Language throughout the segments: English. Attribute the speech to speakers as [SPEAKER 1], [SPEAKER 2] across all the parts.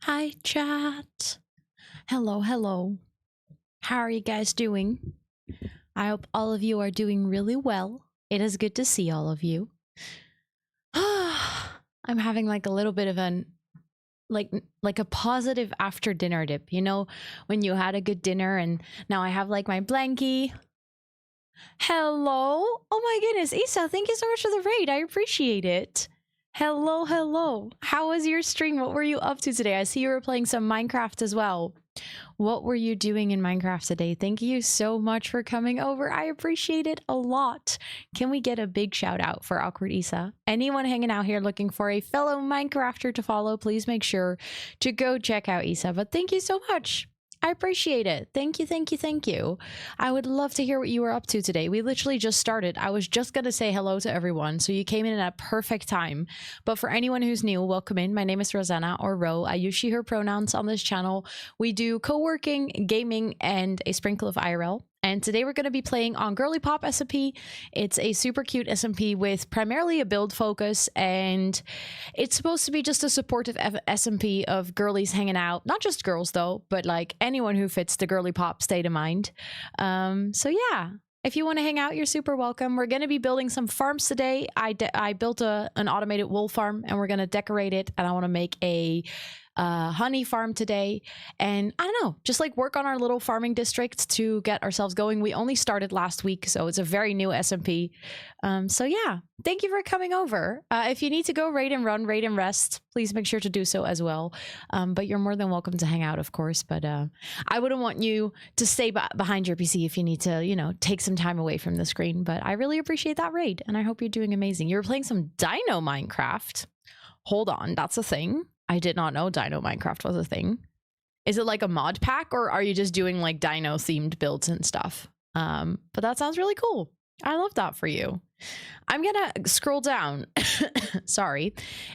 [SPEAKER 1] Hi, chat. Hello, hello. How are you guys doing? I hope all of you are doing really well. It is good to see all of you. I'm having like a little bit of an like a positive after dinner dip. You know, when you had a good dinner and now I have like my blankie. Hello. Oh my goodness, Isa, thank you so much for the raid. I appreciate it. Hello, hello. How was your stream? What were you up to today? I see you were playing some Minecraft as well. What were you doing in Minecraft today? Thank you so much for coming over. I appreciate it a lot. Can we get a big shout out for Awkward Isa? Anyone hanging out here looking for a fellow Minecrafter to follow, please make sure to go check out Isa. But thank you so much. I appreciate it. Thank you, thank you, thank you. I would love to hear what you were up to today. We literally just started. I was just going to say hello to everyone, so you came in at a perfect time. But for anyone who's new, welcome in. My name is Rosanna, or Ro. I use she, her pronouns on this channel. We do co-working, gaming, and a sprinkle of IRL. And today we're going to be playing on Girlypop SMP. It's a super cute SMP with primarily a build focus, and it's supposed to be just a supportive SMP of girlies hanging out. Not just girls though, but like anyone who fits the Girlypop state of mind. So yeah, if you want to hang out, you're super welcome. We're going to be building some farms today. I built an automated wool farm, and we're going to decorate it, and I want to make a honey farm today, and I don't know, just like work on our little farming district to get ourselves going. We only started last week, so it's a very new SMP. So yeah, thank you for coming over. If you need to go raid and run, raid and rest, please make sure to do so as well. But you're more than welcome to hang out, of course. But I wouldn't want you to stay behind your PC if you need to, you know, take some time away from the screen. But I really appreciate that raid, and I hope you're doing amazing. You were playing some Dino Minecraft. Hold on, that's a thing. I did not know Dino Minecraft was a thing. Is it like a mod pack, or are you just doing like dino themed builds and stuff? But that sounds really cool. I love that for you. I'm gonna scroll down, sorry,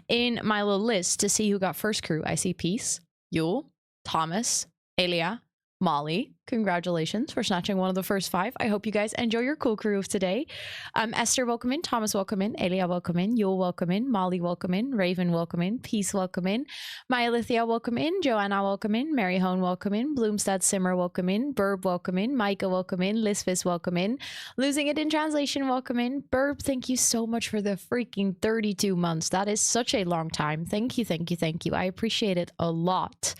[SPEAKER 1] in my little list to see who got first crew. I see Peace, Yule, Thomas, Elia, Molly. Congratulations for snatching one of the first 5. I hope you guys enjoy your cool crew of today. Esther, welcome in. Thomas, welcome in. Elia, welcome in. Yule, welcome in. Molly, welcome in. Raven, welcome in. Peace, welcome in. Myalithia, welcome in. Joanna, welcome in. Mary Hone, welcome in. Bloomstad Simmer, welcome in. Burb, welcome in. Micah, welcome in. Lisfis, welcome in. Losing It in Translation, welcome in. Burb, thank you so much for the freaking 32 months. That is such a long time. Thank you, thank you, thank you. I appreciate it a lot.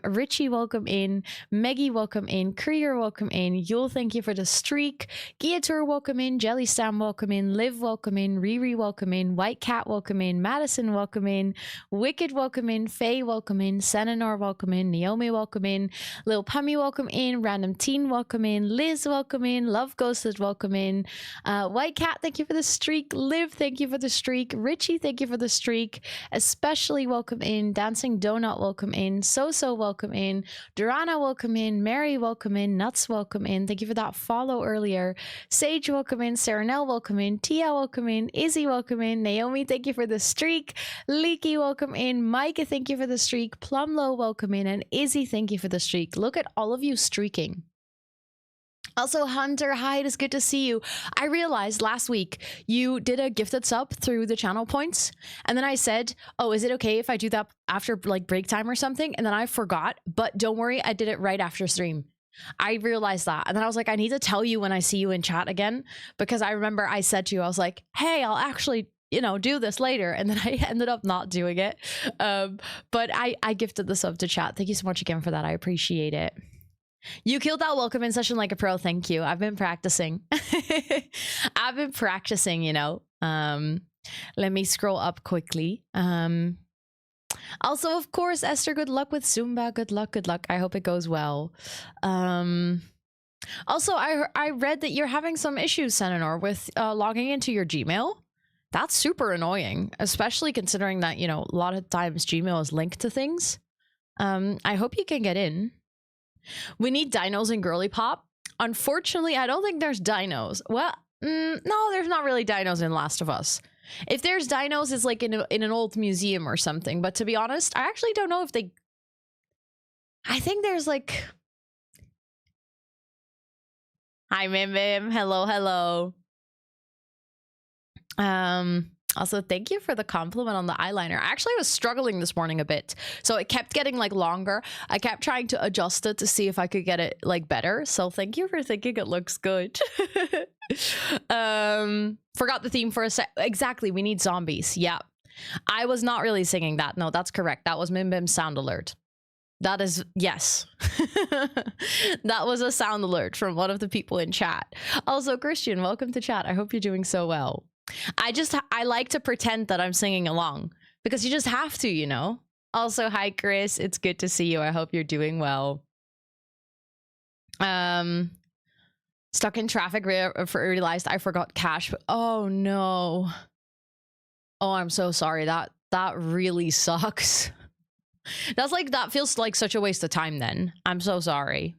[SPEAKER 1] Richie, welcome in. Meggie, welcome in. Krieger, welcome in. Yule, thank you for the streak. Giatur, welcome in. Jellystam, welcome in. Liv, welcome in. Riri, welcome in. White Cat, welcome in. Madison, welcome in. Wicked, welcome in. Faye, welcome in. Senanor, welcome in. Naomi, welcome in. Lil Pummy, welcome in. Random Teen, welcome in. Liz, welcome in. Love Ghosted, welcome in. White Cat, thank you for the streak. Liv, thank you for the streak. Richie, thank you for the streak. Especially welcome in. Dancing Donut, welcome in. So welcome in. Durana, welcome in. Mary, welcome in. Nuts, welcome in. Thank you for that follow earlier. Sage, welcome in. Serenelle, welcome in. Tia, welcome in. Izzy, welcome in. Naomi, thank you for the streak. Leaky, welcome in. Micah, thank you for the streak. Plumlo, welcome in. And Izzy, thank you for the streak. Look at all of you streaking. Also, Hunter, hi, it is good to see you. I realized last week you did a gifted sub through the channel points, and then I said, oh, is it okay if I do that after like break time or something? And then I forgot, but don't worry, I did it right after stream. I realized that, and then I was like, I need to tell you when I see you in chat again, because I remember I said to you, I was like, hey, I'll actually, you know, do this later, and then I ended up not doing it. But I gifted the sub to chat. Thank you so much again for that. I appreciate it. You killed that welcome in session like a pro. Thank you. I've been practicing. I've been practicing, you know. Let me scroll up quickly. Also, of course, Esther, good luck with Zumba. Good luck, good luck. I hope it goes well. Also, I read that you're having some issues, Senanor, with logging into your Gmail. That's super annoying, especially considering that, you know, a lot of times Gmail is linked to things. I hope you can get in. We need dinos in Girlypop. Unfortunately, I don't think there's dinos. Well, no, there's not really dinos in Last of Us. If there's dinos, it's like in an old museum or something. But to be honest, I actually don't know if they... I think there's like... Hi, Mim Mim. Hello, hello. Also, thank you for the compliment on the eyeliner. Actually, I was struggling this morning a bit, so it kept getting like longer. I kept trying to adjust it to see if I could get it like better. So thank you for thinking it looks good. Forgot the theme for a sec. Exactly, we need zombies. Yeah, I was not really singing that. No, that's correct. That was Mim Bim's sound alert. That is, yes. That was a sound alert from one of the people in chat. Also, Christian, welcome to chat. I hope you're doing so well. I like to pretend that I'm singing along because you just have to, you know? Also, hi, Chris. It's good to see you. I hope you're doing well. Stuck in traffic, realized I forgot cash. Oh, no. Oh, I'm so sorry. That really sucks. That feels like such a waste of time then. I'm so sorry.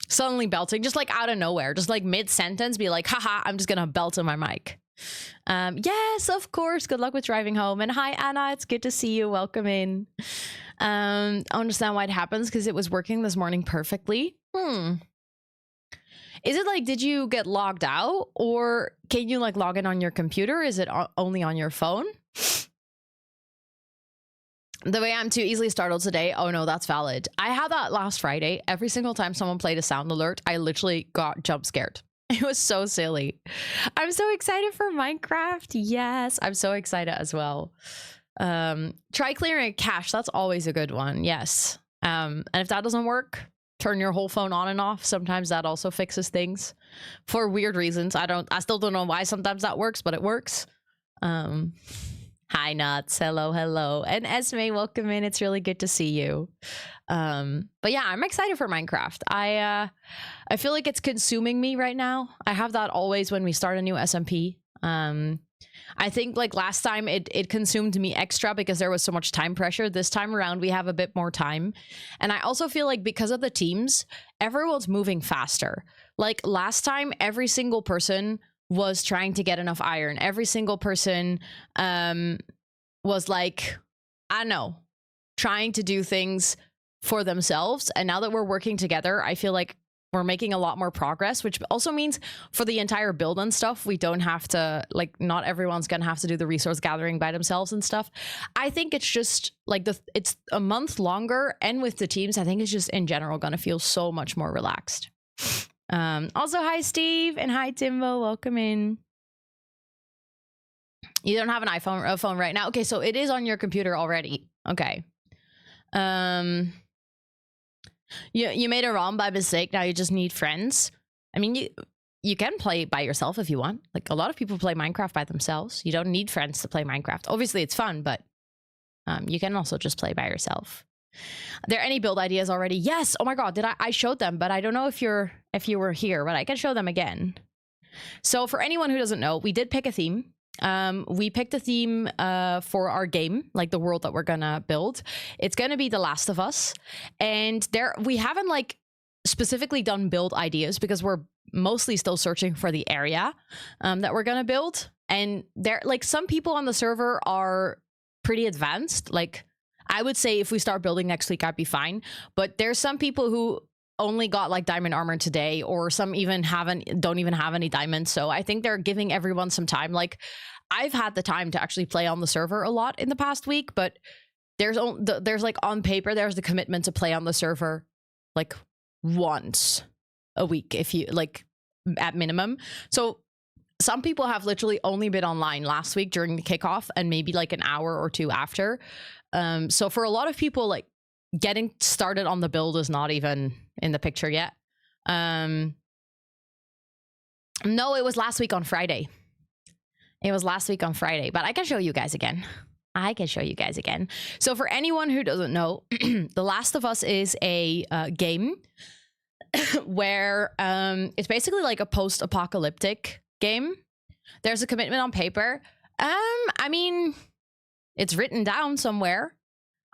[SPEAKER 1] Suddenly belting, just like out of nowhere, just like mid-sentence, be like, haha, I'm just gonna belt on my mic. Yes, of course. Good luck with driving home. And hi, Anna. It's good to see you. Welcome in. I understand why it happens because it was working this morning perfectly. Is it like, did you get logged out or can you like log in on your computer? Is it only on your phone? The way I'm too easily startled today. Oh no, that's valid. I had that last Friday. Every single time someone played a sound alert, I literally got jump scared. It was so silly. I'm so excited for Minecraft. Yes, I'm so excited as well. Try clearing a cache. That's always a good one. Yes. And if that doesn't work, turn your whole phone on and off. Sometimes that also fixes things for weird reasons. I still don't know why sometimes that works, but it works. Hi, Nuts. Hello. And Esme, welcome in. It's really good to see you. But yeah, I'm excited for Minecraft. I feel like it's consuming me right now. I have that always when we start a new SMP. I think like last time it consumed me extra because there was so much time pressure. This time around, we have a bit more time. And I also feel like because of the teams, everyone's moving faster. Like last time, every single person was trying to get enough iron. Every single person was like, I don't know, trying to do things for themselves. And now that we're working together, I feel like we're making a lot more progress, which also means for the entire build and stuff, we don't have to, like, not everyone's gonna have to do the resource gathering by themselves and stuff. I think it's just like it's a month longer, and with the teams, I think it's just in general gonna feel so much more relaxed. Also, hi Steve and hi Timbo, welcome in. You don't have an iPhone or a phone right now. Okay, so it is on your computer already. Okay. You made a ROM by mistake. Now you just need friends. I mean, you can play by yourself if you want. Like a lot of people play Minecraft by themselves. You don't need friends to play Minecraft. Obviously, it's fun, but you can also just play by yourself. Are there any build ideas already? Yes. Oh my god, I showed them, but I don't know if you were here, but I can show them again. So for anyone who doesn't know, we did pick a theme. We picked a theme for our game, like the world that we're gonna build. It's gonna be The Last of Us, and we haven't like specifically done build ideas because we're mostly still searching for the area that we're gonna build. And there, like, some people on the server are pretty advanced. Like, I would say if we start building next week, I'd be fine. But there's some people who only got like diamond armor today, or some even don't even have any diamonds. So I think they're giving everyone some time. Like, I've had the time to actually play on the server a lot in the past week, but there's like on paper, there's the commitment to play on the server like once a week, if you like, at minimum. So some people have literally only been online last week during the kickoff and maybe like an hour or two after. So for a lot of people, like, getting started on the build is not even in the picture yet. No, it was last week on Friday. It was last week on Friday, but I can show you guys again. So for anyone who doesn't know, The Last of Us is a game where it's basically like a post-apocalyptic game. There's a commitment on paper. I mean, it's written down somewhere.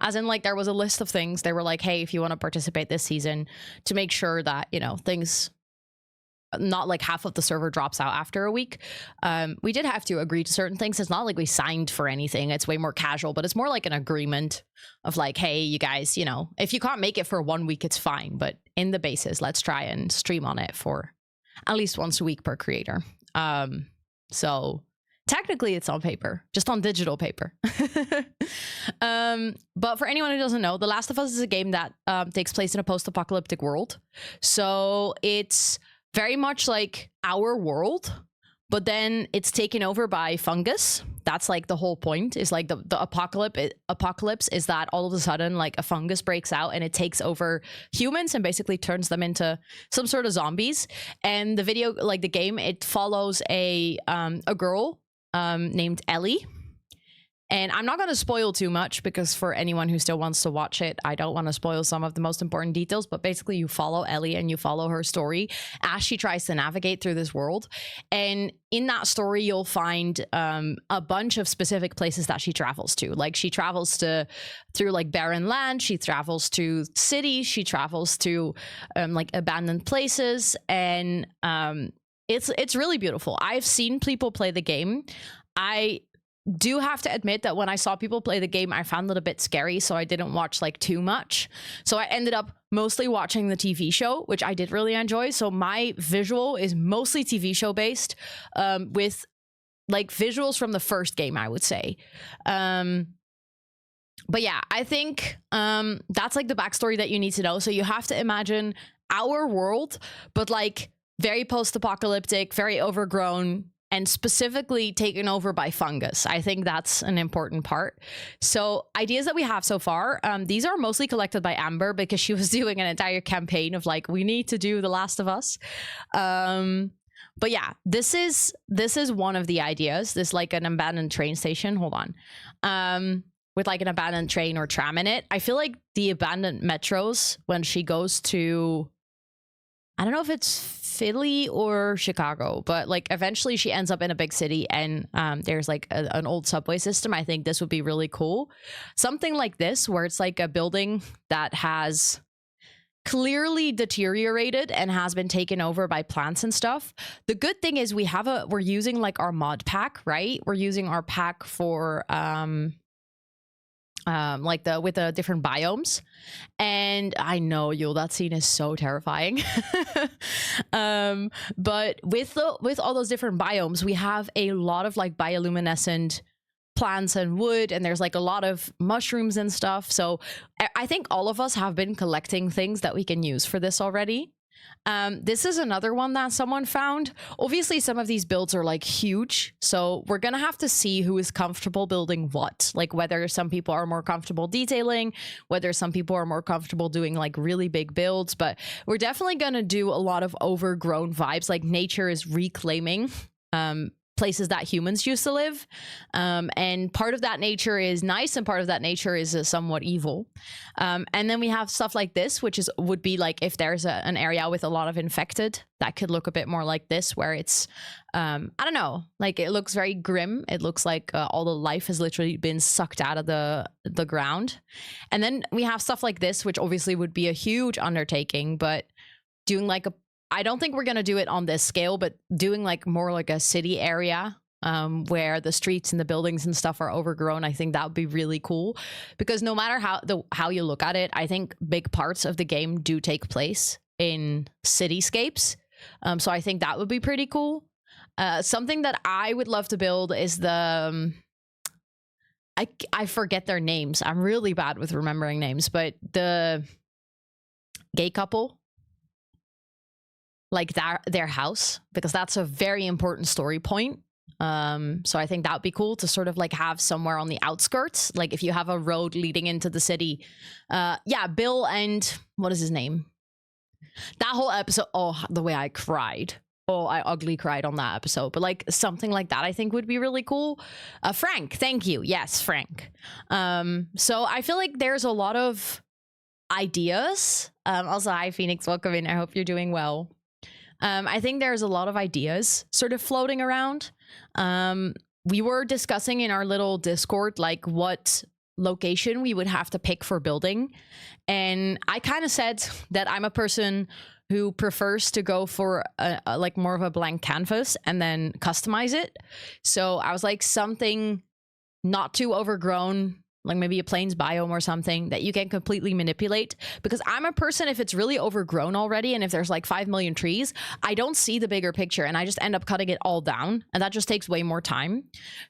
[SPEAKER 1] As in, like, there was a list of things. They were like, hey, if you want to participate this season, to make sure that, you know, things, not like half of the server drops out after a week. We did have to agree to certain things. It's not like we signed for anything. It's way more casual, but it's more like an agreement of like, hey, you guys, you know, if you can't make it for 1 week, it's fine. But in the basis, let's try and stream on it for at least once a week per creator. So technically it's on paper, just on digital paper. But for anyone who doesn't know, The Last of Us is a game that takes place in a post-apocalyptic world. So it's very much like our world, but then it's taken over by fungus. That's like the whole point, is like the apocalypse is that all of a sudden like a fungus breaks out and it takes over humans and basically turns them into some sort of zombies. And the video, like the game, it follows a girl named Ellie. And I'm not going to spoil too much because for anyone who still wants to watch it, I don't want to spoil some of the most important details, but basically you follow Ellie and you follow her story as she tries to navigate through this world. And in that story, you'll find a bunch of specific places that she travels to. Like she travels through like barren land, she travels to cities, she travels to like abandoned places. And it's really beautiful. I've seen people play the game. I do have to admit that when I saw people play the game, I found it a bit scary, so I didn't watch like too much. So I ended up mostly watching the TV show, which I did really enjoy. So my visual is mostly TV show based, with like visuals from the first game, I would say. But yeah, I think that's like the backstory that you need to know. So you have to imagine our world, but like very post-apocalyptic, very overgrown, and specifically taken over by fungus. I think that's an important part. So ideas that we have so far, these are mostly collected by Amber because she was doing an entire campaign of like, we need to do The Last of Us. But yeah, this is one of the ideas. This like an abandoned train station. Hold on. With like an abandoned train or tram in it. I feel like the abandoned metros, when she goes to, I don't know if it's Philly or Chicago, but like eventually she ends up in a big city and there's like an old subway system. I think this would be really cool. Something like this where it's like a building that has clearly deteriorated and has been taken over by plants and stuff. The good thing is we're using like our mod pack, right? We're using our pack for like with the different biomes. And I know, Yul, that scene is so terrifying. But with all those different biomes, we have a lot of like bioluminescent plants and wood, and there's like a lot of mushrooms and stuff. So I think all of us have been collecting things that we can use for this already. This is another one that someone found. Obviously, some of these builds are like huge, so we're gonna have to see who is comfortable building what. Like whether some people are more comfortable detailing, whether some people are more comfortable doing like really big builds. But we're definitely gonna do a lot of overgrown vibes. Like nature is reclaiming places that humans used to live, and part of that nature is nice and part of that nature is somewhat evil. And then we have stuff like this, which would be like if there's an area with a lot of infected, that could look a bit more like this, where it's I don't know, like it looks very grim. It looks like all the life has literally been sucked out of the ground. And then we have stuff like this, which obviously would be a huge undertaking, but doing like I don't think we're going to do it on this scale, but doing like more like a city area where the streets and the buildings and stuff are overgrown, I think that would be really cool. Because no matter how you look at it, I think big parts of the game do take place in cityscapes. So I think that would be pretty cool. Something that I would love to build is the... I forget their names. I'm really bad with remembering names, but the gay couple, like their house, because that's a very important story point. So I think that would be cool to sort of like have somewhere on the outskirts, like if you have a road leading into the city. Yeah, Bill and what is his name? That whole episode, oh, the way I cried. Oh, I ugly cried on that episode. But like something like that I think would be really cool. Frank, thank you. Yes, Frank. So I feel like there's a lot of ideas. Also, hi Phoenix, welcome in. I hope you're doing well. I think there's a lot of ideas sort of floating around. We were discussing in our little Discord, like what location we would have to pick for building. And I kind of said that I'm a person who prefers to go for like more of a blank canvas and then customize it. So I was like something not too overgrown, like maybe a plains biome or something that you can completely manipulate. Because I'm a person, if it's really overgrown already and if there's like 5 million trees, I don't see the bigger picture and I just end up cutting it all down, and that just takes way more time.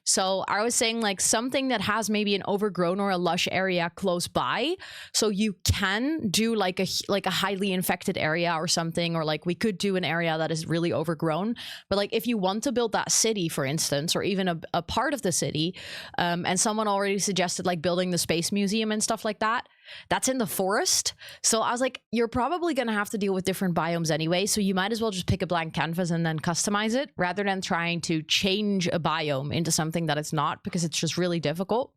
[SPEAKER 1] So I was saying like something that has maybe an overgrown or a lush area close by, so you can do like a highly infected area or something, or like we could do an area that is really overgrown. But like if you want to build that city, for instance, or even a part of the city, and someone already suggested like building the space museum and stuff like that, that's in the forest. So I was like, you're probably going to have to deal with different biomes anyway, so you might as well just pick a blank canvas and then customize it rather than trying to change a biome into something that it's not, because it's just really difficult.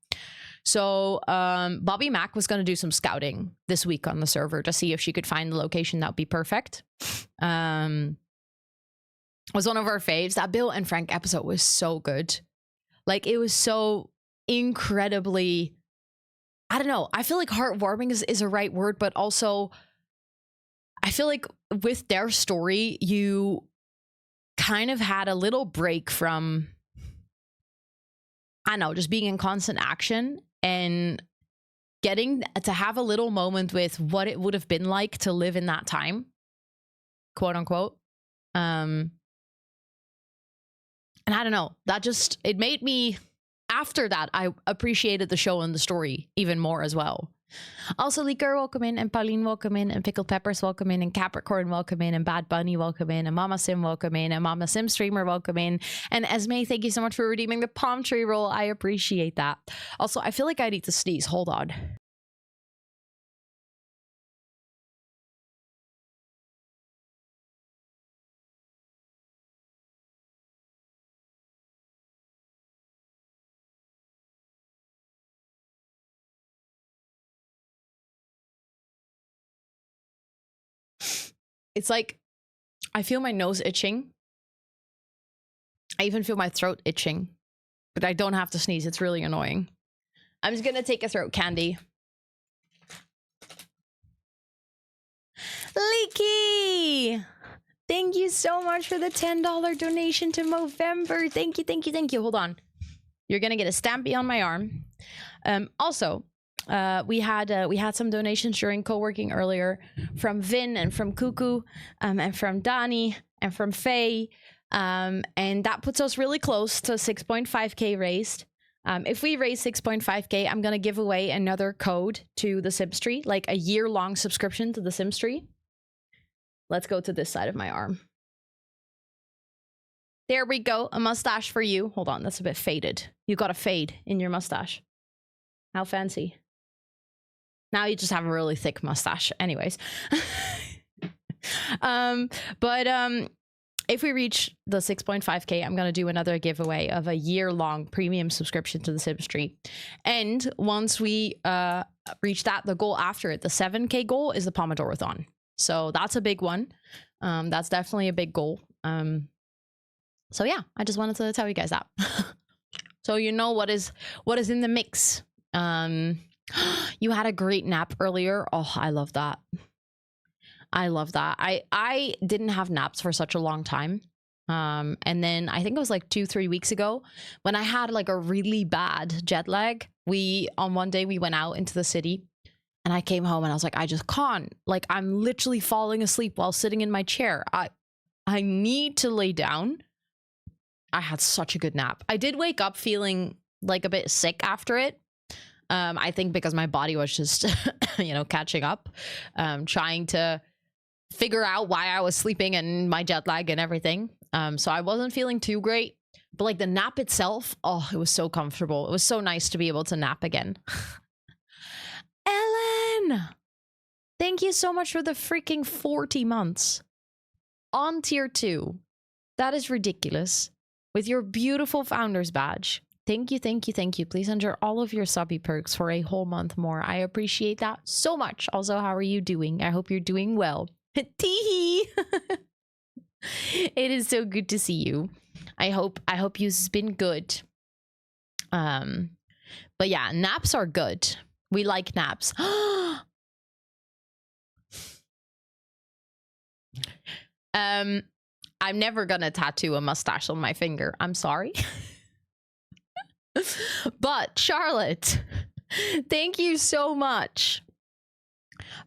[SPEAKER 1] So Bobby Mac was going to do some scouting this week on the server to see if she could find the location that would be perfect. Was one of our faves. That Bill and Frank episode was so good. Like, it was so incredibly, I don't know, I feel like heartwarming is a right word, but also I feel like with their story, you kind of had a little break from, I don't know, just being in constant action and getting to have a little moment with what it would have been like to live in that time, quote unquote. And I don't know, that just, it made me, after that, I appreciated the show and the story even more as well. Also, Liquor, welcome in, and Pauline, welcome in, and Pickled Peppers, welcome in, and Capricorn, welcome in, and Bad Bunny, welcome in, and Mama Sim, welcome in, and Mama Sim Streamer, welcome in, and Esme, thank you so much for redeeming the palm tree roll. I appreciate that. Also, I feel like I need to sneeze. Hold on. It's like, I feel my nose itching. I even feel my throat itching, but I don't have to sneeze. It's really annoying. I'm just gonna take a throat candy. Leaky! Thank you so much for the $10 donation to Movember. Thank you, thank you, thank you. Hold on. You're gonna get a stampy on my arm. Also, we had some donations during co-working earlier from Vin and from Cuckoo, and from Donnie and from Faye, and that puts us really close to 6.5k raised. If we raise 6.5k, I'm gonna give away another code to the Sims tree, like a year-long subscription to the Sims tree. Let's go to this side of my arm. There we go, a mustache for you. Hold on, that's a bit faded. You got a fade in your mustache. How fancy. Now you just have a really thick mustache. Anyways. If we reach the 6.5k, I'm going to do another giveaway of a year-long premium subscription to the Sims tree. And once we reach that, the goal after it, the 7k goal, is the Pomodorathon. So that's a big one. That's definitely a big goal. So yeah, I just wanted to tell you guys that. So you know what is in the mix. You had a great nap earlier. Oh, I love that. I love that. I didn't have naps for such a long time. And then I think it was like 2-3 weeks ago when I had like a really bad jet lag. On one day we went out into the city and I came home and I was like, I just can't. Like, I'm literally falling asleep while sitting in my chair. I need to lay down. I had such a good nap. I did wake up feeling like a bit sick after it. I think because my body was just, catching up, trying to figure out why I was sleeping and my jet lag and everything. So I wasn't feeling too great, but like the nap itself, oh, it was so comfortable. It was so nice to be able to nap again. Ellen, thank you so much for the freaking 40 months on tier 2. That is ridiculous. With your beautiful founder's badge. Thank you, thank you, thank you. Please enter all of your subby perks for a whole month more. I appreciate that so much. Also, how are you doing? I hope you're doing well. Teehee! It is so good to see you. I hope you've been good. But yeah, naps are good. We like naps. I'm never gonna tattoo a mustache on my finger. I'm sorry. But Charlotte, Thank you so much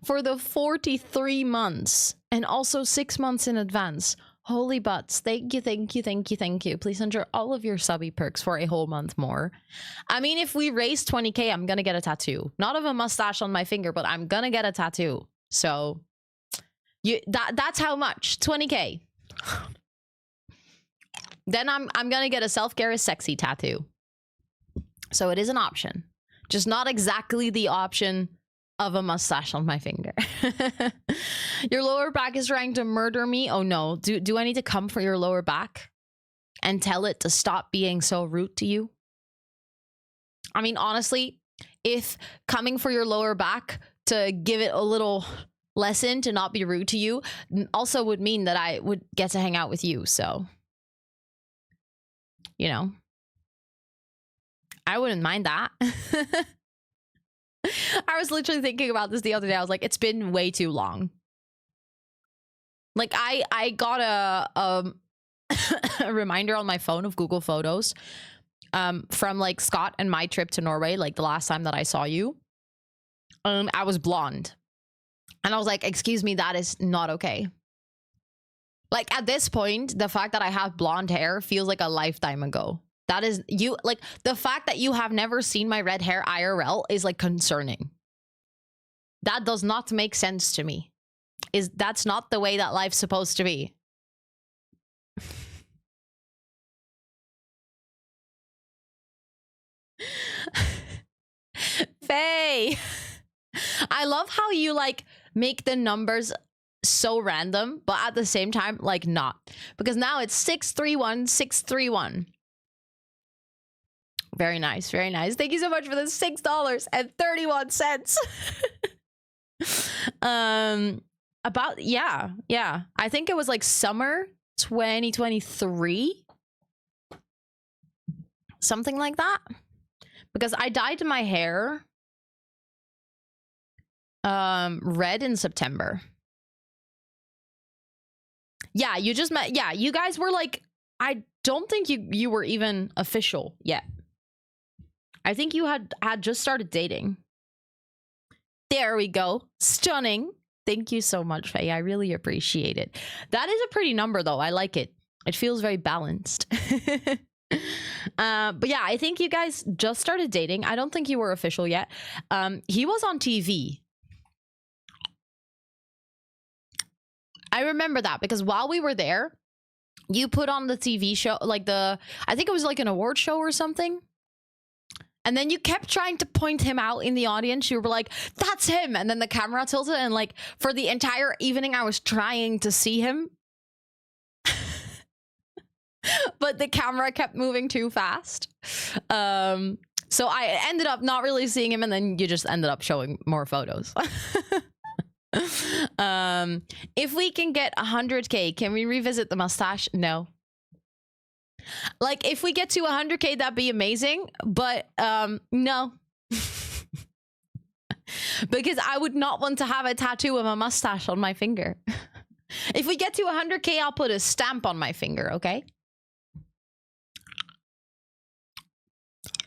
[SPEAKER 1] for the 43 months and also 6 months in advance. Holy butts. Thank you, thank you, thank you, thank you. Please enter all of your subby perks for a whole month more. I mean, if we raise 20k, I'm gonna get a tattoo. Not of a mustache on my finger, but I'm gonna get a tattoo. So that's how much. 20k. Then I'm gonna get a self-care is sexy tattoo. So it is an option. Just not exactly the option of a mustache on my finger. Your lower back is trying to murder me. Oh no. Do I need to come for your lower back and tell it to stop being so rude to you? I mean, honestly, if coming for your lower back to give it a little lesson to not be rude to you also would mean that I would get to hang out with you. So, you know, I wouldn't mind that. I was literally thinking about this the other day. I was like, it's been way too long. Like I got a reminder on my phone of Google Photos from like Scott and my trip to Norway, like the last time that I saw you. I was blonde. And I was like, excuse me, that is not okay. Like at this point, the fact that I have blonde hair feels like a lifetime ago. That is, you, like, the fact that you have never seen my red hair IRL is, like, concerning. That does not make sense to me. That's not the way that life's supposed to be. Faye! I love how you, like, make the numbers so random, but at the same time, like, not. Because now it's 631, 631. Very nice, very nice. Thank you so much for the $6.31. Yeah. I think it was like summer 2023. Something like that. Because I dyed my hair red in September. Yeah, you just met. Yeah, you guys were like, I don't think you were even official yet. I think you had just started dating. There we go. Stunning. Thank you so much, Faye. I really appreciate it. That is a pretty number, though. I like it. It feels very balanced. But yeah, I think you guys just started dating. I don't think you were official yet. He was on TV. I remember that because while we were there, you put on the TV show, like I think it was like an award show or something. And then you kept trying to point him out in the audience. You were like, that's him. And then the camera tilted. And like for the entire evening, I was trying to see him. But the camera kept moving too fast. So I ended up not really seeing him. And then you just ended up showing more photos. If we can get 100K, can we revisit the mustache? No. Like, if we get to 100K, that'd be amazing. But, no. Because I would not want to have a tattoo of a mustache on my finger. If we get to 100K, I'll put a stamp on my finger, okay?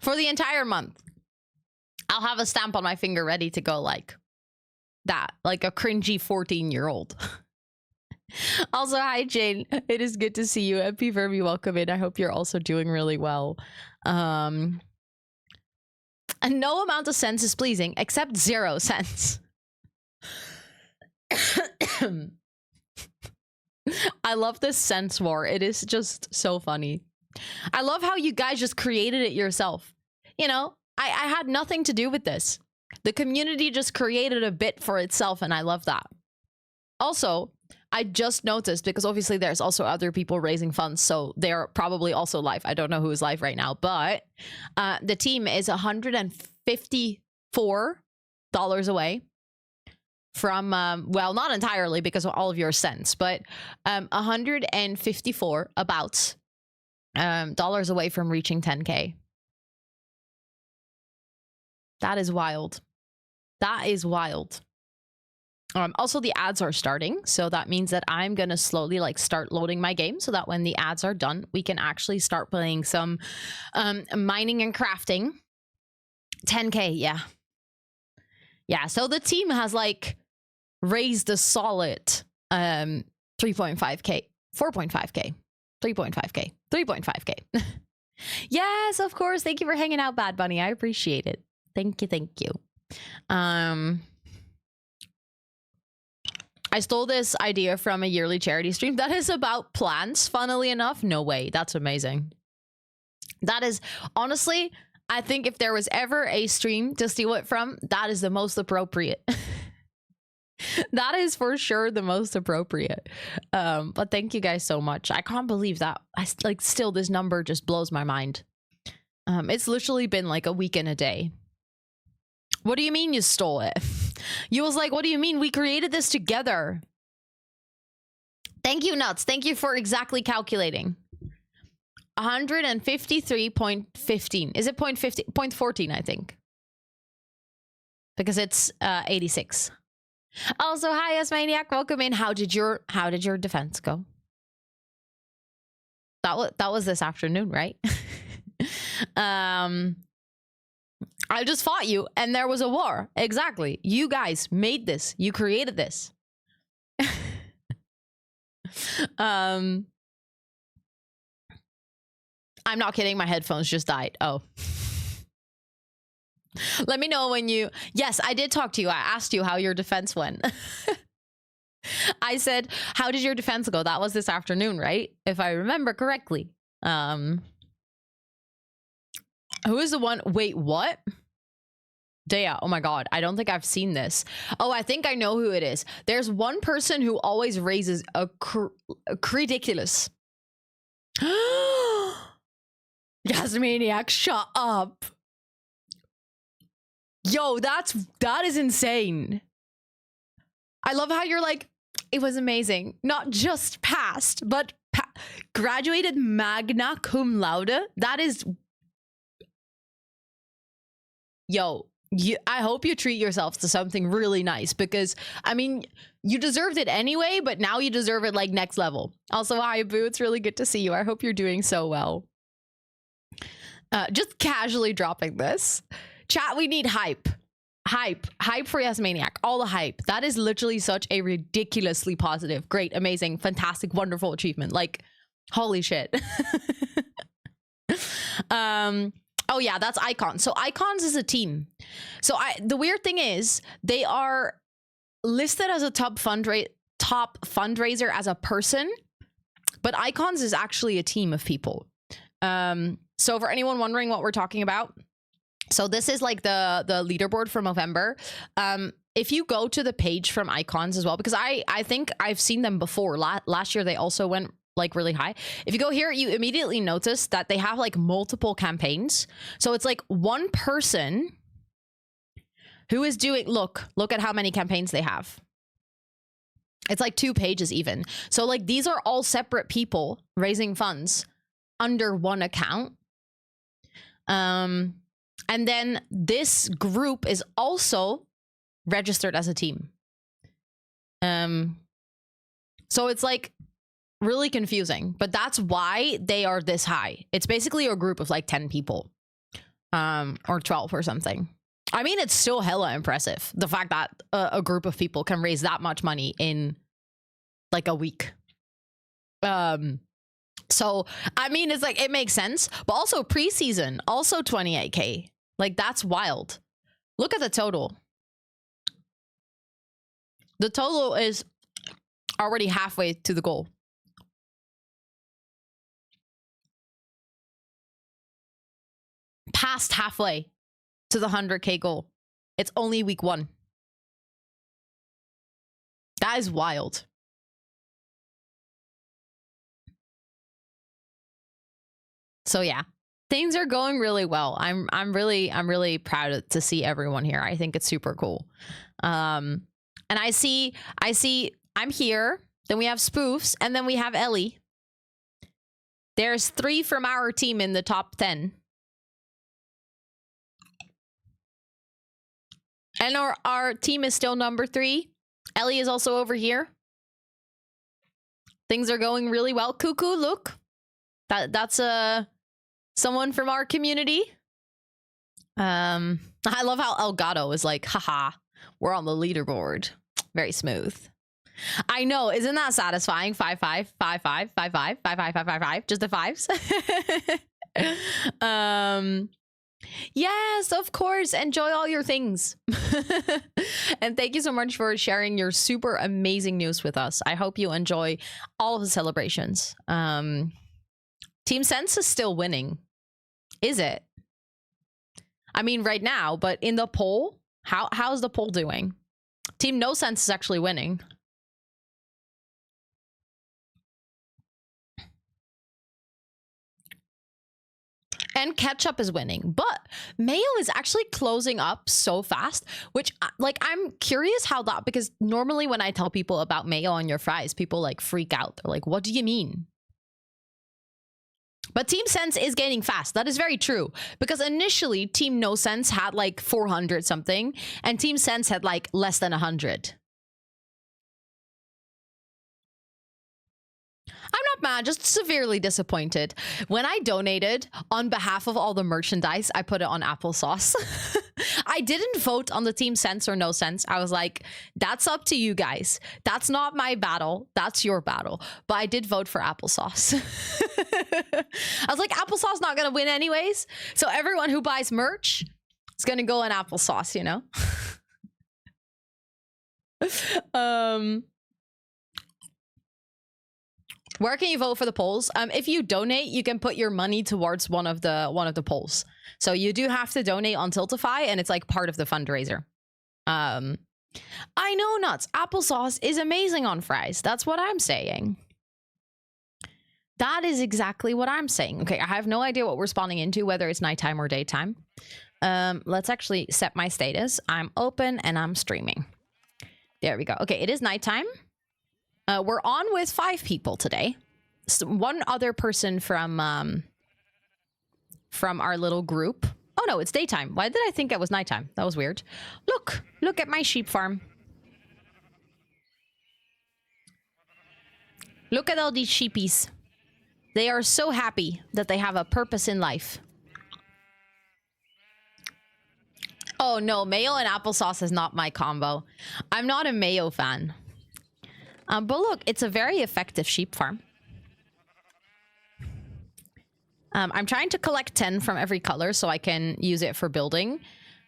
[SPEAKER 1] For the entire month. I'll have a stamp on my finger ready to go like that. Like a cringy 14-year-old. Also, hi Jane. It is good to see you. MP Verby, welcome in. I hope you're also doing really well. And no amount of sense is pleasing, except 0 cents. I love this sense war. It is just so funny. I love how you guys just created it yourself. You know, I had nothing to do with this. The community just created a bit for itself, and I love that. Also, I just noticed, because obviously there's also other people raising funds, so they're probably also live. I don't know who is live right now, but the team is $154 away from, well, not entirely because of all of your cents, but 154 about dollars away from reaching 10K. That is wild. That is wild. Also, the ads are starting, so that means that I'm gonna slowly like start loading my game so that when the ads are done, we can actually start playing some mining and crafting. 10K, yeah. Yeah, so the team has like raised a solid 3.5K, 4.5K, 3.5K, 3.5K. Yes, of course. Thank you for hanging out, Bad Bunny. I appreciate it. Thank you, thank you. I stole this idea from a yearly charity stream that is about plants, funnily enough. No way. That's amazing. That is, honestly, I think if there was ever a stream to steal it from, that is the most appropriate. That is for sure the most appropriate. But thank you guys so much. I can't believe that. Still, this number just blows my mind. It's literally been like a week and a day. What do you mean you stole it? You was like, what do you mean? We created this together. Thank you, Nuts. Thank you for exactly calculating. 153.15. Is it 0.15? 0.14, I think. Because it's 86. Also, hi, Maniac. Welcome in. How did your defense go? That was this afternoon, right? I just fought you and there was a war. Exactly. You guys made this. You created this. I'm not kidding. My headphones just died. Oh. Let me know when you... Yes, I did talk to you. I asked you how your defense went. I said, how did your defense go? That was this afternoon, right? If I remember correctly. Who is the one? Wait, what? Dea, oh my god, I don't think I've seen this. Oh, I think I know who it is. There's one person who always raises a ridiculous. Yasmaniac, shut up. Yo, that is insane. I love how you're like, it was amazing. Not just passed, but graduated magna cum laude. That is... Yo, I hope you treat yourself to something really nice because, I mean, you deserved it anyway, but now you deserve it like next level. Also, hi, Boo. It's really good to see you. I hope you're doing so well. Just casually dropping this. Chat, we need hype. Hype for Yasmaniac. All the hype. That is literally such a ridiculously positive, great, amazing, fantastic, wonderful achievement. Like, holy shit. Oh yeah, that's Icons. So Icons is a team. So the weird thing is they are listed as a top fundraiser as a person, but Icons is actually a team of people. So for anyone wondering what we're talking about, so this is like the leaderboard for November. If you go to the page from Icons as well, because I think I've seen them before. Last year they also went like really high. If you go here, you immediately notice that they have like multiple campaigns. So it's like one person who is doing, look at how many campaigns they have. It's like 2 pages even. So like these are all separate people raising funds under one account. And then this group is also registered as a team. So it's like really confusing, but that's why they are this high. It's basically a group of like 10 people, or 12 or something. I mean, it's still hella impressive. The fact that a group of people can raise that much money in like a week. So, I mean, it's like, it makes sense, but also preseason, also 28K. Like, that's wild. Look at the total. The total is already halfway to the goal. Past halfway to the 100K goal. It's only week 1. That is wild. So yeah, things are going really well. I'm really proud to see everyone here. I think it's super cool. And I see I'm here. Then we have Spoofs, and then we have Ellie. There's 3 from our team in the top 10. And our team is still number 3. Ellie is also over here. Things are going really well. Cuckoo, look. That's someone from our community. I love how Elgato is like, haha, we're on the leaderboard. Very smooth. I know, isn't that satisfying? 5 5 5 5 5 5 5 5 5 5 5. Just the fives. Yes, of course. Enjoy all your things. And thank you so much for sharing your super amazing news with us. I hope you enjoy all of the celebrations. Team Sense is still winning. Is it? I mean, right now, but in the poll, how's the poll doing? Team No Sense is actually winning. And Ketchup is winning, but Mayo is actually closing up so fast, which like I'm curious how that, because normally when I tell people about Mayo on your fries, people like freak out. They're like, what do you mean? But Team Sense is gaining fast. That is very true, because initially Team No Sense had like 400 something and Team Sense had like less than 100. I'm not mad, just severely disappointed. When I donated on behalf of all the merchandise, I put it on applesauce. I didn't vote on the Team Sense or No Sense. I was like, that's up to you guys. That's not my battle. That's your battle. But I did vote for applesauce. I was like, applesauce not gonna win anyways. So everyone who buys merch is gonna go in applesauce, you know? Where can you vote for the polls? If you donate, you can put your money towards one of the polls. So you do have to donate on Tiltify, and it's like part of the fundraiser. I know, Nuts. Applesauce is amazing on fries. That's what I'm saying. That is exactly what I'm saying. Okay, I have no idea what we're spawning into, whether it's nighttime or daytime. Let's actually set my status. I'm open and I'm streaming. There we go. Okay, it is nighttime. We're on with 5 people today. So one other person from our little group. Oh no, it's daytime. Why did I think it was nighttime? That was weird. Look at my sheep farm. Look at all these sheepies. They are so happy that they have a purpose in life. Oh no, mayo and applesauce is not my combo. I'm not a mayo fan. But look, it's a very effective sheep farm. I'm trying to collect 10 from every color so I can use it for building.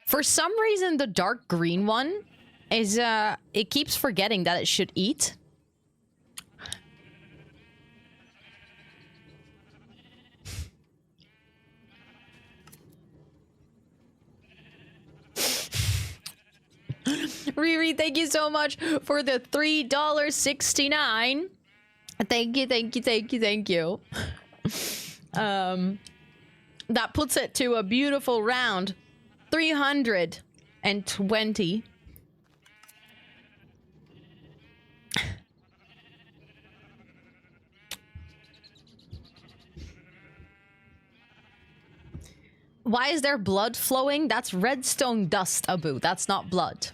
[SPEAKER 1] For some reason, the dark green one is, it keeps forgetting that it should eat. Riri, thank you so much for the $3.69. Thank you, thank you, thank you, thank you. That puts it to a beautiful round 320. Why is there blood flowing? That's redstone dust, Abu. That's not blood.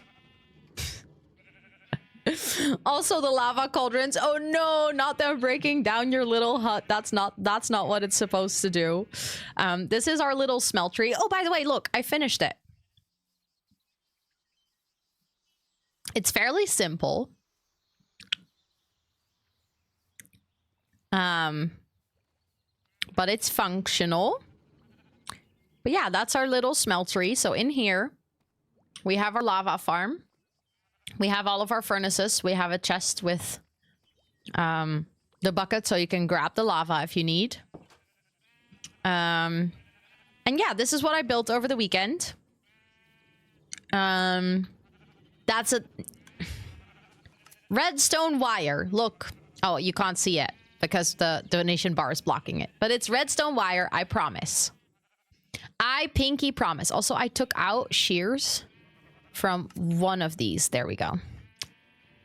[SPEAKER 1] Also, the lava cauldrons. Oh no, not them breaking down your little hut. That's not what it's supposed to do. This is our little smeltery. Oh, by the way, look, I finished it. It's fairly simple. But it's functional. But yeah, that's our little smeltery. So in here, we have our lava farm. We have all of our furnaces. We have a chest with the bucket so you can grab the lava if you need. And yeah, this is what I built over the weekend. That's a redstone wire. Look. Oh, you can't see it because the donation bar is blocking it. But it's redstone wire, I promise. I pinky promise. Also, I took out shears from one of these. There we go.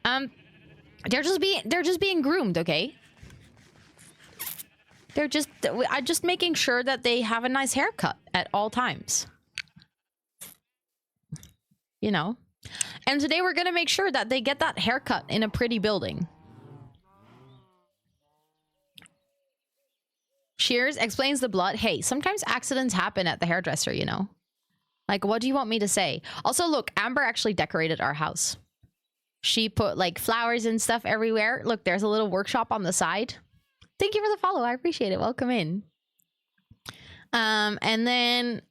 [SPEAKER 1] They're just being groomed, okay? I'm just making sure that they have a nice haircut at all times. You know? And today we're gonna make sure that they get that haircut in a pretty building. Shears explains the blood. Hey, sometimes accidents happen at the hairdresser, you know? Like, what do you want me to say? Also, look, Amber actually decorated our house. She put like flowers and stuff everywhere. Look, there's a little workshop on the side. Thank you for the follow. I appreciate it. Welcome in. And then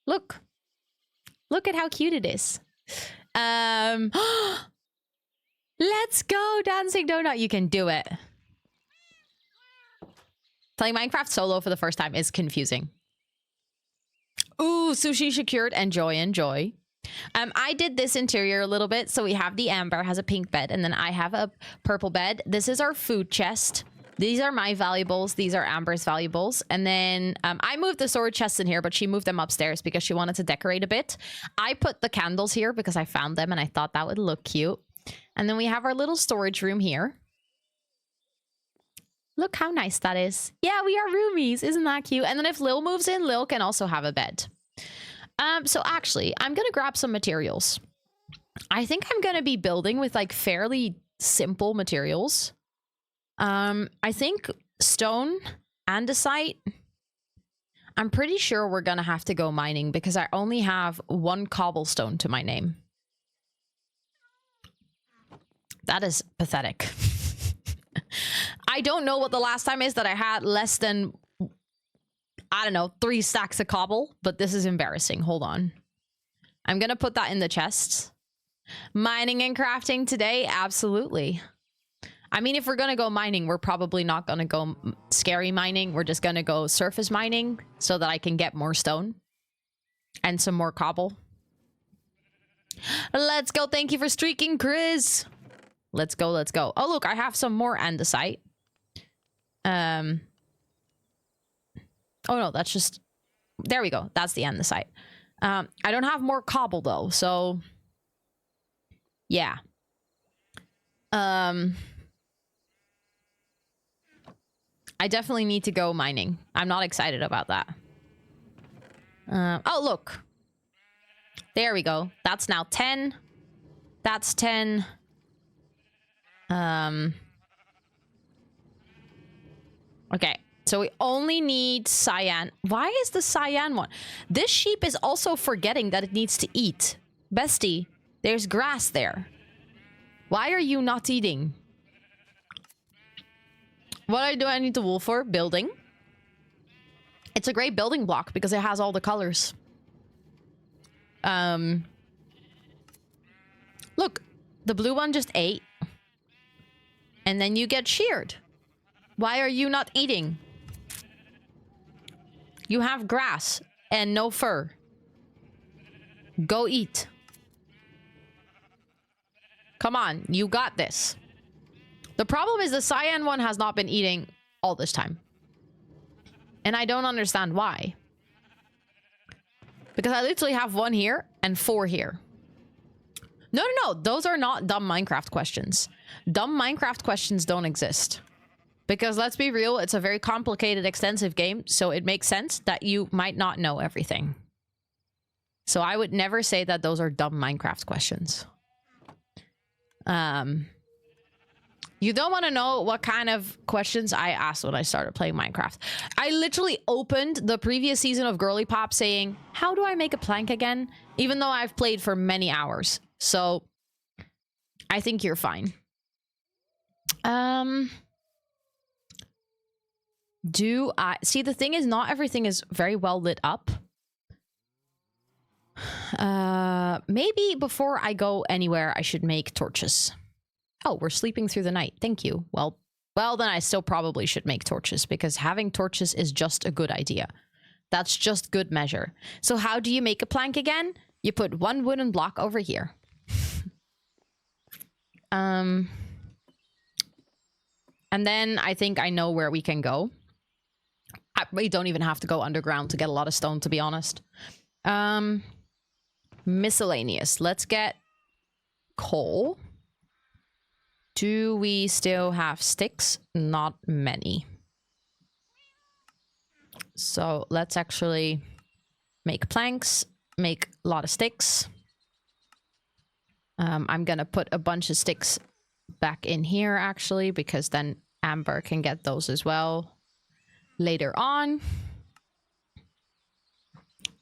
[SPEAKER 1] look at how cute it is. Let's go, Dancing Donut. You can do it. Playing Minecraft solo for the first time is confusing. Ooh, sushi secured. Enjoy, enjoy. I did this interior a little bit. So we have the Amber has a pink bed, and then I have a purple bed. This is our food chest. These are my valuables. These are Amber's valuables. And then I moved the sword chests in here, but she moved them upstairs because she wanted to decorate a bit. I put the candles here because I found them and I thought that would look cute. And then we have our little storage room here. Look how nice that is. Yeah, we are roomies. Isn't that cute? And then if Lil moves in, Lil can also have a bed. So actually, I'm going to grab some materials. I think I'm going to be building with like fairly simple materials. I think stone, andesite. I'm pretty sure we're going to have to go mining because I only have 1 cobblestone to my name. That is pathetic. I don't know what the last time is that I had less than, I don't know, 3 stacks of cobble, but this is embarrassing. Hold on. I'm going to put that in the chests. Mining and crafting today? Absolutely. I mean, if we're going to go mining, we're probably not going to go scary mining. We're just going to go surface mining so that I can get more stone and some more cobble. Let's go. Thank you for streaking, Chris. Let's go. Let's go. Oh, look, I have some more andesite. Oh, no, that's just... There we go. That's the andesite. I don't have more cobble, though, so... Yeah. I definitely need to go mining. I'm not excited about that. Oh, look. There we go. That's now 10. That's 10. Okay. So we only need cyan. Why is the cyan one? This sheep is also forgetting that it needs to eat. Bestie, there's grass there. Why are you not eating? What do I need the wool for? Building. It's a great building block because it has all the colors. Look, the blue one just ate. And then you get sheared. Why are you not eating? You have grass and no fur. Go eat. Come on, you got this. The problem is the cyan one has not been eating all this time. And I don't understand why. Because I literally have 1 here and 4 here. No, no, no. Those are not dumb Minecraft questions. Dumb Minecraft questions don't exist. Because let's be real, it's a very complicated, extensive game. So it makes sense that you might not know everything. So I would never say that those are dumb Minecraft questions. You don't want to know what kind of questions I asked when I started playing Minecraft. I literally opened the previous season of Girlypop saying, how do I make a plank again? Even though I've played for many hours. So I think you're fine. Do I... See, the thing is, not everything is very well lit up. Maybe before I go anywhere, I should make torches. Oh, we're sleeping through the night. Thank you. Well, then I still probably should make torches because having torches is just a good idea. That's just good measure. So how do you make a plank again? You put 1 wooden block over here. And then I think I know where we can go. We don't even have to go underground to get a lot of stone, to be honest. Miscellaneous. Let's get coal. Do we still have sticks? Not many. So let's actually make planks, make a lot of sticks. I'm gonna put a bunch of sticks back in here actually, because then Amber can get those as well later on.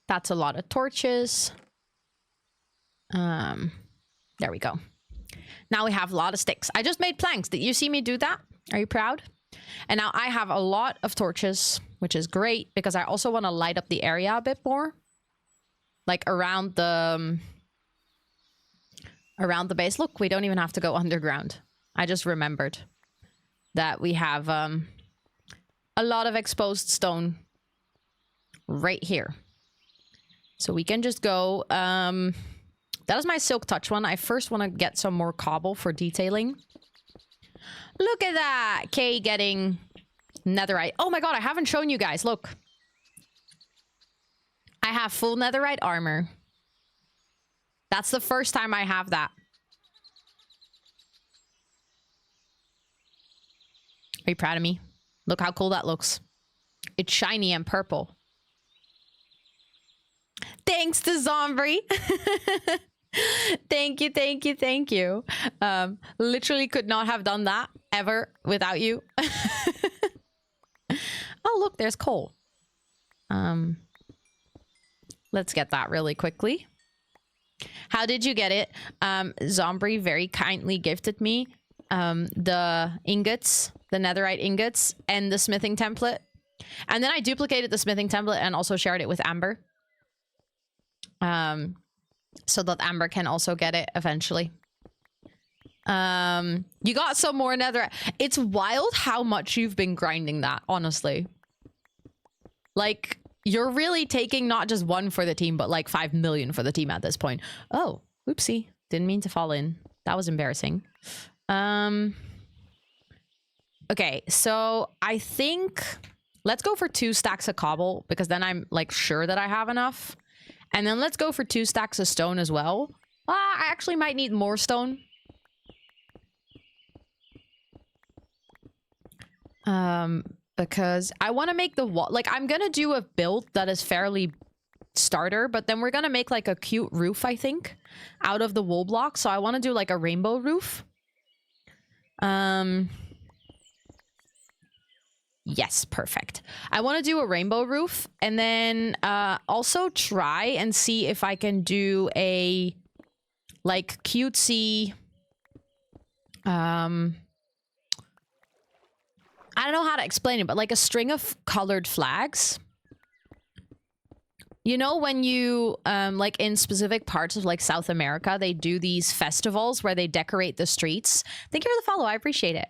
[SPEAKER 1] That's a lot of torches. There we go. Now we have a lot of sticks. I just made planks. Did you see me do that? Are you proud? And now I have a lot of torches, which is great because I also want to light up the area a bit more. Like around the base. Look, we don't even have to go underground. I just remembered that we have a lot of exposed stone right here. So we can just go... that is my silk touch one. I first want to get some more cobble for detailing. Look at that! Kay getting netherite. Oh my god, I haven't shown you guys. Look. I have full netherite armor. That's the first time I have that. Are you proud of me? Look how cool that looks. It's shiny and purple. Thanks to Zombie. Thank you, thank you, thank you. Literally could not have done that ever without you. Oh, look, there's coal. Let's get that really quickly. How did you get it? Zombie very kindly gifted me the ingots, the netherite ingots, and the smithing template. And then I duplicated the smithing template and also shared it with Amber. So that Amber can also get it eventually. You got some more netherite. It's wild how much you've been grinding that, honestly. Like, you're really taking not just one for the team, but like 5 million for the team at this point. Oh, oopsie. Didn't mean to fall in. That was embarrassing. Okay, so I think let's go for 2 stacks of cobble because then I'm like sure that I have enough. And then let's go for 2 stacks of stone as well. I actually might need more stone. Because I want to make the wall, like I'm gonna do a build that is fairly starter, but then we're gonna make like a cute roof, I think, out of the wool block. So I want to do like a rainbow roof. Yes, perfect. I want to do a rainbow roof and then also try and see if I can do a like cutesy I don't know how to explain it, but like a string of colored flags. You know, when you, like in specific parts of like South America, they do these festivals where they decorate the streets. Thank you for the follow. I appreciate it.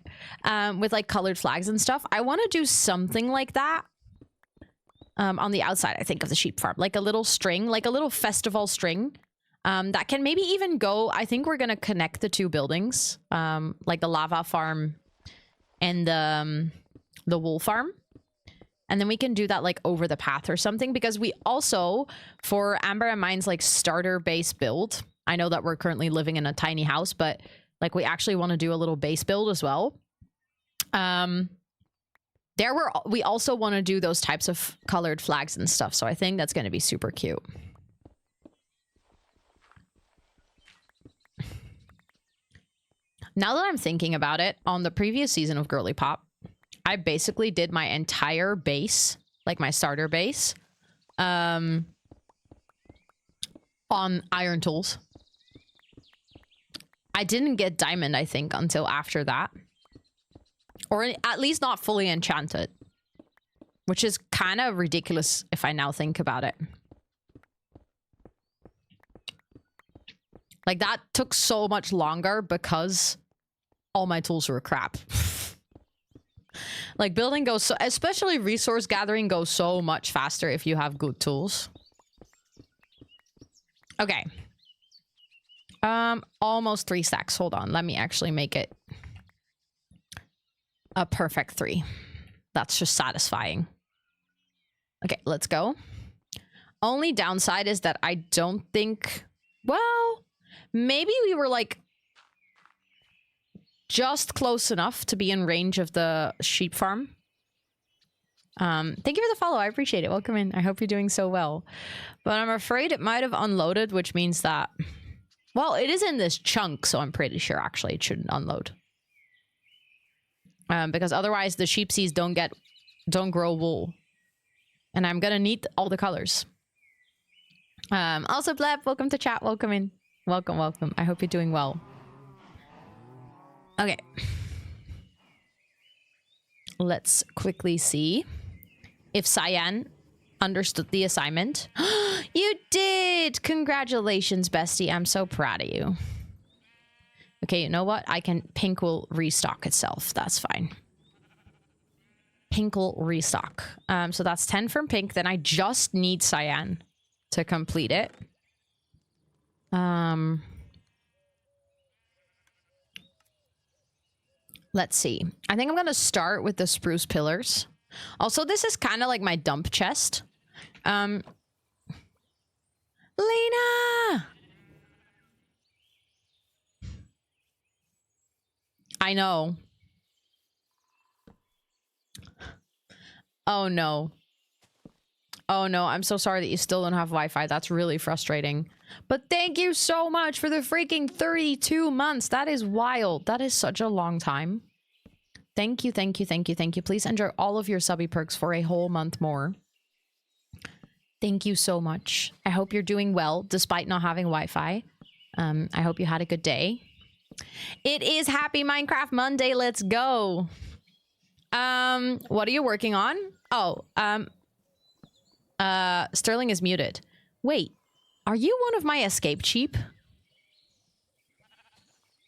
[SPEAKER 1] With like colored flags and stuff. I want to do something like that. On the outside, I think, of the sheep farm. Like a little string, like a little festival string. That can maybe even go, I think we're going to connect the 2 buildings. Like the lava farm and the wool farm. And then we can do that like over the path or something, because we also, for Amber and mine's like starter base build, I know that we're currently living in a tiny house, but like we actually want to do a little base build as well. We also want to do those types of colored flags and stuff. So I think that's going to be super cute. Now that I'm thinking about it, on the previous season of Girlypop, I basically did my entire base, like my starter base, on iron tools. I didn't get diamond, I think, until after that. Or at least not fully enchanted. Which is kind of ridiculous if I now think about it. Like, that took so much longer because all my tools were crap. Like, building goes so... Especially resource gathering goes so much faster if you have good tools. Okay. Almost 3 stacks. Hold on. Let me actually make it a perfect 3. That's just satisfying. Okay, let's go. Only downside is that I don't think... Well, maybe we were, like... just close enough to be in range of the sheep farm. Thank you for the follow. I appreciate it. Welcome in. I hope you're doing so well. But I'm afraid it might have unloaded, which means that... Well, it is in this chunk, so I'm pretty sure actually it shouldn't unload. Because otherwise the sheepsies don't grow wool. And I'm gonna need all the colors. Also, Bleb, welcome to chat. Welcome in. Welcome, welcome. I hope you're doing well. Okay. Let's quickly see if Cyan understood the assignment. You did! Congratulations, bestie. I'm so proud of you. Okay, you know what? Pink will restock itself. That's fine. Pink will restock. So that's 10 from Pink. Then I just need Cyan to complete it. Let's see. I think I'm going to start with the spruce pillars. Also, this is kind of like my dump chest. Lena! I know. Oh, no. Oh, no. I'm so sorry that you still don't have Wi-Fi. That's really frustrating. But thank you so much for the freaking 32 months. That is wild. That is such a long time. Thank you, thank you, thank you, thank you. Please enjoy all of your subby perks for a whole month more. Thank you so much. I hope you're doing well despite not having Wi-Fi. I hope you had a good day. It is Happy Minecraft Monday. Let's go. What are you working on? Oh, Sterling is muted. Wait, are you one of my escape sheep?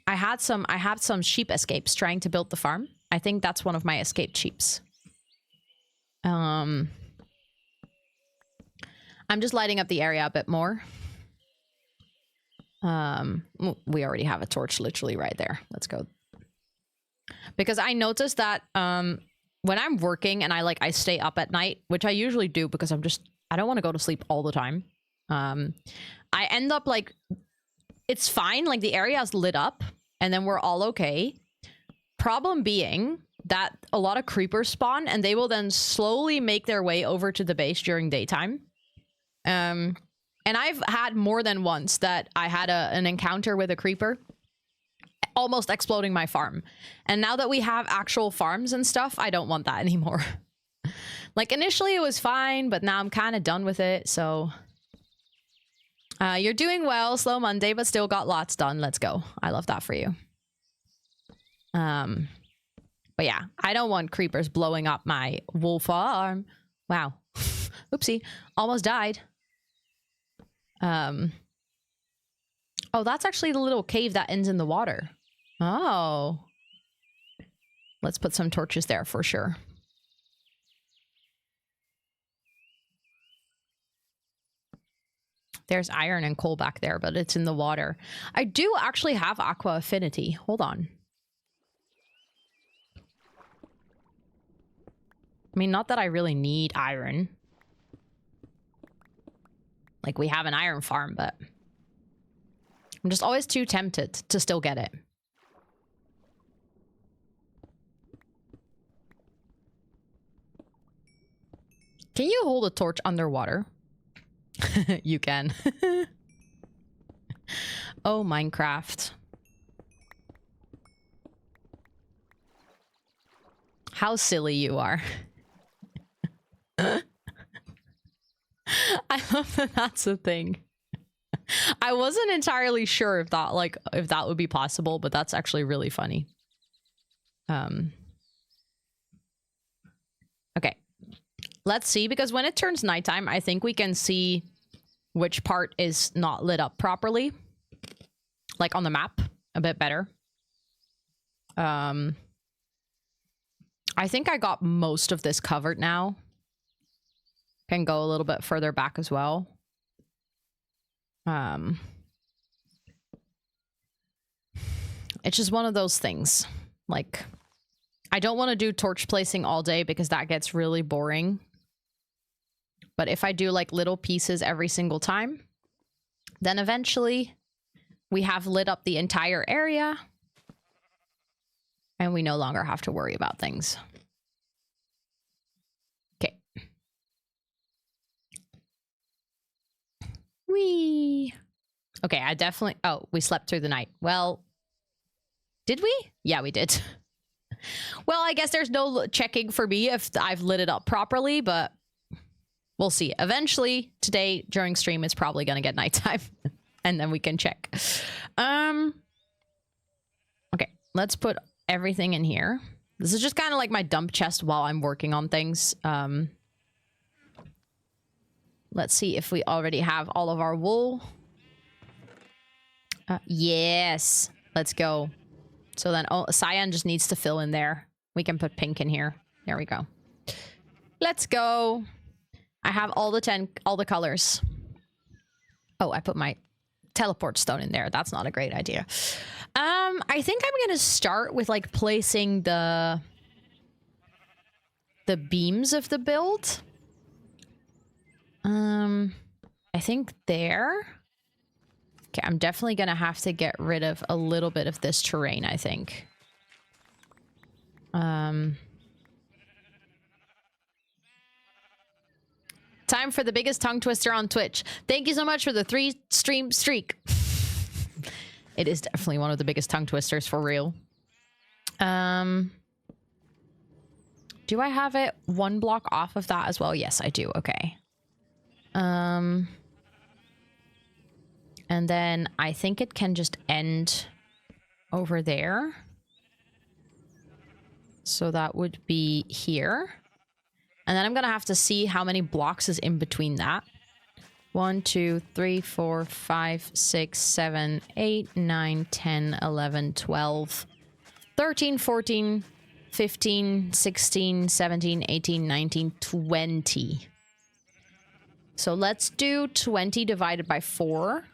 [SPEAKER 1] I had some sheep escapes trying to build the farm. I think that's one of my escaped sheeps. I'm just lighting up the area a bit more. We already have a torch literally right there. Let's go. Because I noticed that when I'm working and I stay up at night, which I usually do because I don't want to go to sleep all the time. I end up it's fine, like the area is lit up and then we're all okay. Problem being that a lot of creepers spawn and they will then slowly make their way over to the base during daytime. And I've had more than once that I had an encounter with a creeper almost exploding my farm. And now that we have actual farms and stuff, I don't want that anymore. Like initially it was fine, but now I'm kind of done with it. So you're doing well, slow Monday, but still got lots done. Let's go. I love that for you. But yeah, I don't want creepers blowing up my wool farm. Wow. Oopsie. Almost died. Oh, that's actually the little cave that ends in the water. Oh. Let's put some torches there for sure. There's iron and coal back there, but it's in the water. I do actually have aqua affinity. Hold on. I mean, not that I really need iron. Like, we have an iron farm, but I'm just always too tempted to still get it. Can you hold a torch underwater? You can. Oh, Minecraft. How silly you are. I love that that's a thing. I wasn't entirely sure if that would be possible, but that's actually really funny. Okay. Let's see, because when it turns nighttime, I think we can see which part is not lit up properly. Like on the map, a bit better. I think I got most of this covered now. Can go a little bit further back as well. It's just one of those things. Like, I don't want to do torch placing all day because that gets really boring. But if I do like little pieces every single time, then eventually we have lit up the entire area and we no longer have to worry about things. Okay. Whee! Okay, I definitely... Oh, we slept through the night. Well, did we? Yeah, we did. Well, I guess there's no checking for me if I've lit it up properly, but We'll see. Eventually, today during stream, it's probably gonna get nighttime, and then we can check. Okay, let's put everything in here. This is just kind of like my dump chest while I'm working on things. Let's see if we already have all of our wool. Yes, let's go. So then, oh, cyan just needs to fill in there. We can put pink in here. There we go. Let's go. I have all the colors. Oh, I put my teleport stone in there. That's not a great idea. I think I'm gonna start with like placing the beams of the build. I think there. Okay, I'm definitely gonna have to get rid of a little bit of this terrain, I think. Time for the biggest tongue twister on Twitch. Thank you so much for the 3-stream streak. It is definitely one of the biggest tongue twisters for real. Do I have it one block off of that as well? Yes, I do. Okay. And then I think it can just end over there. So that would be here. And then I'm gonna have to see how many blocks is in between that. 1, 2, 3, 4, 5, 6, 7, 8, 9, 10, 11, 12, 13, 14, 15, 16, 17, 18, 19, 20. So let's do 20 divided by 4.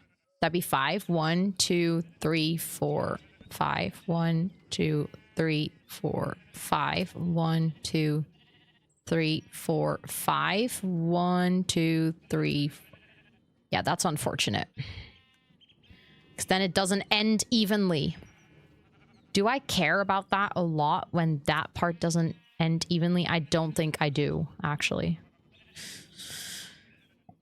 [SPEAKER 1] That'd be 5. 1, 2, 3, 4, 5. 1, 2, 3, 4, 5. 1, 2, 3, 4, 5. 1, 2, 3. Yeah, that's unfortunate. Because then it doesn't end evenly. Do I care about that a lot when that part doesn't end evenly? I don't think I do, actually.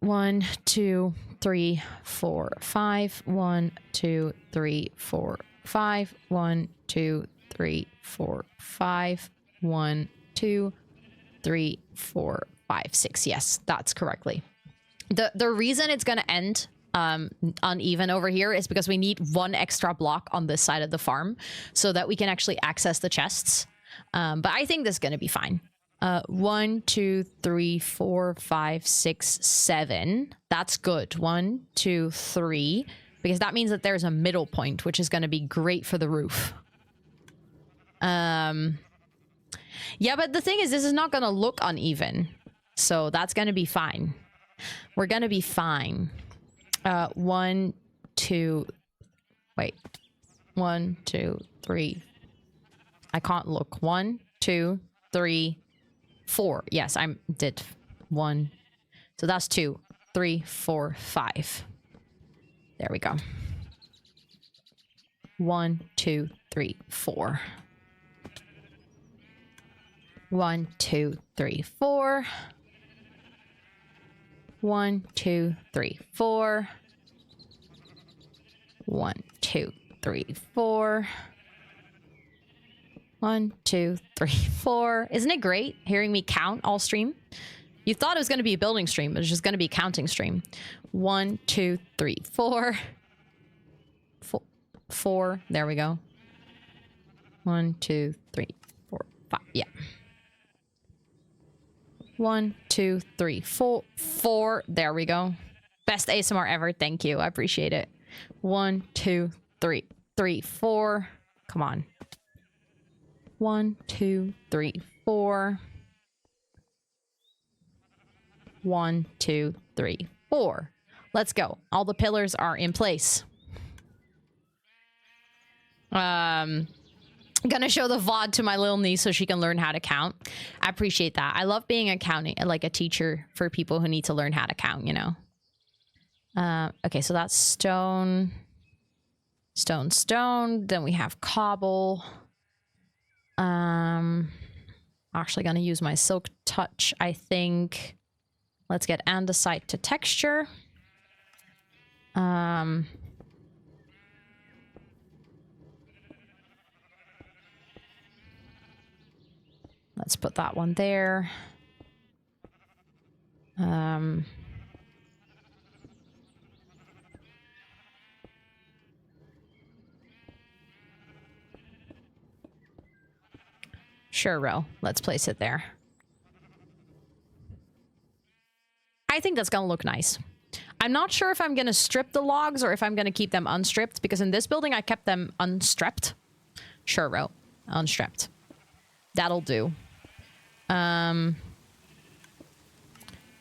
[SPEAKER 1] 1, 2, 3, 4, 5. 1, 2, 3, 4, 5. 1, 2, 3, 4, 5. 1, 2, 3, 4, 5, 6. Yes, that's correctly. The reason it's going to end uneven over here is because we need one extra block on this side of the farm so that we can actually access the chests. But I think this is going to be fine. 1, 2, 3, 4, 5, 6, 7. That's good. 1, 2, 3. Because that means that there's a middle point, which is going to be great for the roof. Yeah, but the thing is, this is not going to look uneven. So that's going to be fine. We're going to be fine. 1, 2... Wait. 1, 2, 3. I can't look. 1, 2, 3, 4. Yes, I did 1. So that's 2, 3, 4, 5. There we go. 1, 2, 3, 4. 1, 2, 3, 4. 1, 2, 3, 4. 1, 2, 3, 4. 1, 2, 3, 4. Isn't it great hearing me count all stream? You thought it was going to be a building stream, but it's just going to be a counting stream. 1, 2, 3, 4. 4. There we go. 1, 2, 3, 4, 5. Yeah. 1, 2, 3, 4. 4. There we go. Best ASMR ever. Thank you. I appreciate it. 1, 2, 3. 3, 4. Come on. 1, 2, 3, 4. 1, 2, 3, 4. Let's go. All the pillars are in place. Gonna show the VOD to my little niece so she can learn how to count. I appreciate that. I love being like a teacher for people who need to learn how to count, you know. Okay, so that's stone. Stone, stone. Then we have cobble. Actually gonna use my silk touch, I think. Let's get andesite to texture. Let's put that one there. Sure, Ro. Let's place it there. I think that's gonna look nice. I'm not sure if I'm gonna strip the logs or if I'm gonna keep them unstripped, because in this building I kept them unstripped. Sure, Ro. Unstripped. That'll do.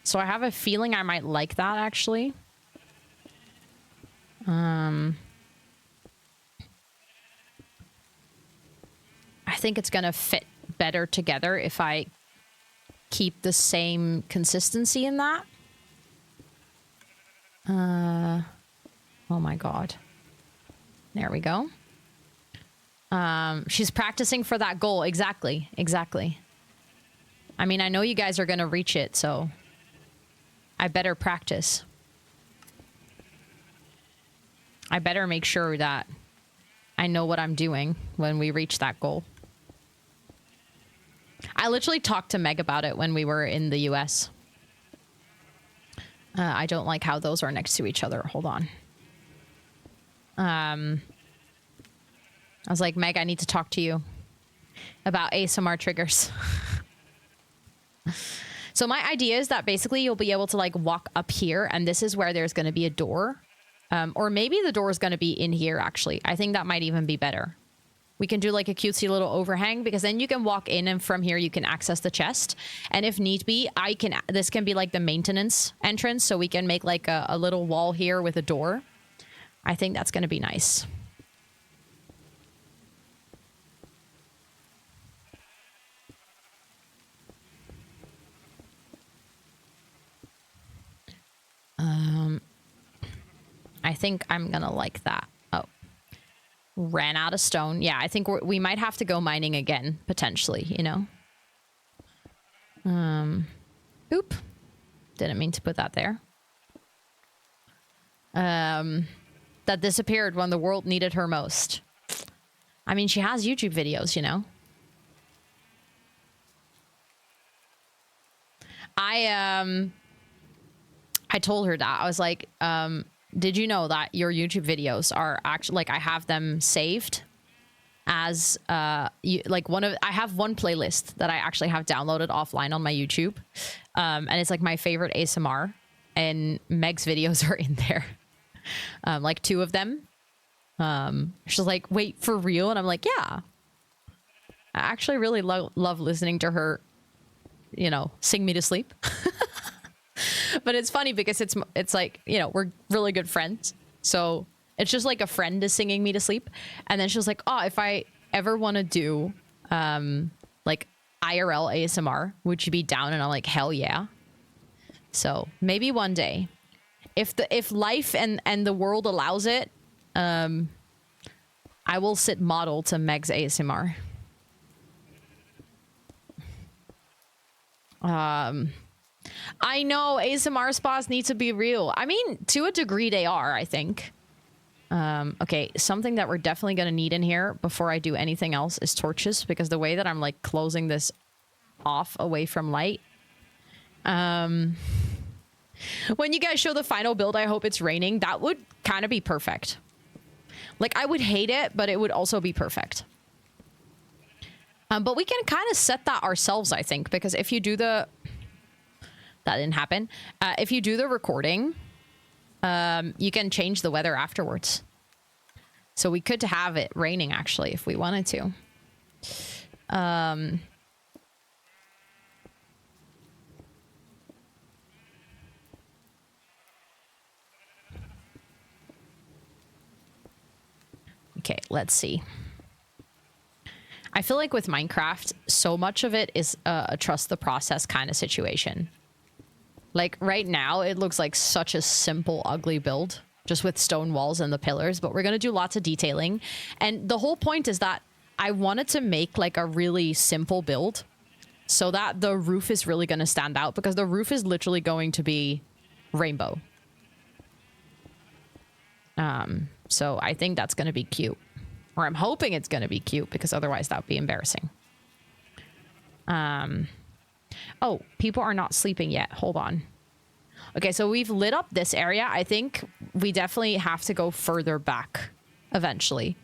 [SPEAKER 1] So I have a feeling I might like that, actually. I think it's gonna fit better together if I keep the same consistency in that. Oh my god. There we go. She's practicing for that goal. Exactly. Exactly. I mean, I know you guys are gonna reach it, so I better practice. I better make sure that I know what I'm doing when we reach that goal. I literally talked to Meg about it when we were in the US. I don't like how those are next to each other. Hold on. I was like, Meg, I need to talk to you about ASMR triggers. So my idea is that basically you'll be able to like walk up here, and this is where there's going to be a door. Or maybe the door is going to be in here, actually. I think that might even be better. We can do like a cutesy little overhang, because then you can walk in and from here you can access the chest. And if need be, this can be like the maintenance entrance, so we can make like a little wall here with a door. I think that's going to be nice. I think I'm going to like that. Oh. Ran out of stone. Yeah, I think we might have to go mining again, potentially, you know? Oop. Didn't mean to put that there. That disappeared when the world needed her most. I mean, she has YouTube videos, you know? I told her that. I was like, did you know that your YouTube videos are actually, like, I have them saved as, I have one playlist that I actually have downloaded offline on my YouTube. And it's like my favorite ASMR, and Meg's videos are in there. Like 2 of them. She's like, wait, for real? And I'm like, yeah. I actually really love listening to her, you know, sing me to sleep. But it's funny because it's like, you know, we're really good friends. So it's just like a friend is singing me to sleep. And then she was like, oh, if I ever want to do like IRL ASMR, would you be down? And I'm like, hell yeah. So maybe one day, if life and the world allows it, I will sit model to Meg's ASMR. I know ASMR spas need to be real. I mean, to a degree they are, I think. Okay, something that we're definitely going to need in here before I do anything else is torches, because the way that I'm like closing this off away from light. When you guys show the final build, I hope it's raining. That would kind of be perfect. Like, I would hate it, but it would also be perfect. But we can kind of set that ourselves, I think, because if you do the... That didn't happen. If you do the recording, you can change the weather afterwards. So we could have it raining, actually, if we wanted to. Okay, let's see. I feel like with Minecraft, so much of it is a trust the process kind of situation. Like right now, it looks like such a simple, ugly build, just with stone walls and the pillars, but we're going to do lots of detailing. And the whole point is that I wanted to make like a really simple build so that the roof is really going to stand out, because the roof is literally going to be rainbow. So I think that's going to be cute, or I'm hoping it's going to be cute, because otherwise that would be embarrassing. Oh, people are not sleeping yet. Hold on. Okay, so we've lit up this area. I think we definitely have to go further back eventually.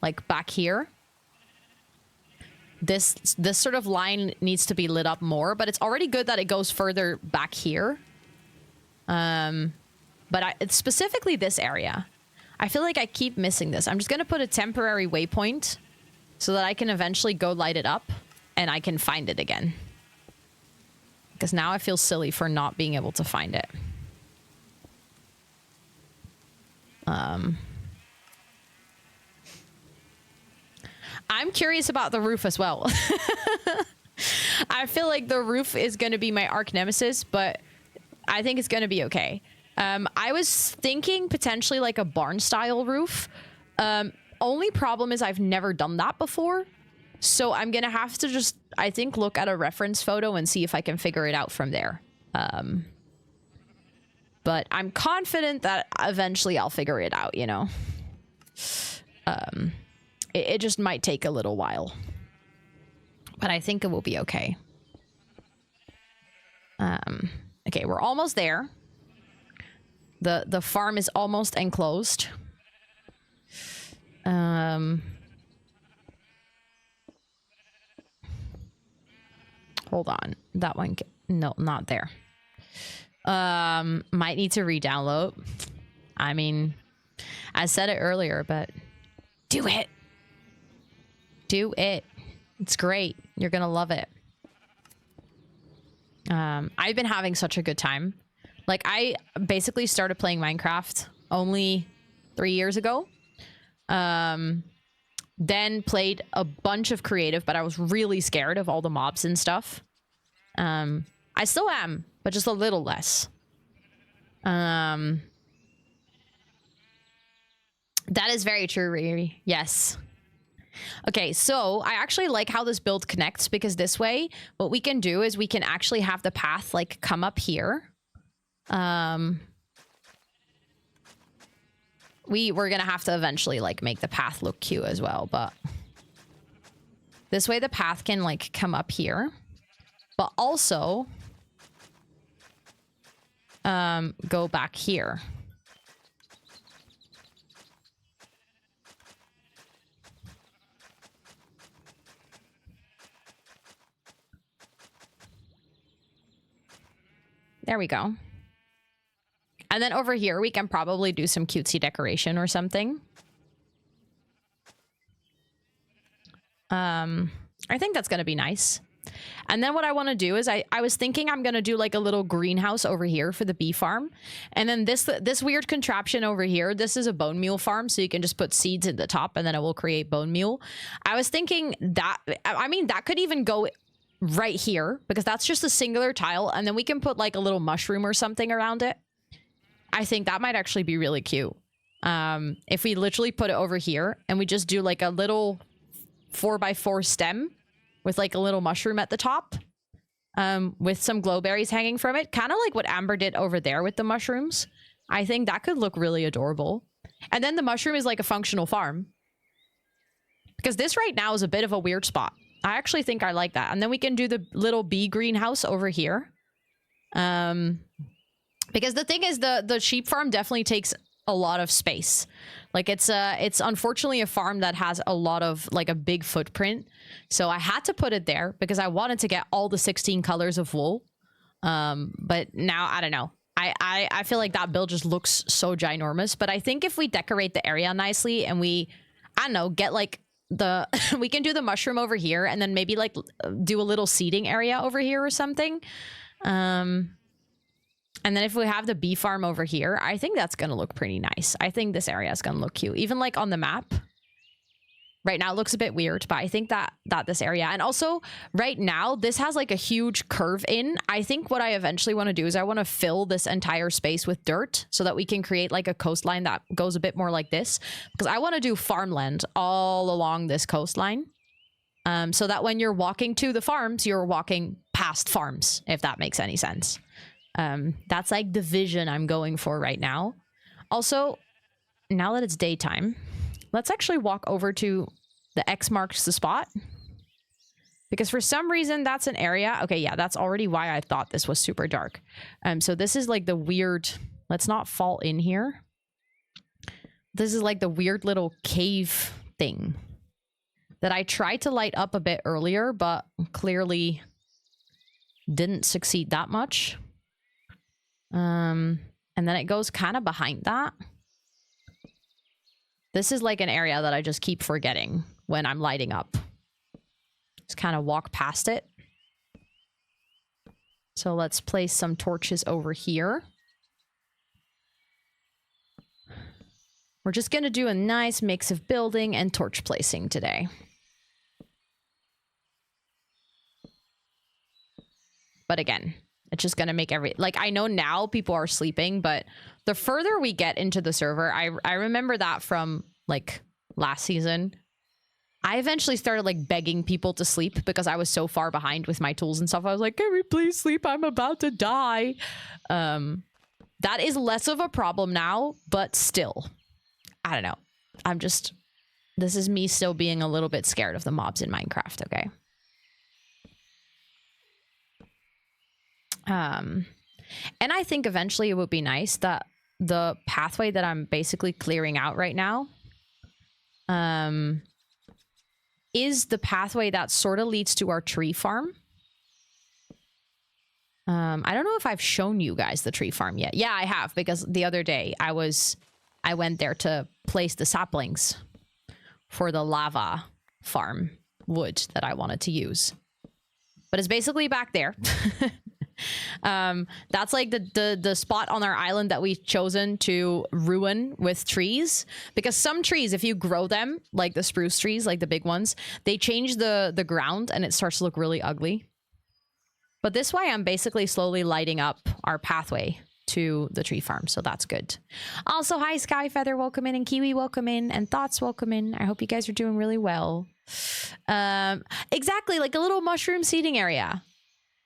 [SPEAKER 1] Like back here. This sort of line needs to be lit up more, but it's already good that it goes further back here. But it's specifically this area. I feel like I keep missing this. I'm just going to put a temporary waypoint so that I can eventually go light it up and I can find it again. Because now I feel silly for not being able to find it. I'm curious about the roof as well. I feel like the roof is going to be my arch nemesis, but I think it's going to be okay. I was thinking potentially like a barn style roof. Only problem is I've never done that before. So I'm going to have to just, I think, look at a reference photo and see if I can figure it out from there. But I'm confident that eventually I'll figure it out, you know. It just might take a little while. But I think it will be okay. Okay, we're almost there. The farm is almost enclosed. Hold on. That one... No, not there. Might need to re-download. I mean, I said it earlier, but... Do it! Do it. It's great. You're gonna love it. I've been having such a good time. Like, I basically started playing Minecraft only 3 years ago. Then played a bunch of creative, but I was really scared of all the mobs and stuff. I still am, but just a little less. That is very true, Riri. Yes. Okay, so I actually like how this build connects, because this way, what we can do is we can actually have the path, like, come up here. We're gonna have to eventually, like, make the path look cute as well, but... This way the path can, like, come up here. But also... go back here. There we go. And then over here, we can probably do some cutesy decoration or something. I think that's going to be nice. And then what I want to do is I was thinking I'm going to do like a little greenhouse over here for the bee farm. And then this weird contraption over here, this is a bone meal farm. So you can just put seeds in the top and then it will create bone meal. I was thinking that, I mean, that could even go right here because that's just a singular tile. And then we can put like a little mushroom or something around it. I think that might actually be really cute. If we literally put it over here and we just do like a little 4x4 stem with like a little mushroom at the top, with some glowberries hanging from it, kind of like what Amber did over there with the mushrooms. I think that could look really adorable. And then the mushroom is like a functional farm. Because this right now is a bit of a weird spot. I actually think I like that. And then we can do the little bee greenhouse over here. Because the thing is, the sheep farm definitely takes a lot of space. Like it's unfortunately a farm that has a lot of like a big footprint. So I had to put it there because I wanted to get all the 16 colors of wool. But now I don't know. I feel like that build just looks so ginormous. But I think if we decorate the area nicely and we, I don't know, get like the we can do the mushroom over here and then maybe like do a little seating area over here or something. And then if we have the bee farm over here, I think that's going to look pretty nice. I think this area is going to look cute. Even like on the map. Right now it looks a bit weird, but I think that this area... And also, right now, this has like a huge curve in. I think what I eventually want to do is I want to fill this entire space with dirt so that we can create like a coastline that goes a bit more like this. Because I want to do farmland all along this coastline. So that when you're walking to the farms, you're walking past farms, if that makes any sense. That's like the vision I'm going for right now. Also, now that it's daytime, let's actually walk over to the X marks the spot. Because for some reason, that's an area. Okay, yeah, that's already why I thought this was super dark. So this is like the weird... Let's not fall in here. This is like the weird little cave thing that I tried to light up a bit earlier, but clearly didn't succeed that much. And then it goes kind of behind that. This is like an area that I just keep forgetting when I'm lighting up. Just kind of walk past it. So let's place some torches over here. We're just going to do a nice mix of building and torch placing today. But again, it's just going to make like, I know now people are sleeping, but the further we get into the server, I remember that from like last season. I eventually started like begging people to sleep because I was so far behind with my tools and stuff. I was like, can we please sleep? I'm about to die. That is less of a problem now, but still, I don't know. This is me still being a little bit scared of the mobs in Minecraft, okay? And I think eventually it would be nice that the pathway that I'm basically clearing out right now, is the pathway that sort of leads to our tree farm. I don't know if I've shown you guys the tree farm yet. Yeah, I have, because the other day I went there to place the saplings for the lava farm wood that I wanted to use. But it's basically back there. That's like the spot on our island that we've chosen to ruin with trees, because some trees, if you grow them, like the spruce trees, like the big ones, they change the ground and it starts to look really ugly. But this way I'm basically slowly lighting up our pathway to the tree farm, so that's good. Also, hi Skyfeather, welcome in, and Kiwi, welcome in, and Thoughts, welcome in. I hope you guys are doing really well. Exactly, like a little mushroom seeding area.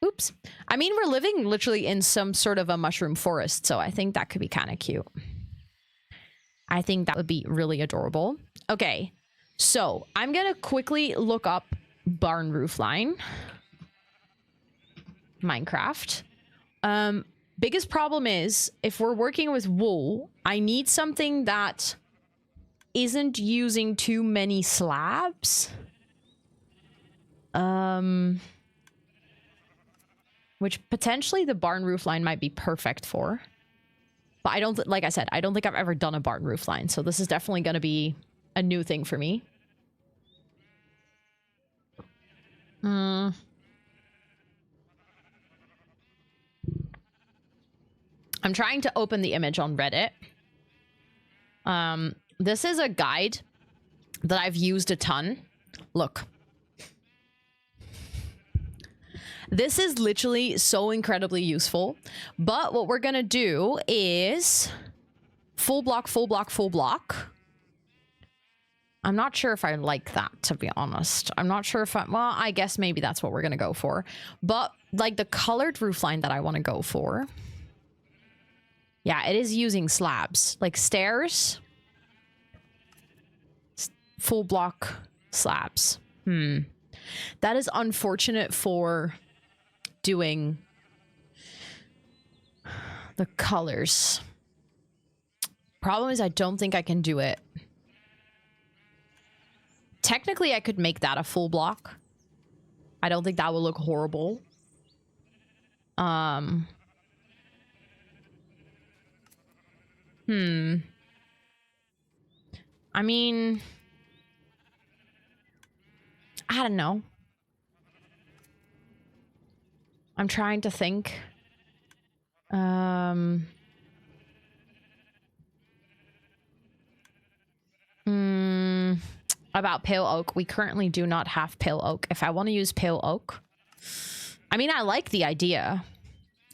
[SPEAKER 1] Oops. I mean, we're living literally in some sort of a mushroom forest, so I think that could be kind of cute. I think that would be really adorable. Okay, so I'm gonna quickly look up barn roofline. Minecraft. Biggest problem is, if we're working with wool, I need something that isn't using too many slabs. Which potentially the barn roof line might be perfect for. But I don't, like I said, I don't think I've ever done a barn roof line, so this is definitely going to be a new thing for me. I'm trying to open the image on Reddit. This is a guide that I've used a ton. Look. This is literally so incredibly useful. But what we're going to do is full block, full block, full block. I'm not sure if I like that, to be honest. I'm not sure if well, I guess maybe that's what we're going to go for. But like the colored roofline that I want to go for. Yeah, it is using slabs. Like stairs. Full block slabs. That is unfortunate for doing the colors. Problem is I don't think I can do it. Technically, I could make that a full block. I don't think that would look horrible. I mean, I don't know. I'm trying to think. About pale oak. We currently do not have pale oak. If I want to use pale oak, I mean, I like the idea.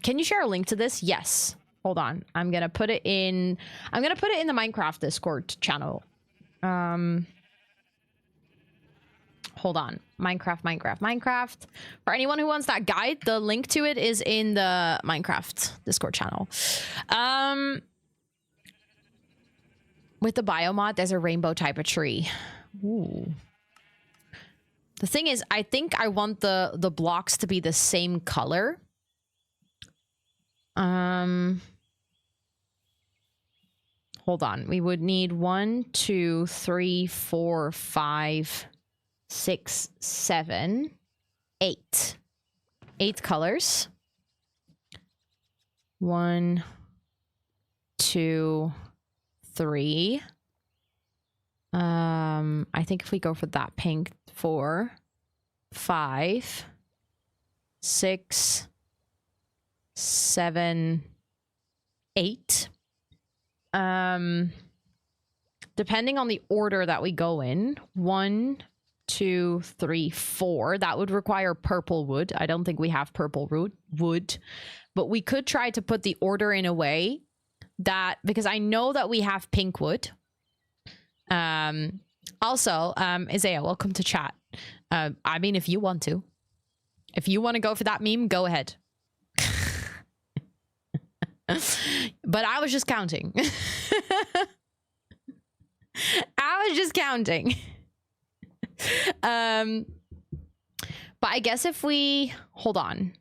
[SPEAKER 1] Can you share a link to this? Yes. Hold on. I'm gonna put it in. I'm gonna put it in the Minecraft Discord channel. Hold on. Minecraft. For anyone who wants that guide, the link to it is in the Minecraft Discord channel. With the biomod, there's a rainbow type of tree. Ooh. The thing is, I think I want the blocks to be the same color. Hold on. We would need 1, 2, 3, 4, 5, 6, 7, 8. 8 colors. 1, 2, 3. I think if we go for that pink, 4, 5, 6, 7, 8. Depending on the order that we go in, 1, 2, 3, 4. That would require purple wood. I don't think we have purple wood, but we could try to put the order in a way that, because I know that we have pink wood. Also, Isaiah, welcome to chat. I mean, if you want to go for that meme, go ahead. But I was just counting. I was just counting. But I guess if we hold on.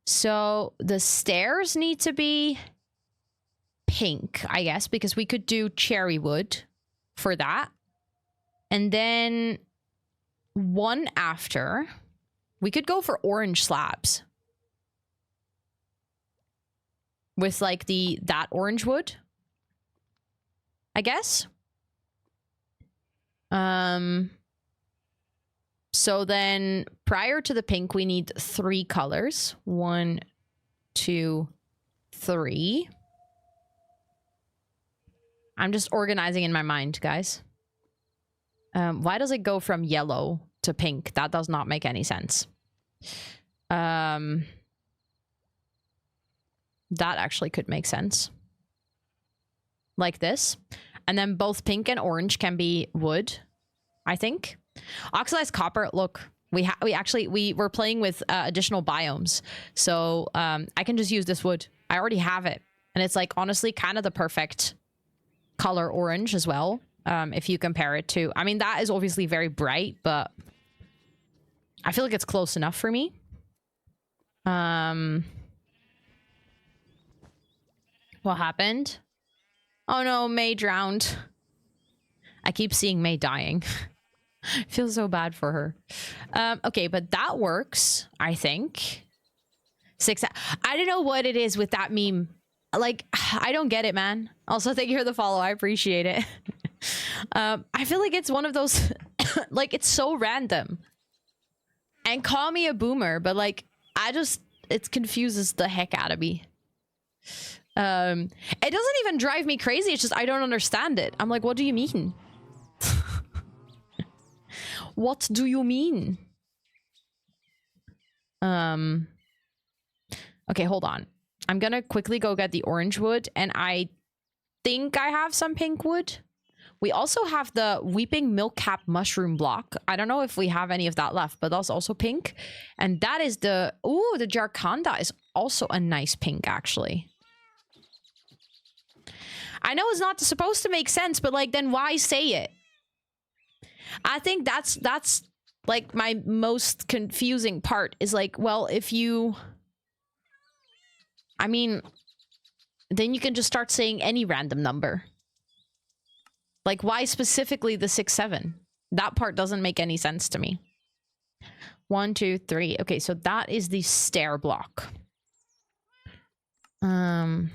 [SPEAKER 1] So the stairs need to be pink, I guess, because we could do cherry wood for that. And then one after, we could go for orange slabs. With like that orange wood, I guess. So then prior to the pink, we need 3 colors. 1, 2, 3. I'm just organizing in my mind, guys. Why does it go from yellow to pink? That does not make any sense. That actually could make sense. Like this. And then both pink and orange can be wood, I think. Oxidized copper, look, we were playing with additional biomes. So I can just use this wood. I already have it. And it's like, honestly, kind of the perfect color orange as well. If you compare it to, I mean, that is obviously very bright, but I feel like it's close enough for me. What happened? Oh no, May drowned. I keep seeing May dying. I feel so bad for her. Okay, but that works, I think. 6. I don't know what it is with that meme. Like, I don't get it, man. Also, thank you for the follow. I appreciate it. I feel like it's one of those... like, it's so random. And call me a boomer, but like, it confuses the heck out of me. It doesn't even drive me crazy. It's just I don't understand it. I'm like, what do you mean? What do you mean? Okay, hold on. I'm gonna quickly go get the orange wood, and I think I have some pink wood. We also have the weeping milk cap mushroom block. I don't know if we have any of that left, but that's also pink. And that is the Jarkanda is also a nice pink, actually. I know it's not supposed to make sense, but like, then why say it? I think that's like my most confusing part is like, well, if you... I mean, then you can just start saying any random number. Like, why specifically the 6, 7? That part doesn't make any sense to me. 1, 2, 3. Okay, so that is the stair block. Okay,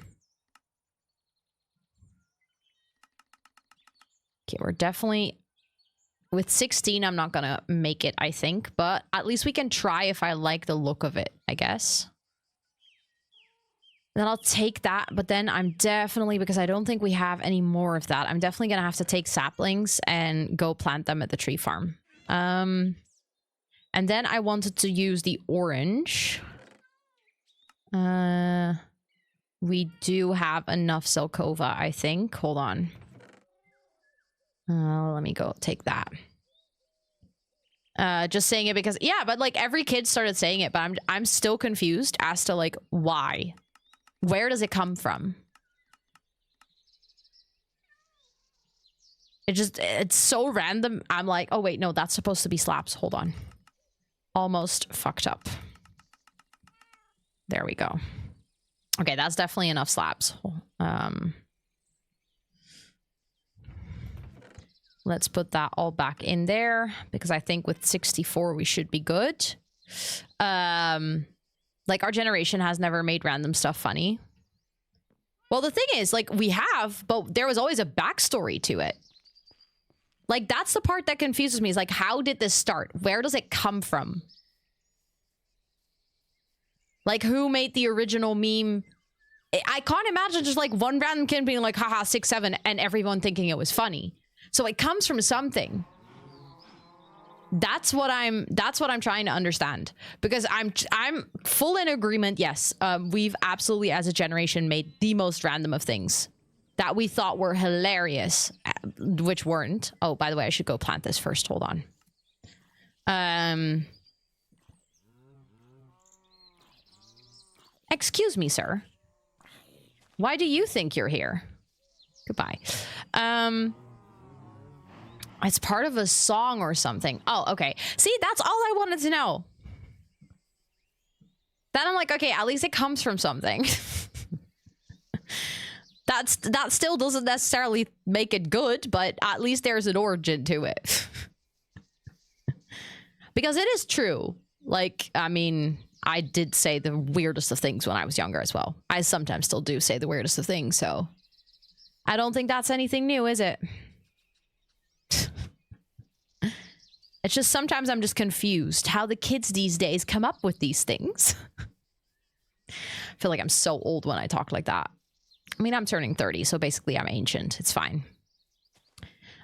[SPEAKER 1] we're definitely... With 16, I'm not gonna make it, I think. But at least we can try if I like the look of it, I guess. Then I'll take that. But then I'm definitely... Because I don't think we have any more of that. I'm definitely gonna have to take saplings and go plant them at the tree farm. And then I wanted to use the orange. We do have enough Silkova, I think. Hold on. Let me go take that. Just saying it because, yeah, but like every kid started saying it, but I'm still confused as to like why. Where does it come from? It's so random. I'm like, oh wait, no, that's supposed to be slabs. Hold on. Almost fucked up. There we go. Okay, that's definitely enough slabs. Let's put that all back in there because I think with 64 we should be good. Like our generation has never made random stuff funny. Well, the thing is, like, we have, but there was always a backstory to it. Like, that's the part that confuses me, is like, how did this start? Where does it come from? Like, who made the original meme? I can't imagine just like one random kid being like, haha, 6'7", and everyone thinking it was funny. So it comes from something. That's what I'm trying to understand, because I'm full in agreement. Yes, we've absolutely as a generation made the most random of things that we thought were hilarious, which weren't. Oh, by the way, I should go plant this first. Hold on. Excuse me, sir. Why do you think you're here? Goodbye. It's part of a song or something. Oh, okay. See, that's all I wanted to know. Then I'm like, okay, at least it comes from something. That still doesn't necessarily make it good, but at least there's an origin to it. Because it is true. Like, I mean, I did say the weirdest of things when I was younger as well. I sometimes still do say the weirdest of things, so I don't think that's anything new, is it? It's just sometimes I'm just confused how the kids these days come up with these things. I feel like I'm so old when I talk like that. I mean, I'm turning 30, so basically I'm ancient. It's fine.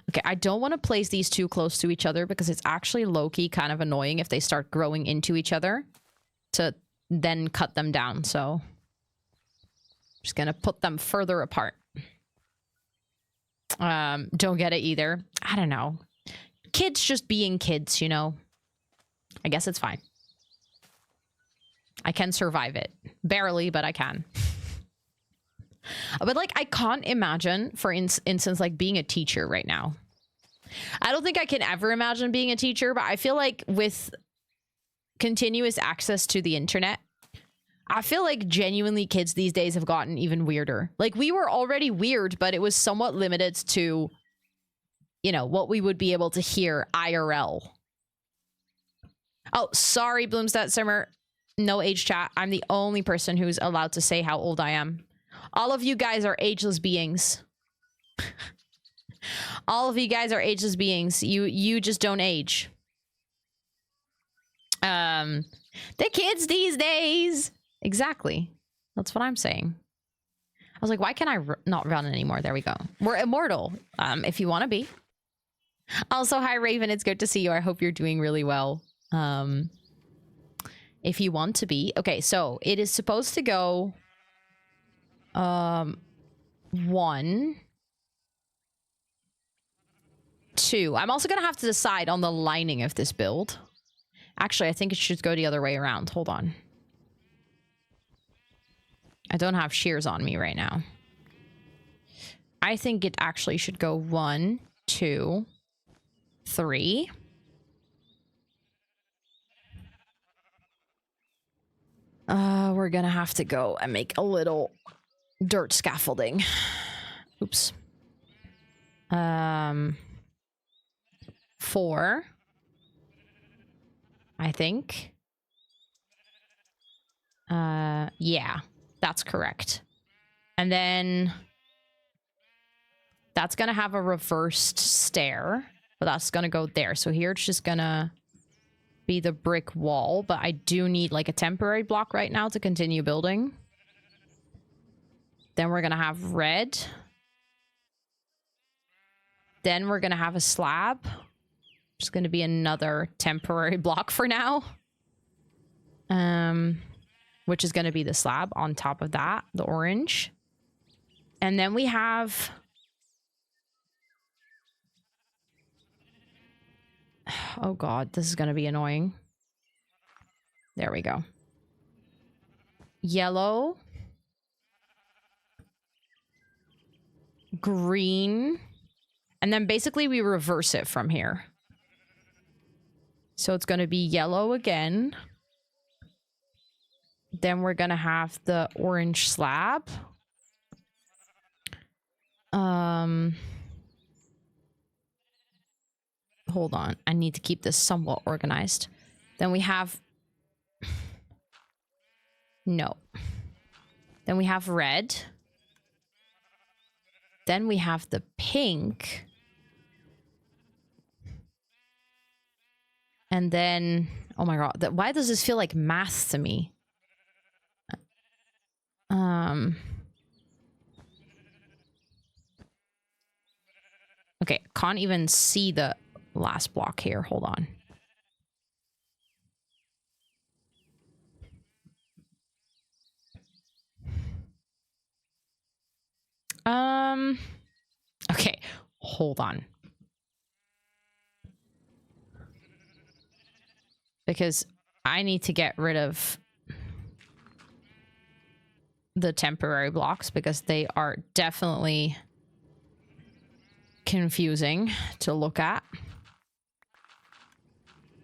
[SPEAKER 1] Okay, I don't want to place these too close to each other because it's actually low-key kind of annoying if they start growing into each other to then cut them down. So I'm just gonna put them further apart. Don't get it either. I don't know. Kids just being kids, you know? I guess it's fine. I can survive it. Barely, but I can. But, like, I can't imagine, for instance, like, being a teacher right now. I don't think I can ever imagine being a teacher, but I feel like with continuous access to the internet, I feel like genuinely kids these days have gotten even weirder. Like, we were already weird, but it was somewhat limited to, you know, what we would be able to hear IRL. Oh, sorry, Bloomstead Simmer. No age chat. I'm the only person who's allowed to say how old I am. All of you guys are ageless beings. All of you guys are ageless beings. You just don't age. The kids these days. Exactly. That's what I'm saying. I was like, why can't I not run anymore? There we go. We're immortal. If you want to be. Also, hi Raven. It's good to see you. I hope you're doing really well. If you want to be. Okay, so it is supposed to go 1, 2. I'm also gonna have to decide on the lining of this build. Actually, I think it should go the other way around. Hold on. I don't have shears on me right now. I think it actually should go 1, 2, 3. We're gonna have to go and make a little dirt scaffolding. Oops. 4. I think. Yeah, that's correct. And then that's gonna have a reversed stair, but that's gonna go there. So here it's just gonna be the brick wall, but I do need like a temporary block right now to continue building. Then we're gonna have red. Then we're gonna have a slab. Just gonna be another temporary block for now. Which is gonna be the slab on top of that, the orange. And then we have... Oh god, this is gonna be annoying. There we go. Yellow. Green. And then basically we reverse it from here. So it's going to be yellow again. Then we're going to have the orange slab. Hold on. I need to keep this somewhat organized. Then we have... No. Then we have red. Then we have the pink. And then... Oh my god. Why does this feel like math to me? Okay. Can't even see the last block here. Hold on. Okay, hold on. Because I need to get rid of the temporary blocks because they are definitely confusing to look at.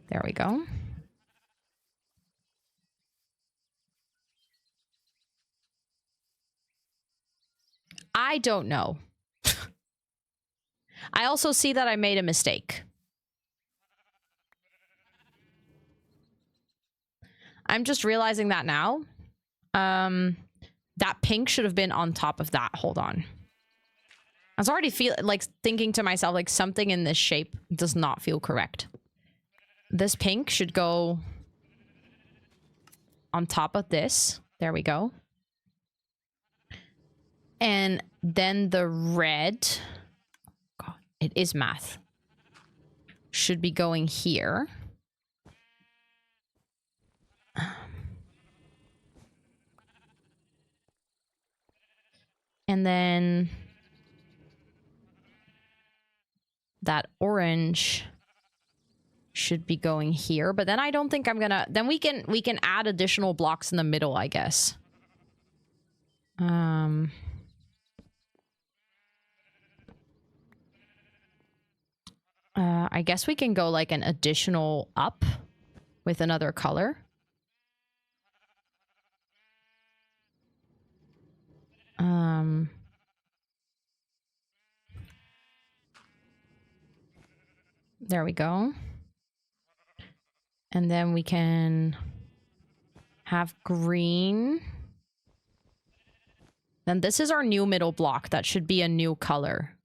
[SPEAKER 1] There we go. I don't know. I also see that I made a mistake. I'm just realizing that now. That pink should have been on top of that. Hold on. I was already thinking to myself, like, something in this shape does not feel correct. This pink should go on top of this. There we go. And then the red... God, it is math. Should be going here. And then... that orange should be going here. But then I don't think I'm gonna... Then we can add additional blocks in the middle, I guess. I guess we can go like an additional up with another color. There we go. And then we can have green. Then this is our new middle block. That should be a new color.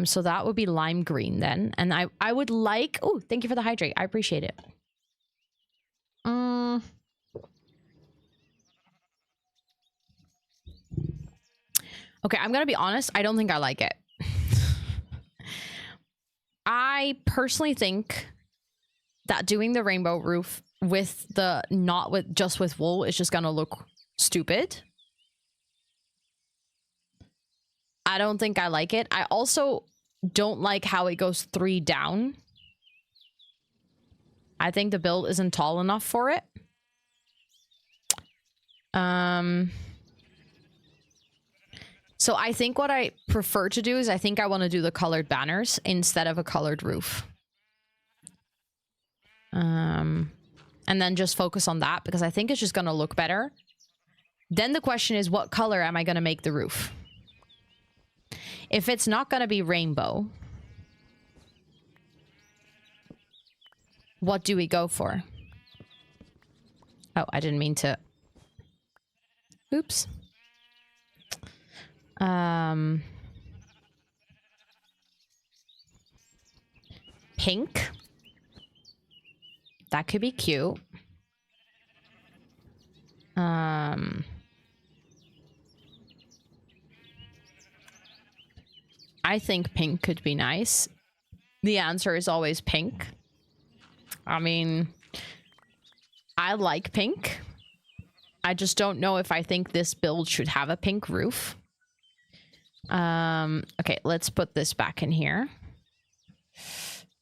[SPEAKER 1] So that would be lime green then. And I would like... Oh, thank you for the hydrate. I appreciate it. Okay, I'm gonna be honest. I don't think I like it. I personally think that doing the rainbow roof with the... not with just with wool is just gonna look stupid. I don't think I like it. I also don't like how it goes 3 down. I think the build isn't tall enough for it. So I think what I prefer to do is I think I want to do the colored banners instead of a colored roof. And then just focus on that because I think it's just going to look better. Then the question is, what color am I going to make the roof? If it's not going to be rainbow, what do we go for? Oh, I didn't mean to... Oops. Pink. That could be cute. I think pink could be nice. The answer is always pink. I mean, I like pink. I just don't know if I think this build should have a pink roof. Okay, let's put this back in here.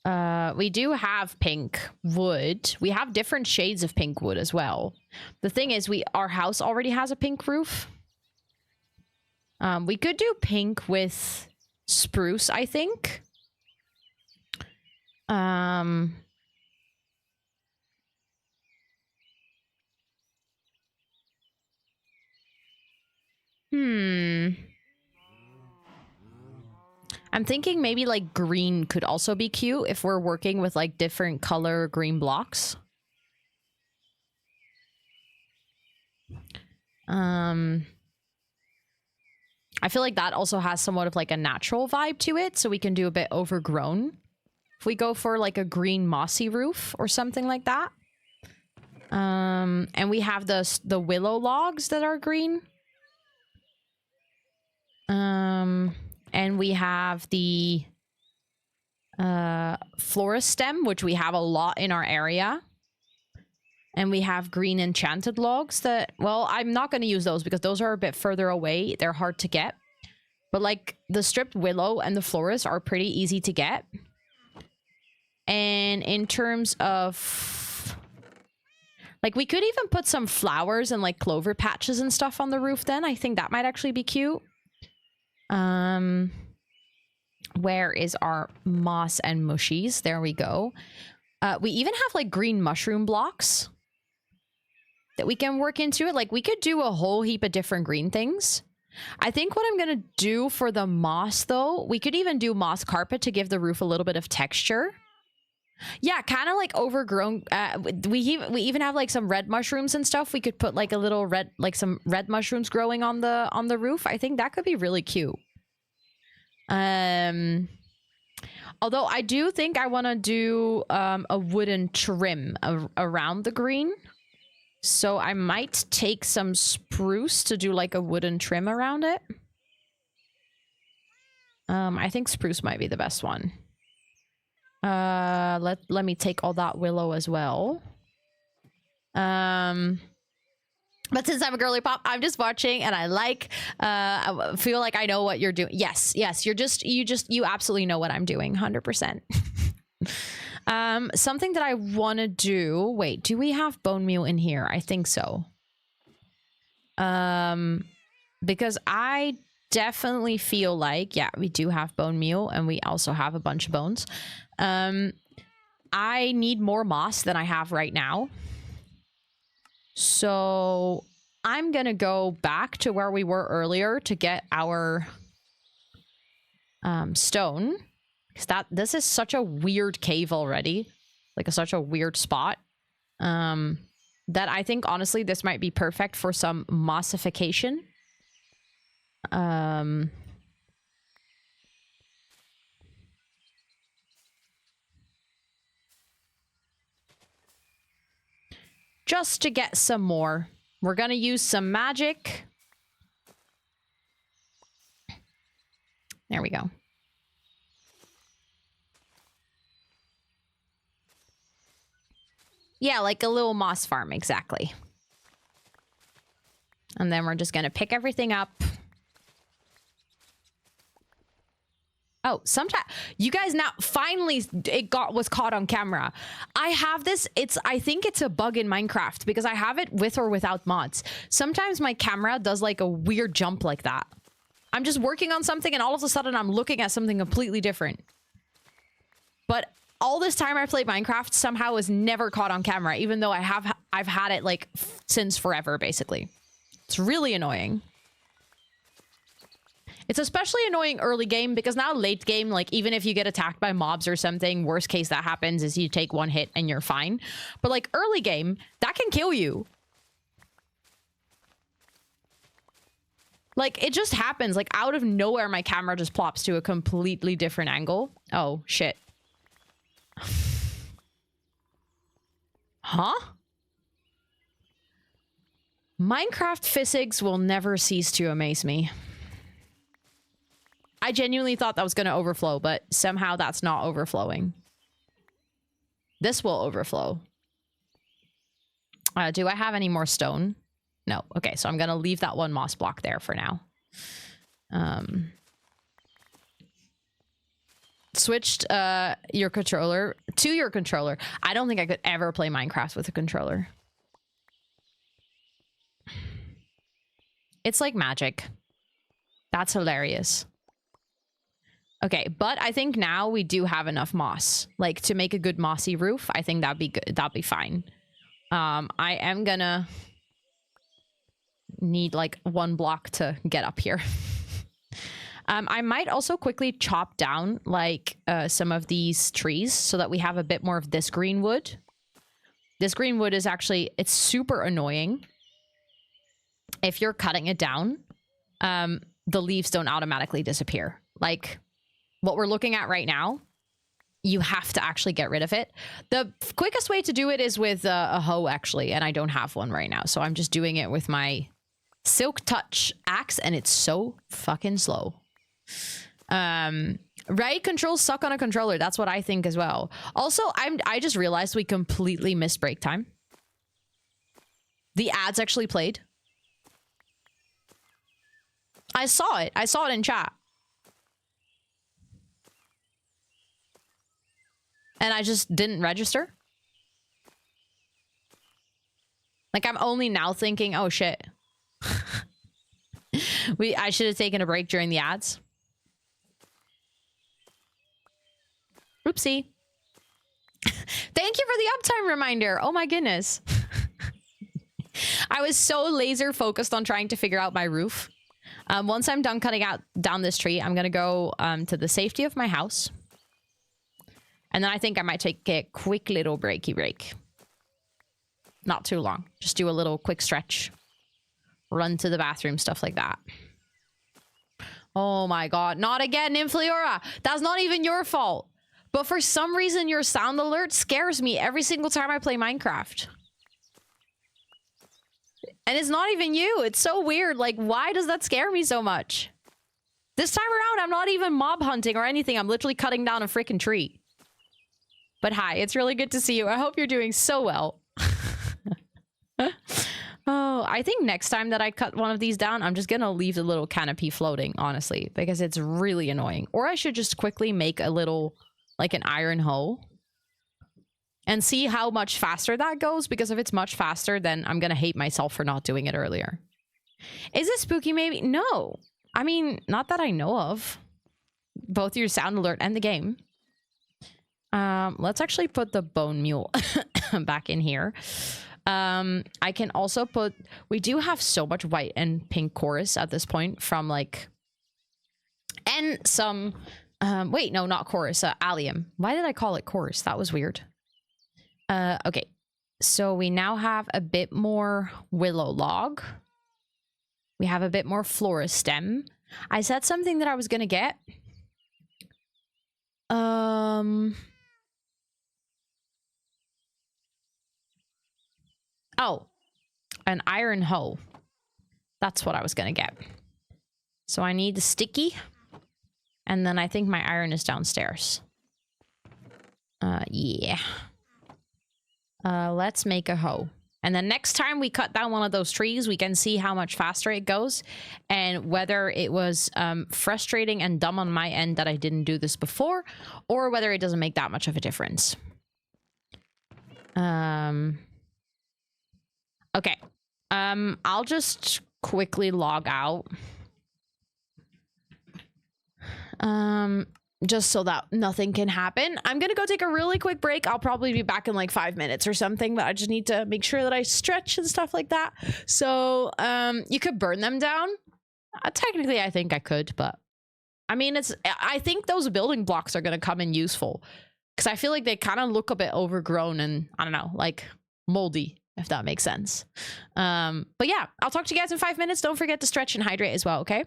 [SPEAKER 1] We do have pink wood. We have different shades of pink wood as well. The thing is, our house already has a pink roof. We could do pink with spruce, I think. I'm thinking maybe like green could also be cute if we're working with like different color green blocks. I feel like that also has somewhat of like a natural vibe to it, so we can do a bit overgrown. If we go for like a green mossy roof or something like that. And we have the willow logs that are green. And we have the florist stem, which we have a lot in our area. And we have green enchanted logs that, well, I'm not going to use those because those are a bit further away. They're hard to get. But like the stripped willow and the florist are pretty easy to get. And in terms of, like, we could even put some flowers and like clover patches and stuff on the roof then. I think that might actually be cute. Where is our moss and mushies? There we go. We even have like green mushroom blocks that we can work into it. Like we could do a whole heap of different green things. I think what I'm going to do for the moss though, we could even do moss carpet to give the roof a little bit of texture. Yeah, kind of like overgrown. We even have like some red mushrooms and stuff. We could put like a little red, like some red mushrooms growing on the roof. I think that could be really cute. Although I do think I want to do a wooden trim around the green. So I might take some spruce to do like a wooden trim around it. I think spruce might be the best one. Let me take all that willow as well. But since I'm a girly pop, I'm just watching and I feel like I know what you're doing. Yes, you absolutely know what I'm doing. 100%. Something that I want to do. Wait, do we have bone meal in here? I think so. Because I definitely feel like, yeah, we do have bone meal and we also have a bunch of bones. I need more moss than I have right now. So I'm going to go back to where we were earlier to get our stone. Because this is such a weird cave already. Like such a weird spot. That I think, honestly, this might be perfect for some mossification. Just to get some more. We're going to use some magic. There we go. Yeah, like a little moss farm, exactly. And then we're just going to pick everything up. Oh, sometimes you guys now finally was caught on camera. I have this. I think it's a bug in Minecraft because I have it with or without mods. Sometimes my camera does like a weird jump like that. I'm just working on something and all of a sudden I'm looking at something completely different. But all this time I played Minecraft somehow was never caught on camera, even though I've had it like since forever, basically. It's really annoying. It's especially annoying early game because now late game, like even if you get attacked by mobs or something, worst case that happens is you take one hit and you're fine. But like early game, that can kill you. Like it just happens, like out of nowhere, my camera just plops to a completely different angle. Oh, shit. Huh? Minecraft physics will never cease to amaze me. I genuinely thought that was going to overflow, but somehow that's not overflowing. This will overflow. Do I have any more stone? No. Okay, so I'm going to leave that one moss block switched your controller to your controller. I don't think I could ever play Minecraft with a controller. It's like magic. That's hilarious. Okay, but I think now we do have enough moss. Like, to make a good mossy roof, I think that'd be good. That'd be fine. I am gonna need like 1 block to get up here. I might also quickly chop down like some of these trees so that we have a bit more of this green wood. This green wood is actually, it's super annoying. If you're cutting it down, the leaves don't automatically disappear. Like what we're looking at right now, you have to actually get rid of it. The quickest way to do it is with a hoe, actually, and I don't have one right now. So I'm just doing it with my Silk Touch axe, and it's so fucking slow. Right? Controls suck on a controller. That's what I think as well. Also, I just realized we completely missed break time. The ads actually played. I saw it. I saw it in chat. And I just didn't register. Like, I'm only now thinking, oh shit. I should have taken a break during the ads. Oopsie. Thank you for the uptime reminder. Oh my goodness. I was so laser focused on trying to figure out my roof. Once I'm done cutting down this tree, I'm going to go to the safety of my house. And then I think I might take a quick little breaky break. Not too long. Just do a little quick stretch. Run to the bathroom, stuff like that. Oh my god. Not again, Infleora. That's not even your fault. But for some reason, your sound alert scares me every single time I play Minecraft. And it's not even you. It's so weird. Like, why does that scare me so much? This time around, I'm not even mob hunting or anything. I'm literally cutting down a freaking tree. But hi, it's really good to see you. I hope you're doing so well. Oh, I think next time that I cut one of these down, I'm just gonna leave the little canopy floating, honestly, because it's really annoying. Or I should just quickly make a little, like an iron hoe. And see how much faster that goes, because if it's much faster, then I'm gonna hate myself for not doing it earlier. Is it spooky maybe? No. I mean, not that I know of. Both your sound alert and the game. Let's actually put the bone mule back in here. I can also put... We do have so much white and pink chorus at this point from like... And some... wait, no, not chorus. Allium. Why did I call it chorus? That was weird. Okay. So we now have a bit more willow log. We have a bit more flora stem. I said something that I was gonna get. Oh, an iron hoe. That's what I was gonna get. So I need the sticky. And then I think my iron is downstairs. Yeah. Let's make a hoe. And then next time we cut down one of those trees, we can see how much faster it goes. And whether it was frustrating and dumb on my end that I didn't do this before, or whether it doesn't make that much of a difference. Okay. I'll just quickly log out. Just so that nothing can happen. I'm gonna go take a really quick break. I'll probably be back in like 5 minutes or something, but I just need to make sure that I stretch and stuff like that. So, you could burn them down. Technically, I think I could, but I mean, I think those building blocks are gonna come in useful because I feel like they kind of look a bit overgrown and I don't know, like moldy, if that makes sense. But yeah, I'll talk to you guys in 5 minutes. Don't forget to stretch and hydrate as well, okay?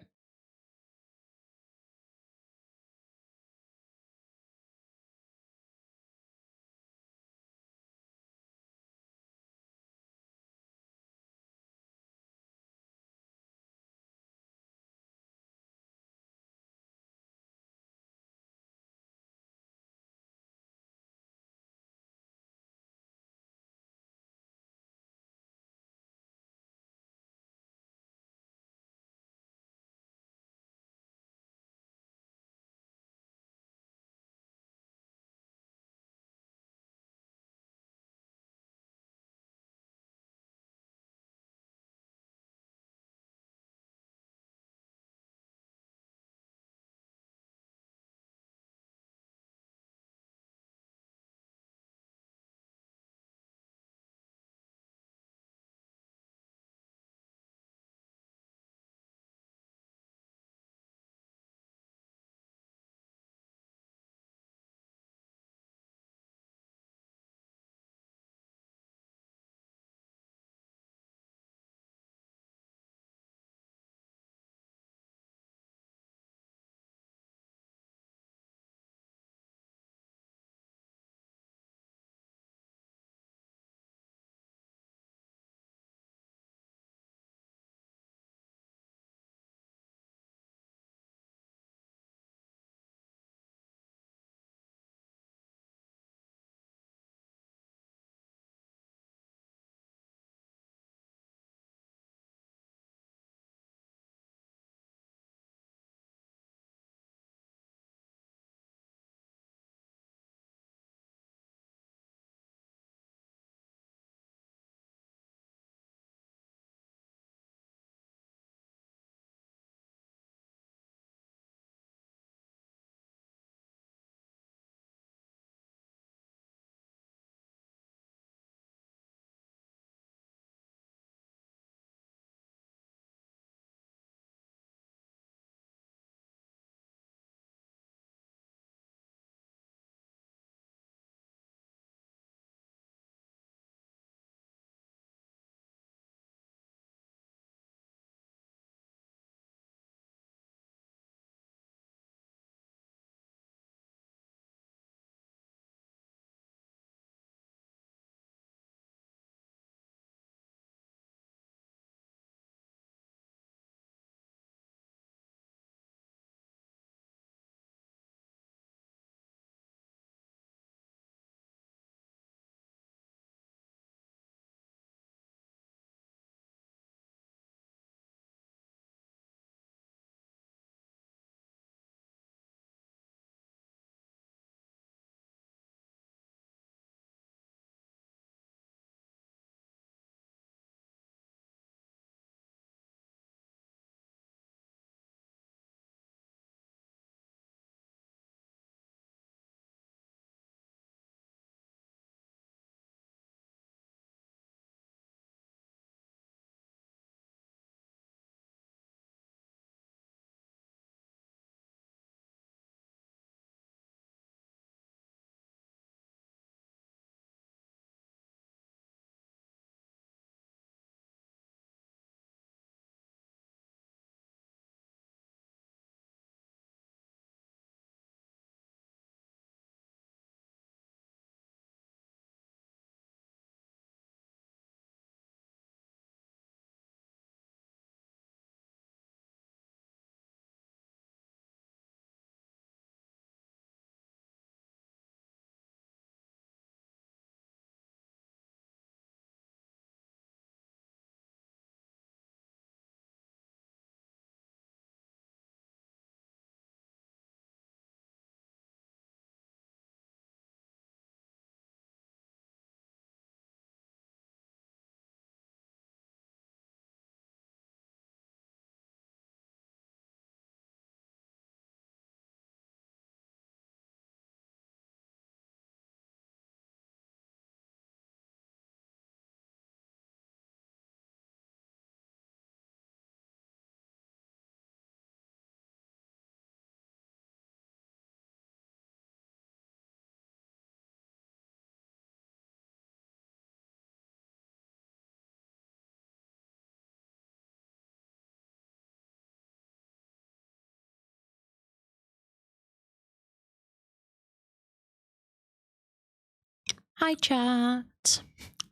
[SPEAKER 1] Hi, chat.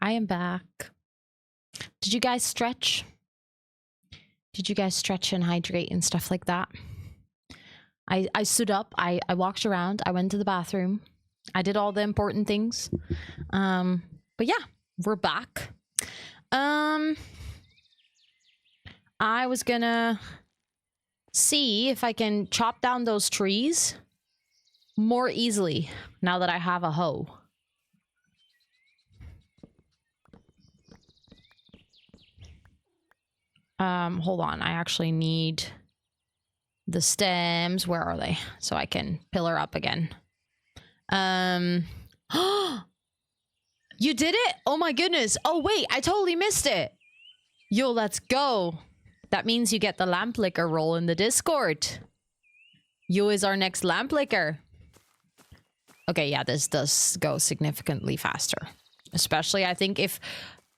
[SPEAKER 1] I am back. Did you guys stretch? Did you guys stretch and hydrate and stuff like that? I stood up. I walked around. I went to the bathroom. I did all the important things. But yeah, we're back. I was gonna see if I can chop down those trees more easily now that I have a hoe. Hold on. I actually need the stems. Where are they? So I can pillar up again. You did it? Oh my goodness. Oh wait, I totally missed it. Yo, let's go. That means you get the lamp licker role in the Discord. You is our next lamp licker. Okay, yeah, this does go significantly faster. Especially, I think if...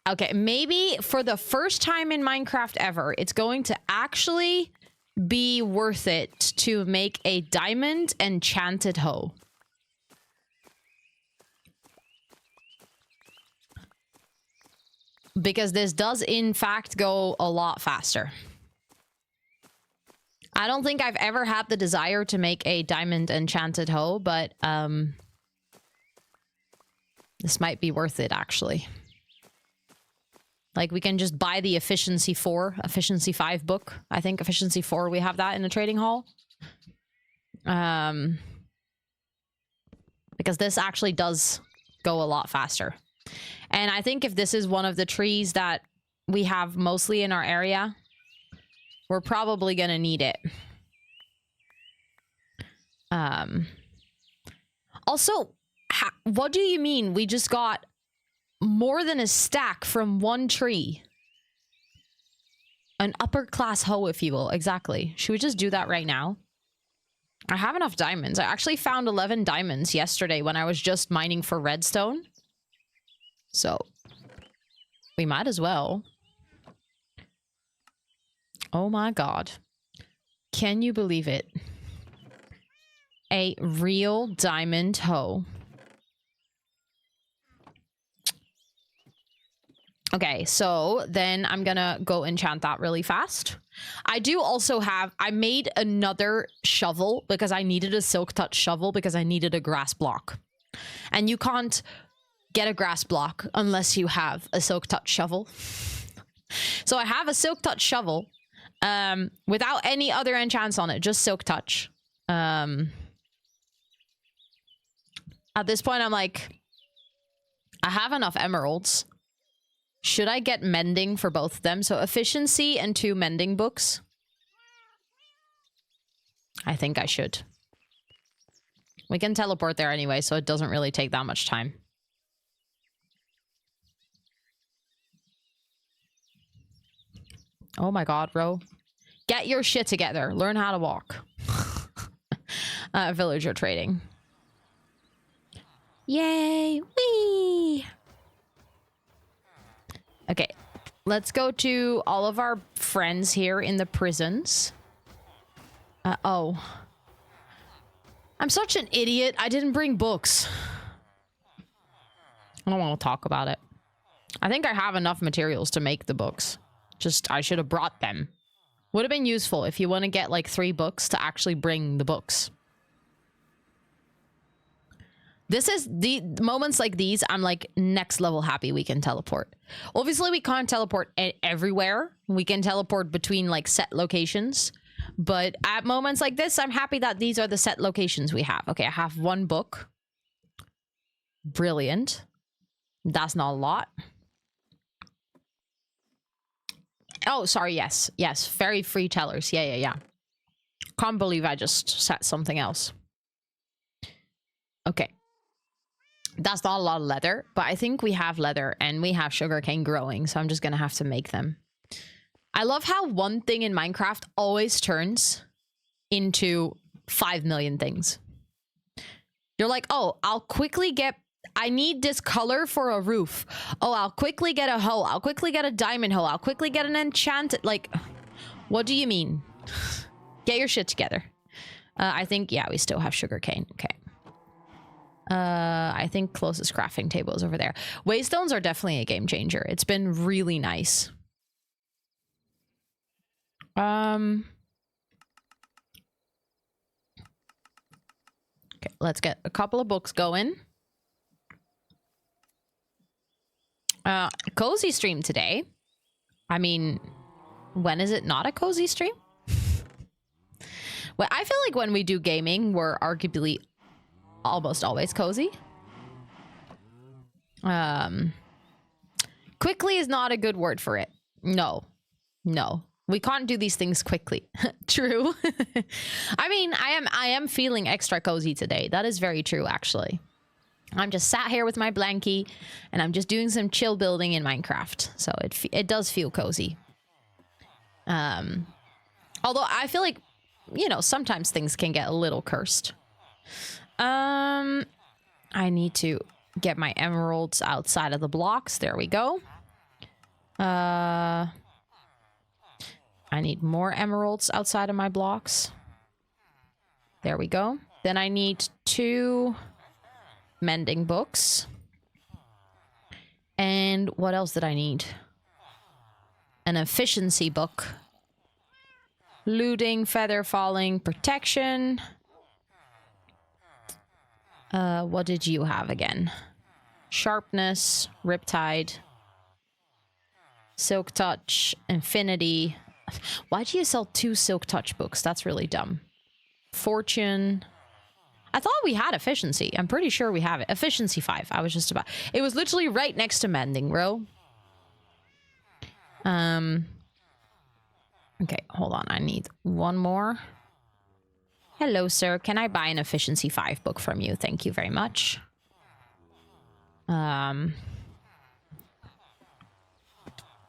[SPEAKER 1] Okay, maybe for the first time in Minecraft ever, it's going to actually be worth it to make a diamond enchanted hoe. Because this does, in fact, go a lot faster. I don't think I've ever had the desire to make a diamond enchanted hoe, but this might be worth it, actually. Like, we can just buy the Efficiency 4, Efficiency 5 book. I think Efficiency 4, we have that in the trading hall. Because this actually does go a lot faster. And I think if this is one of the trees that we have mostly in our area, we're probably going to need it. Also, what do you mean we just got more than a stack from one tree? An upper class hoe, if you will. Exactly. Should we just do that right now? I have enough diamonds. I actually found 11 diamonds yesterday when I was just mining for redstone. So, we might as well. Oh my god. Can you believe it? A real diamond hoe. Okay, so then I'm gonna go enchant that really fast. I do also have... I made another shovel because I needed a silk touch shovel because I needed a grass block. And you can't get a grass block unless you have a silk touch shovel. So I have a silk touch shovel without any other enchants on it, just silk touch. At this point, I'm like, I have enough emeralds. Should I get mending for both of them? So efficiency and 2 mending books. I think I should. We can teleport there anyway, so it doesn't really take that much time. Oh my god, Ro. Get your shit together. Learn how to walk. Villager trading. Yay! Whee! Okay, let's go to all of our friends here in the prisons. Oh. I'm such an idiot. I didn't bring books. I don't want to talk about it. I think I have enough materials to make the books. Just, I should have brought them. Would have been useful if you want to get like 3 books to actually bring the books. This is the moments like these, I'm like next level happy we can teleport. Obviously, we can't teleport everywhere. We can teleport between like set locations. But at moments like this, I'm happy that these are the set locations we have. Okay, I have 1 book. Brilliant. That's not a lot. Oh, sorry, yes. Yes, fairy free tellers. Yeah. Can't believe I just set something else. Okay. That's not a lot of leather, but I think we have leather and we have sugarcane growing, so I'm just gonna have to make them. I love how one thing in Minecraft always turns into 5 million things. You're like, oh, I'll quickly get... I need this color for a roof. Oh, I'll quickly get a hoe. I'll quickly get a diamond hoe. I'll quickly get an enchanted... Like, what do you mean? Get your shit together. I think, yeah, we still have sugarcane. Okay. I think closest crafting table is over there. Waystones are definitely a game changer. It's been really nice. Okay, let's get a couple of books going. Cozy stream today. I mean, when is it not a cozy stream? Well, I feel like when we do gaming, we're arguably almost always cozy. Quickly is not a good word for it. No. We can't do these things quickly. True. I mean, I am feeling extra cozy today. That is very true, actually. I'm just sat here with my blankie and I'm just doing some chill building in Minecraft. So it does feel cozy. Although I feel like, you know, sometimes things can get a little cursed. I need to get my emeralds outside of the blocks. There we go. I need more emeralds outside of my blocks. There we go. Then I need 2 mending books. And what else did I need? An efficiency book. Looting, feather falling, protection. What did you have again? Sharpness, Riptide, Silk Touch, Infinity. Why do you sell 2 Silk Touch books? That's really dumb. Fortune. I thought we had efficiency. I'm pretty sure we have it. Efficiency 5. I was just about... It was literally right next to mending, bro. Okay, hold on. I need 1 more. Hello, sir. Can I buy an efficiency 5 book from you? Thank you very much. What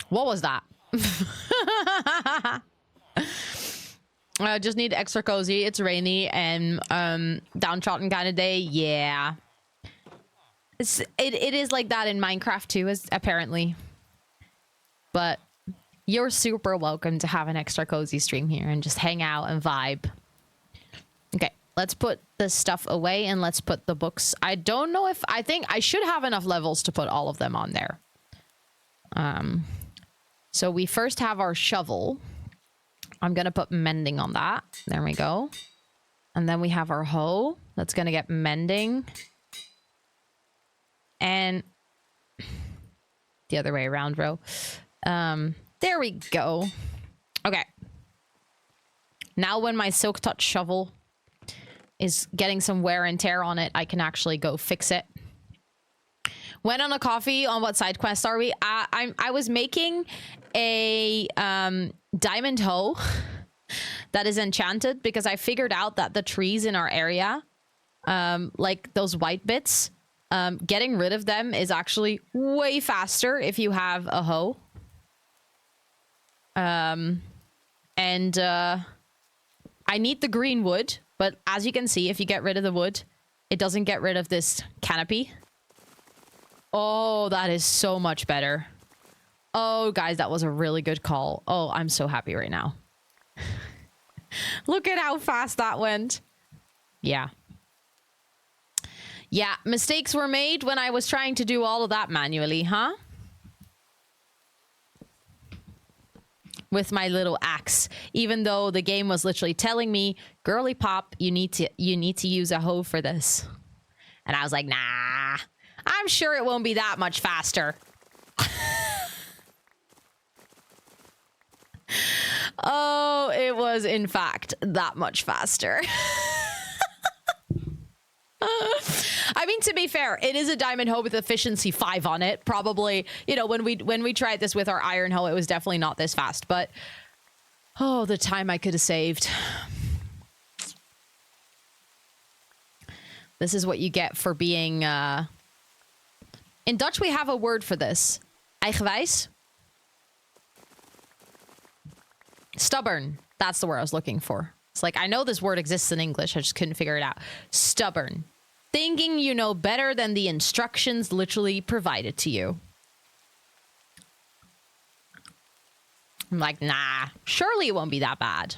[SPEAKER 1] was that? I just need extra cozy. It's rainy and downtrodden kind of day. Yeah. It is like that in Minecraft too, as apparently. But you're super welcome to have an extra cozy stream here and just hang out and vibe. Okay, let's put this stuff away and let's put the books. I don't know if I think I should have enough levels to put all of them on there. So we first have our shovel. I'm gonna put mending on that. There we go. And then we have our hoe. That's gonna get mending. And the other way around, bro. There we go. Okay. Now when my Silk Touch shovel is getting some wear and tear on it, I can actually go fix it. Went on a coffee. On what side quest are we? I was making a diamond hoe that is enchanted because I figured out that the trees in our area, like those white bits, getting rid of them is actually way faster if you have a hoe. I need the green wood, but as you can see, if you get rid of the wood, it doesn't get rid of this canopy. Oh, that is so much better. Oh, guys, that was a really good call. Oh, I'm so happy right now. Look at how fast that went. Yeah. Yeah, mistakes were made when I was trying to do all of that manually, huh? With my little axe, even though the game was literally telling me, Girlypop, you need to use a hoe for this. And I was like, nah, I'm sure it won't be that much faster. Oh, it was in fact that much faster. I mean, to be fair, it is a diamond hoe with efficiency 5 on it. Probably, you know, when we tried this with our iron hoe, it was definitely not this fast. But, oh, the time I could have saved. This is what you get for being... In Dutch, we have a word for this. Eigenwijs. Stubborn. That's the word I was looking for. It's like, I know this word exists in English. I just couldn't figure it out. Stubborn. Thinking you know better than the instructions literally provided to you. I'm like, nah, surely it won't be that bad.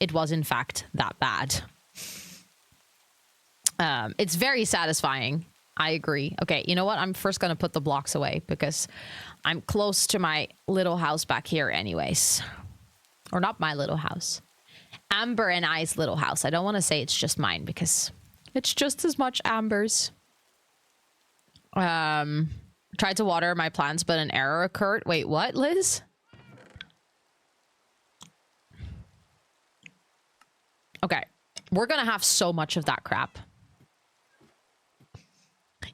[SPEAKER 1] It was, in fact, that bad. It's very satisfying. I agree. Okay, you know what? I'm first going to put the blocks away because I'm close to my little house back here anyways. Or not my little house. Amber and I's little house. I don't want to say it's just mine because it's just as much Amber's. Tried to water my plants, but an error occurred. Wait, what, Liz? Okay. We're going to have so much of that crap.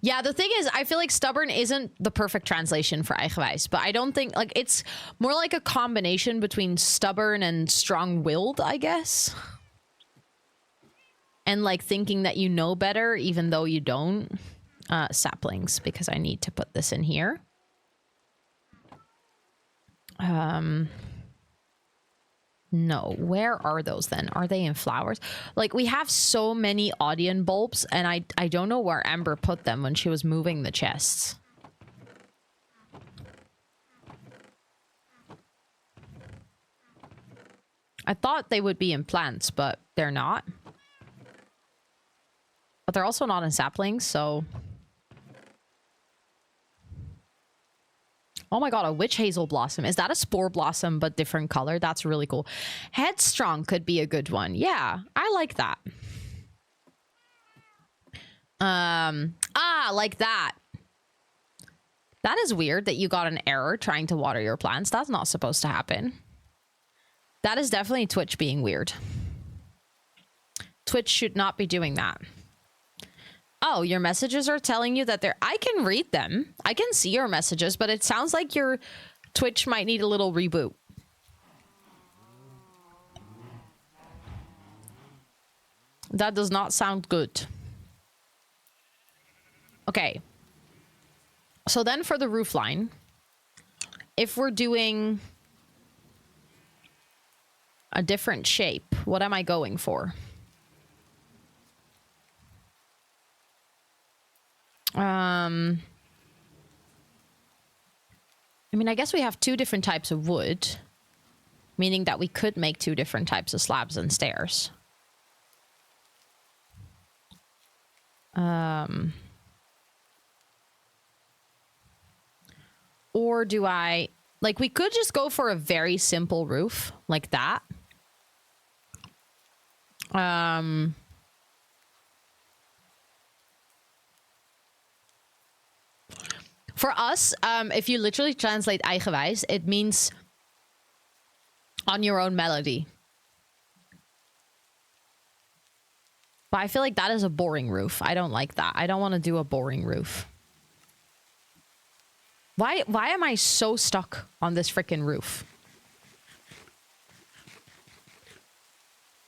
[SPEAKER 1] Yeah, the thing is, I feel like stubborn isn't the perfect translation for eigenwijs, but I don't think, like, it's more like a combination between stubborn and strong-willed, I guess. And, like, thinking that you know better, even though you don't. Saplings, because I need to put this in here. No, where are those then? Are they in flowers? Like, we have so many Audion bulbs, and I don't know where Amber put them when she was moving the chests. I thought they would be in plants, but they're not. But they're also not in saplings, so... Oh my god, a witch hazel blossom. Is that a spore blossom but different color? That's really cool. Headstrong could be a good one. Yeah, I like that. Like that. That is weird that you got an error trying to water your plants. That's not supposed to happen. That is definitely Twitch being weird. Twitch should not be doing that. Oh, your messages are telling you that they're... I can read them. I can see your messages, but it sounds like your Twitch might need a little reboot. That does not sound good. Okay. So then for the roof line, if we're doing a different shape, what am I going for? I mean, I guess we have two different types of wood, meaning that we could make two different types of slabs and stairs. Or do I... Like, we could just go for a very simple roof, like that. For us, if you literally translate eigenwijs, it means on your own melody. But I feel like that is a boring roof. I don't like that. I don't want to do a boring roof. Why am I so stuck on this freaking roof?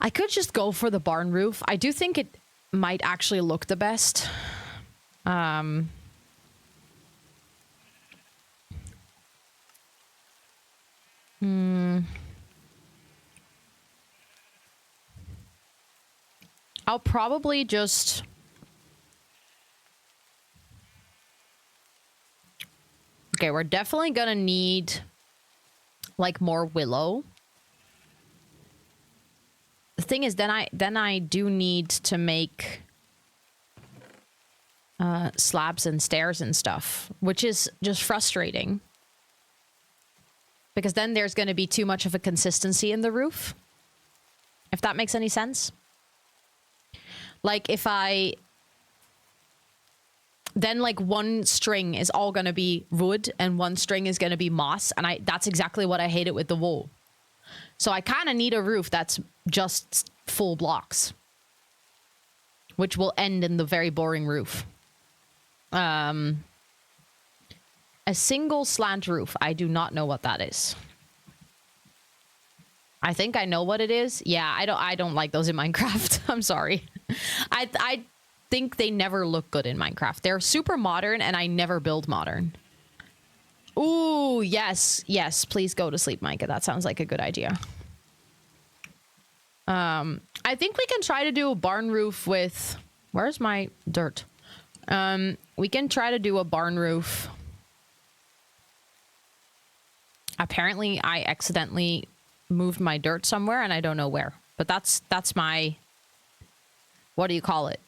[SPEAKER 1] I could just go for the barn roof. I do think it might actually look the best. I'll probably just... Okay, we're definitely gonna need, like, more willow. The thing is, then I do need to make slabs and stairs and stuff, which is just frustrating. Because then there's going to be too much of a consistency in the roof. If that makes any sense. Like, if I... Then, like, one string is all going to be wood and one string is going to be moss. And that's exactly what I hated with the wool. So I kind of need a roof that's just full blocks. Which will end in the very boring roof. A single slant roof. I do not know what that is. I think I know what it is. Yeah, I don't like those in Minecraft. I'm sorry. I think they never look good in Minecraft. They're super modern and I never build modern. Ooh, yes. Yes, please go to sleep, Micah. That sounds like a good idea. I think we can try to do a barn roof with... Where's my dirt? We can try to do a barn roof. Apparently, I accidentally moved my dirt somewhere, and I don't know where. But that's my... What do you call it?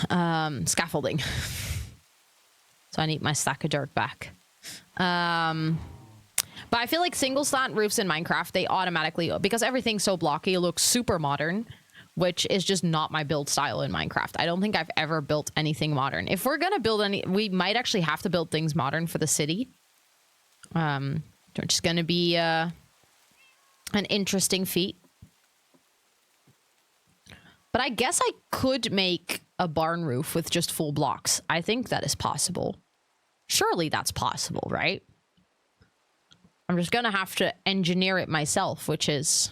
[SPEAKER 1] Scaffolding. So I need my stack of dirt back. But I feel like single slant roofs in Minecraft, they automatically, because everything's so blocky, it looks super modern, which is just not my build style in Minecraft. I don't think I've ever built anything modern. If we're gonna build any, we might actually have to build things modern for the city. Which is gonna be an interesting feat. But I guess I could make a barn roof with just full blocks. I think that is possible. Surely that's possible, right? I'm just gonna have to engineer it myself, which is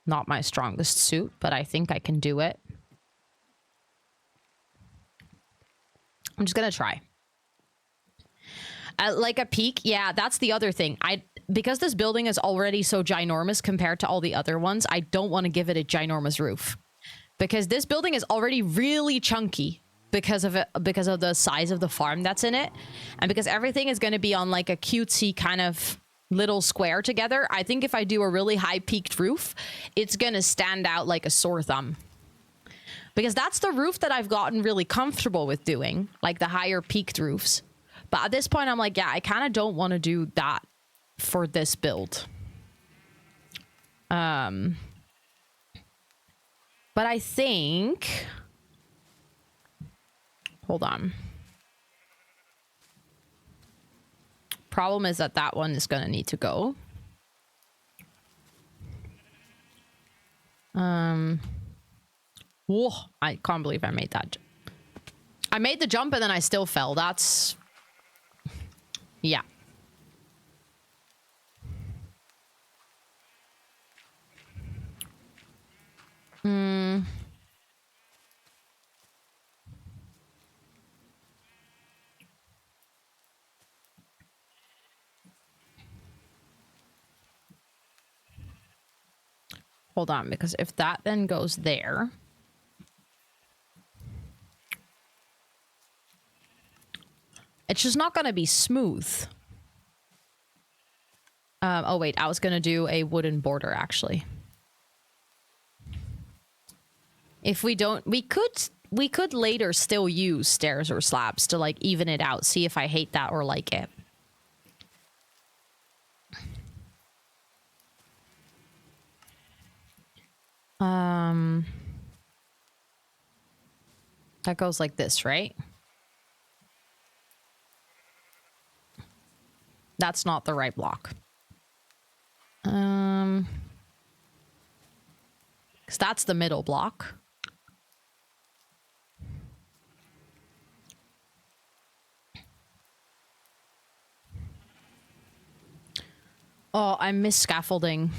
[SPEAKER 1] not my strongest suit, but I think I can do it. I'm just gonna try. Like a peak, yeah, that's the other thing. Because this building is already so ginormous compared to all the other ones, I don't want to give it a ginormous roof. Because this building is already really chunky because of the size of the farm that's in it. And because everything is going to be on like a cutesy kind of little square together, I think if I do a really high peaked roof, it's going to stand out like a sore thumb. Because that's the roof that I've gotten really comfortable with doing, like the higher peaked roofs. But at this point, I'm like, yeah, I kind of don't want to do that for this build. But I think... Hold on. Problem is that that one is going to need to go. Whoa, I can't believe I made that. I made the jump and then I still fell. That's... Yeah. Hold on, because if that then goes there... It's just not going to be smooth. Oh, wait. I was going to do a wooden border, actually. If we don't... We could later still use stairs or slabs to, like, even it out. See if I hate that or like it. That goes like this, right? That's not the right block. 'Cause that's the middle block. Oh, I miss scaffolding.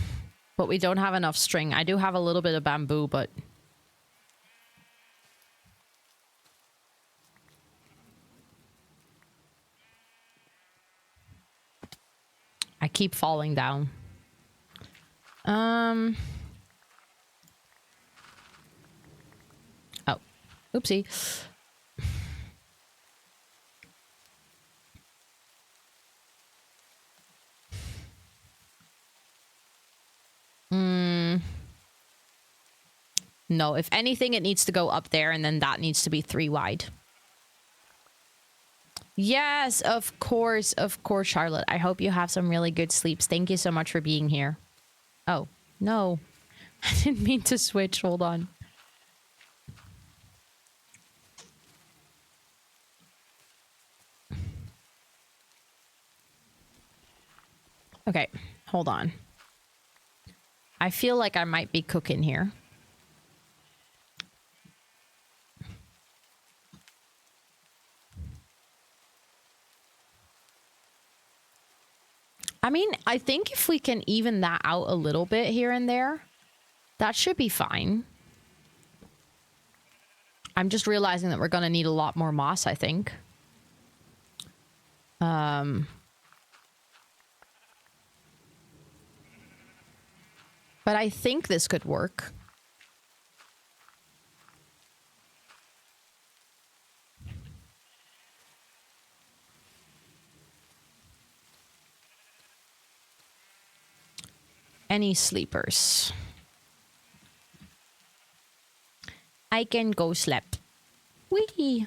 [SPEAKER 1] But we don't have enough string. I do have a little bit of bamboo, but... I keep falling down. Oh. Oopsie. No, if anything, it needs to go up there, and then that needs to be 3 wide. Yes, of course, Charlotte. I hope you have some really good sleeps. Thank you so much for being here. Oh, no. I didn't mean to switch. Hold on. Okay, hold on. I feel like I might be cooking here. I mean, I think if we can even that out a little bit here and there, that should be fine. I'm just realizing that we're going to need a lot more moss, I think. But I think this could work. Any sleepers? I can go sleep. Wee.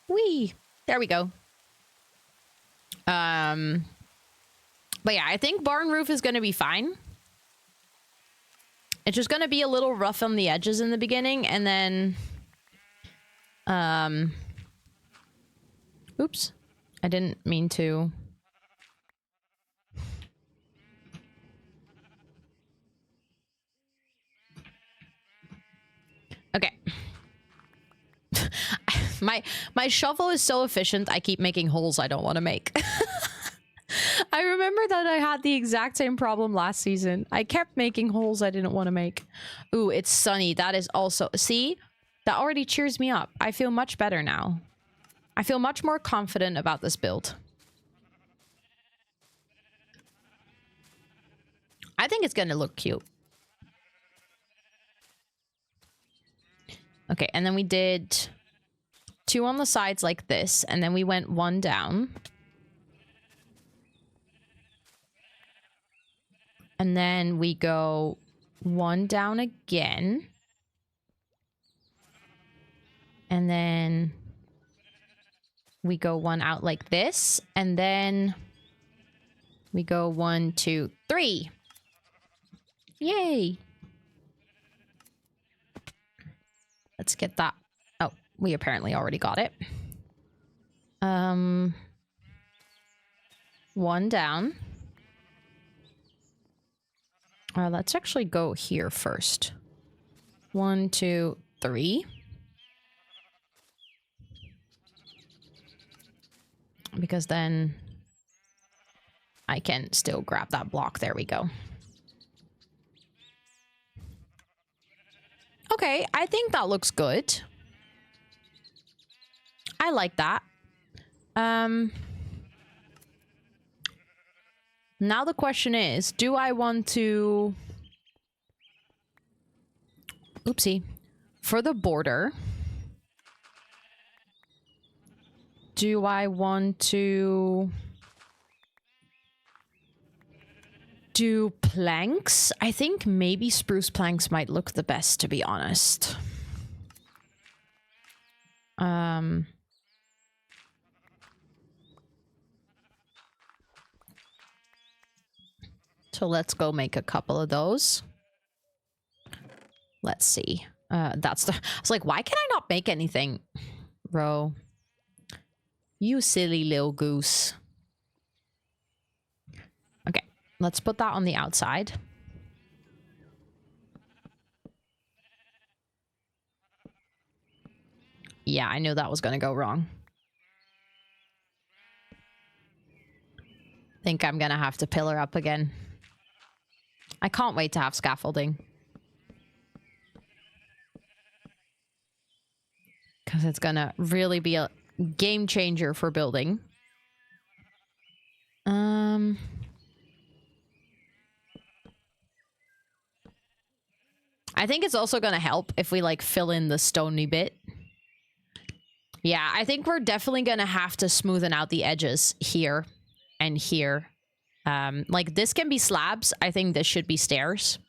[SPEAKER 1] Wee. There we go. But yeah, I think barn roof is going to be fine. It's just going to be a little rough on the edges in the beginning, and then... Oops. I didn't mean to... Okay. My shovel is so efficient, I keep making holes I don't want to make. I remember that I had the exact same problem last season. I kept making holes I didn't want to make. Ooh, it's sunny. That is also... See? That already cheers me up. I feel much better now. I feel much more confident about this build. I think it's gonna look cute. Okay, and then we did 2 on the sides like this, and then we went 1 down. And then we go 1 down again. And then we go 1 out like this. And then we go 1, 2, 3. Yay. Let's get that. Oh, we apparently already got it. 1 down. Let's actually go here first. 1, 2, 3. Because then I can still grab that block. There we go. Okay, I think that looks good. I like that. Now the question is, do I want to... Oopsie. For the border, do I want to do planks? I think maybe spruce planks might look the best, to be honest. So let's go make a couple of those. Let's see. That's the... I was like, why can I not make anything? Bro. You silly little goose. Okay, let's put that on the outside. Yeah, I knew that was going to go wrong. Think I'm going to have to pillar up again. I can't wait to have scaffolding. Because it's going to really be a game changer for building. I think it's also going to help if we like fill in the stony bit. Yeah, I think we're definitely going to have to smoothen out the edges here and here. Like this can be slabs. I think this should be stairs.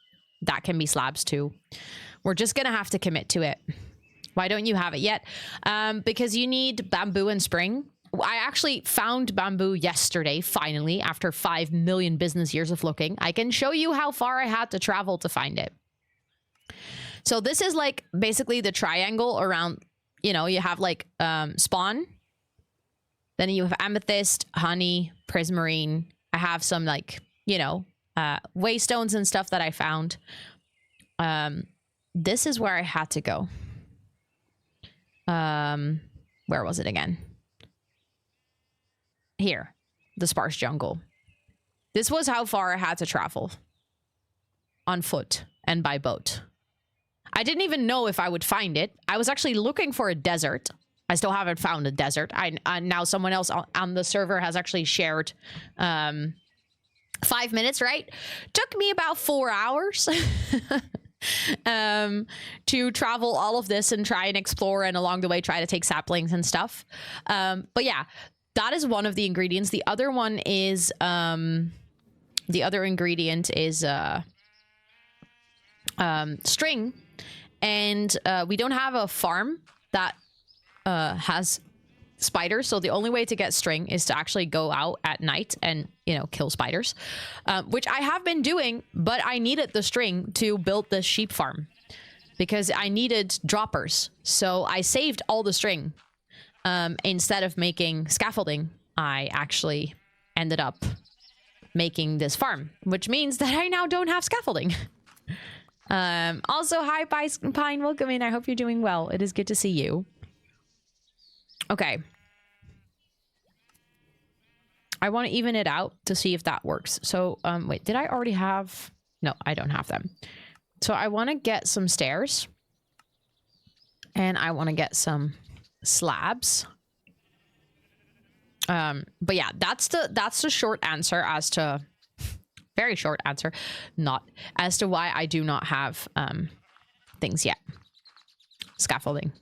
[SPEAKER 1] That can be slabs too. We're just going to have to commit to it. Why don't you have it yet? Because you need bamboo and spring. I actually found bamboo yesterday, finally, after 5 million business years of looking. I can show you how far I had to travel to find it. So this is like basically the triangle around, you know, you have like spawn. Then you have amethyst, honey, prismarine. I have some like, you know, waystones and stuff that I found. This is where I had to go. Where was it again? Here, the sparse jungle. This was how far I had to travel. On foot and by boat. I didn't even know if I would find it. I was actually looking for a desert. I still haven't found a desert. Now someone else on the server has actually shared 5 minutes, right? Took me about 4 hours to travel all of this and try and explore, and along the way try to take saplings and stuff. But yeah, that is one of the ingredients. The other one is the other ingredient is string, and we don't have a farm that has spiders, so the only way to get string is to actually go out at night and, you know, kill spiders, which I have been doing, but I needed the string to build this sheep farm because I needed droppers, so I saved all the string. Instead of making scaffolding, I actually ended up making this farm, which means that I now don't have scaffolding. Also, hi Pine, welcome in. I hope you're doing well. It is good to see you. Okay. I want to even it out to see if that works. So, wait, did I already have... No, I don't have them. So I want to get some stairs. And I want to get some slabs. But yeah, that's the short answer as to... Very short answer. Not as to why I do not have things yet. Scaffolding.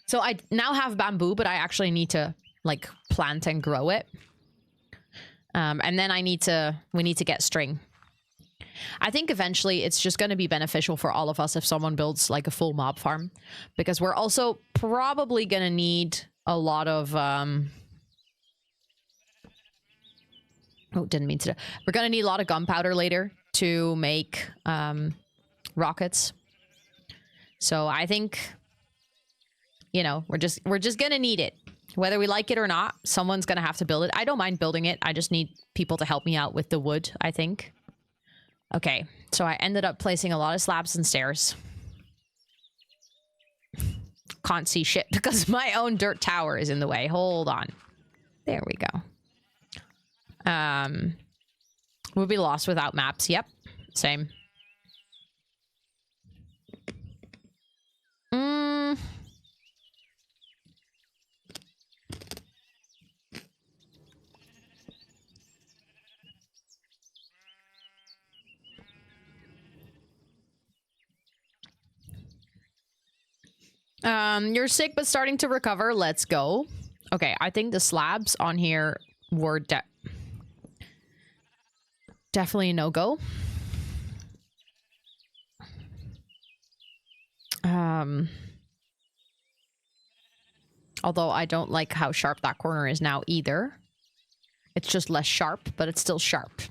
[SPEAKER 1] So I now have bamboo, but I actually need to like plant and grow it. And then we need to get string. I think eventually it's just going to be beneficial for all of us if someone builds like a full mob farm, because we're also probably going to need a lot of, oh, didn't mean to. We're going to need a lot of gunpowder later to make rockets. So I think, you know, we're just gonna need it. Whether we like it or not, someone's gonna have to build it. I don't mind building it. I just need people to help me out with the wood, I think. Okay, so I ended up placing a lot of slabs and stairs. Can't see shit because my own dirt tower is in the way. Hold on. There we go. We'll be lost without maps. Yep, same. You're sick but starting to recover. Let's go. Okay, I think the slabs on here were definitely a no-go. Although I don't like how sharp that corner is now either. It's just less sharp, but it's still sharp.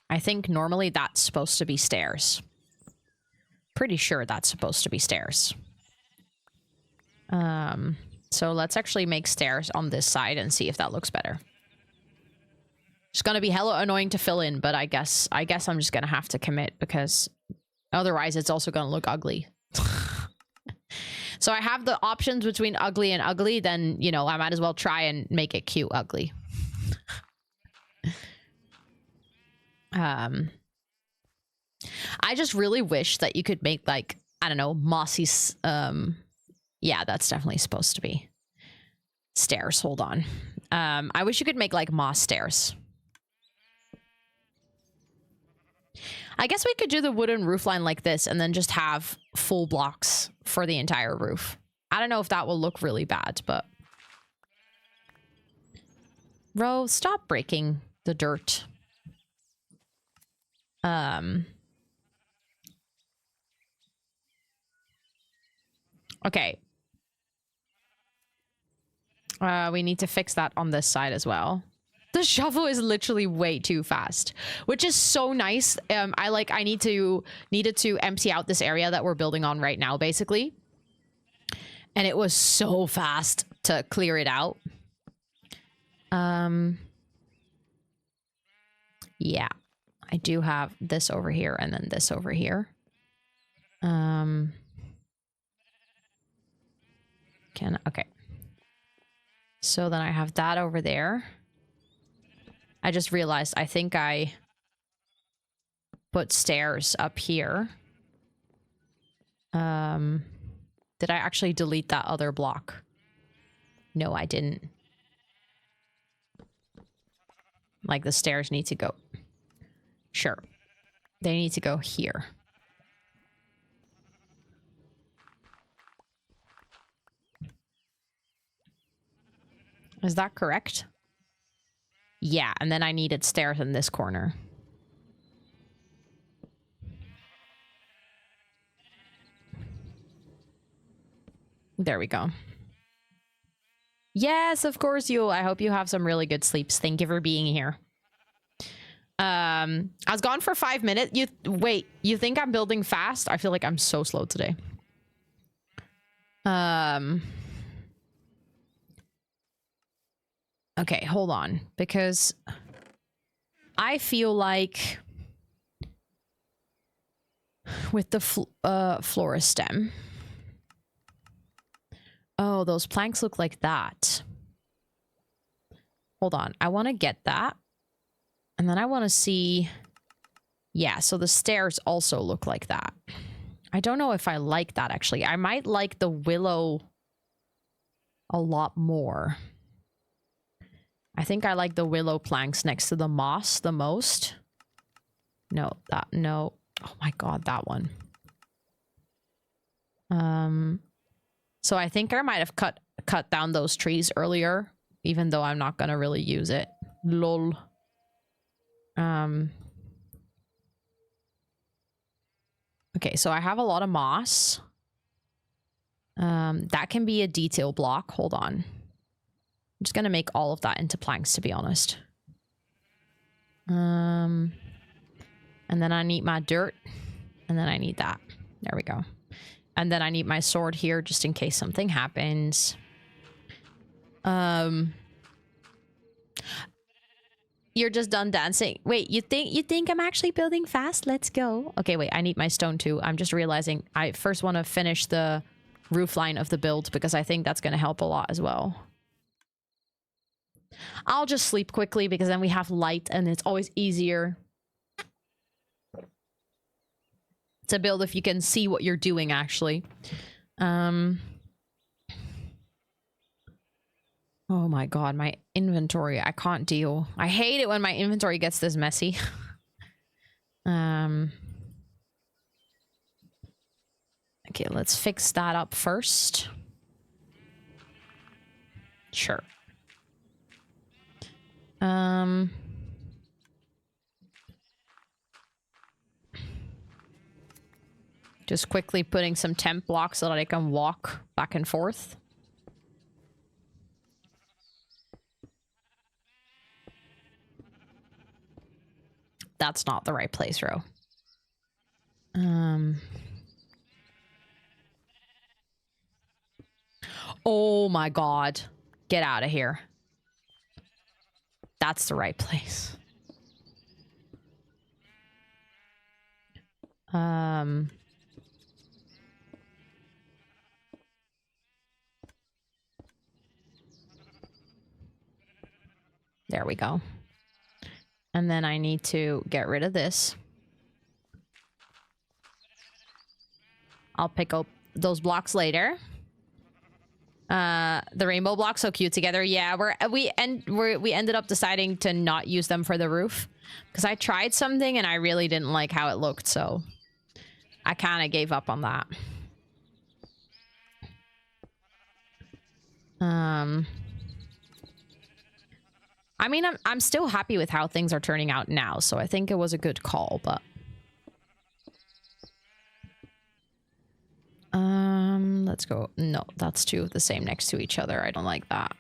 [SPEAKER 1] I think normally that's supposed to be stairs. Pretty sure that's supposed to be stairs. So let's actually make stairs on this side and see if that looks better. It's gonna be hella annoying to fill in, but I guess I'm just gonna have to commit because otherwise it's also gonna look ugly. So I have the options between ugly and ugly, then, you know, I might as well try and make it cute ugly. I just really wish that you could make, like, I don't know, mossy... yeah, that's definitely supposed to be stairs. Hold on. I wish you could make, like, moss stairs. I guess we could do the wooden roofline like this and then just have full blocks for the entire roof. I don't know if that will look really bad, but... Ro, stop breaking the dirt. Okay. We need to fix that on this side as well. The shovel is literally way too fast, which is so nice. I needed to empty out this area that we're building on right now, basically. And it was so fast to clear it out. Yeah. I do have this over here and then this over here. Okay. So then I have that over there. I just realized I think I put stairs up here. Did I actually delete that other block? No, I didn't. Like, the stairs need to go. Sure. They need to go here. Is that correct? Yeah, and then I needed stairs in this corner. There we go. Yes, of course you. I hope you have some really good sleeps. Thank you for being here. I was gone for 5 minutes. Wait, you think I'm building fast? I feel like I'm so slow today. Okay, hold on, because I feel like with the floristem. Oh, those planks look like that. Hold on, I want to get that. And then I want to see... Yeah, so the stairs also look like that. I don't know if I like that, actually. I might like the willow a lot more. I think I like the willow planks next to the moss the most. No, that... No. Oh my god, that one. So I think I might have cut down those trees earlier, even though I'm not gonna really use it. Lol. Okay, so I have a lot of moss. That can be a detail block. Hold on. I'm just gonna make all of that into planks, to be honest. And then I need my dirt. And then I need that. There we go. And then I need my sword here just in case something happens. You're just done dancing. Wait, you think I'm actually building fast? Let's go. Okay, wait, I need my stone too. I'm just realizing I first want to finish the roof line of the build because I think that's going to help a lot as well. I'll just sleep quickly because then we have light and it's always easier to build if you can see what you're doing, actually. Oh my god, my inventory. I can't deal. I hate it when my inventory gets this messy. Okay, let's fix that up first. Sure. Just quickly putting some temp blocks so that I can walk back and forth. That's not the right place, Ro. Oh my god. Get out of here. That's the right place. There we go. And then I need to get rid of this. I'll pick up those blocks later. The rainbow blocks, so cute together. Yeah, we ended up deciding to not use them for the roof because I tried something and I really didn't like how it looked, so I kind of gave up on that. I mean, I'm still happy with how things are turning out now, so I think it was a good call, but let's go. No, that's two of the same next to each other. I don't like that.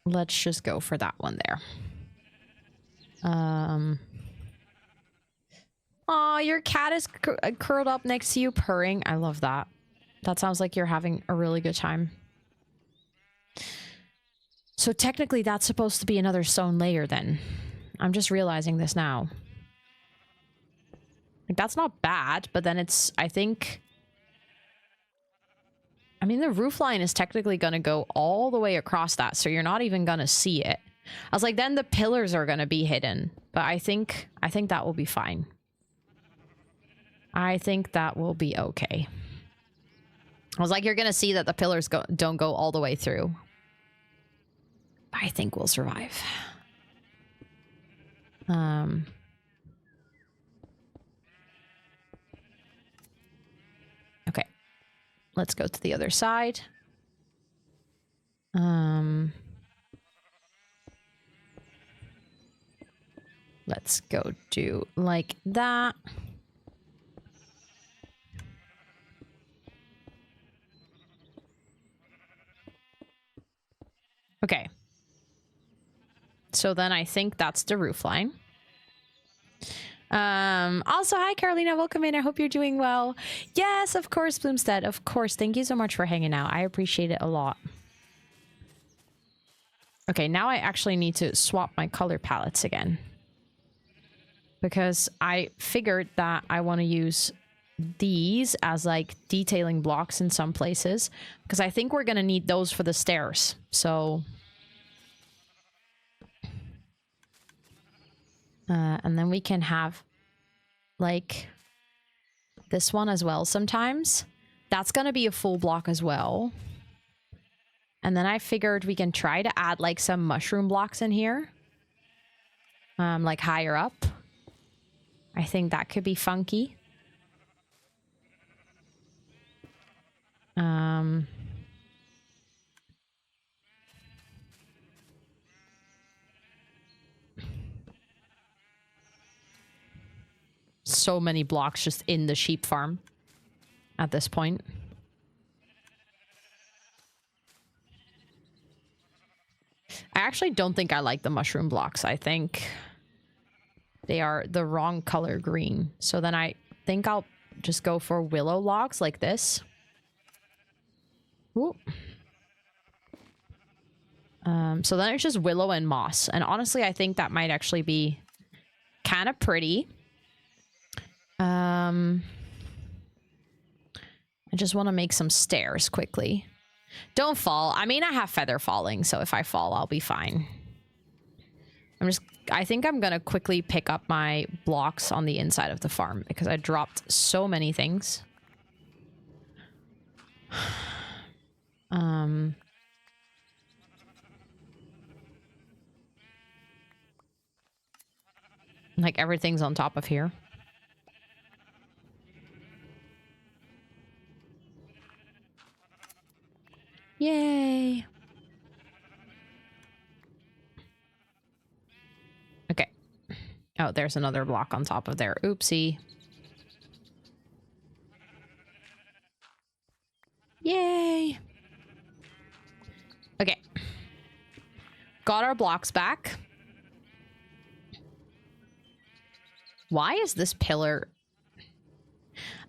[SPEAKER 1] Let's just go for that one there. Aw, your cat is curled up next to you purring. I love that. That sounds like you're having a really good time. So technically that's supposed to be another stone layer then. I'm just realizing this now. Like, that's not bad, but then it's, I think... I mean, the roof line is technically going to go all the way across that, so you're not even going to see it. I was like, then the pillars are going to be hidden. But I think that will be fine. I think that will be okay. I was like, you're going to see that the pillars don't go all the way through. But I think we'll survive. Okay. Let's go to the other side. Let's go do like that. Okay. So then I think that's the roof line. Also, hi Carolina, welcome in. I hope you're doing well. Yes, of course, Bloomstead. Of course. Thank you so much for hanging out. I appreciate it a lot. Okay, now I actually need to swap my color palettes again. Because I figured that I want to use these as like detailing blocks in some places. Because I think we're going to need those for the stairs. So... and then we can have like this one as well sometimes. That's going to be a full block as well. And then I figured we can try to add like some mushroom blocks in here. Like higher up. I think that could be funky. So many blocks just in the sheep farm at this point. I actually don't think I like the mushroom blocks. I think they are the wrong color green. So then I think I'll just go for willow logs like this. Ooh. So then it's just willow and moss. And honestly, I think that might actually be kind of pretty. I just want to make some stairs quickly. Don't fall. I mean, I have feather falling, so if I fall, I'll be fine. I think I'm gonna quickly pick up my blocks on the inside of the farm because I dropped so many things. Like everything's on top of here. Yay. Okay. Oh, there's another block on top of there. Oopsie. Yay. Okay. Got our blocks back. Why is this pillar...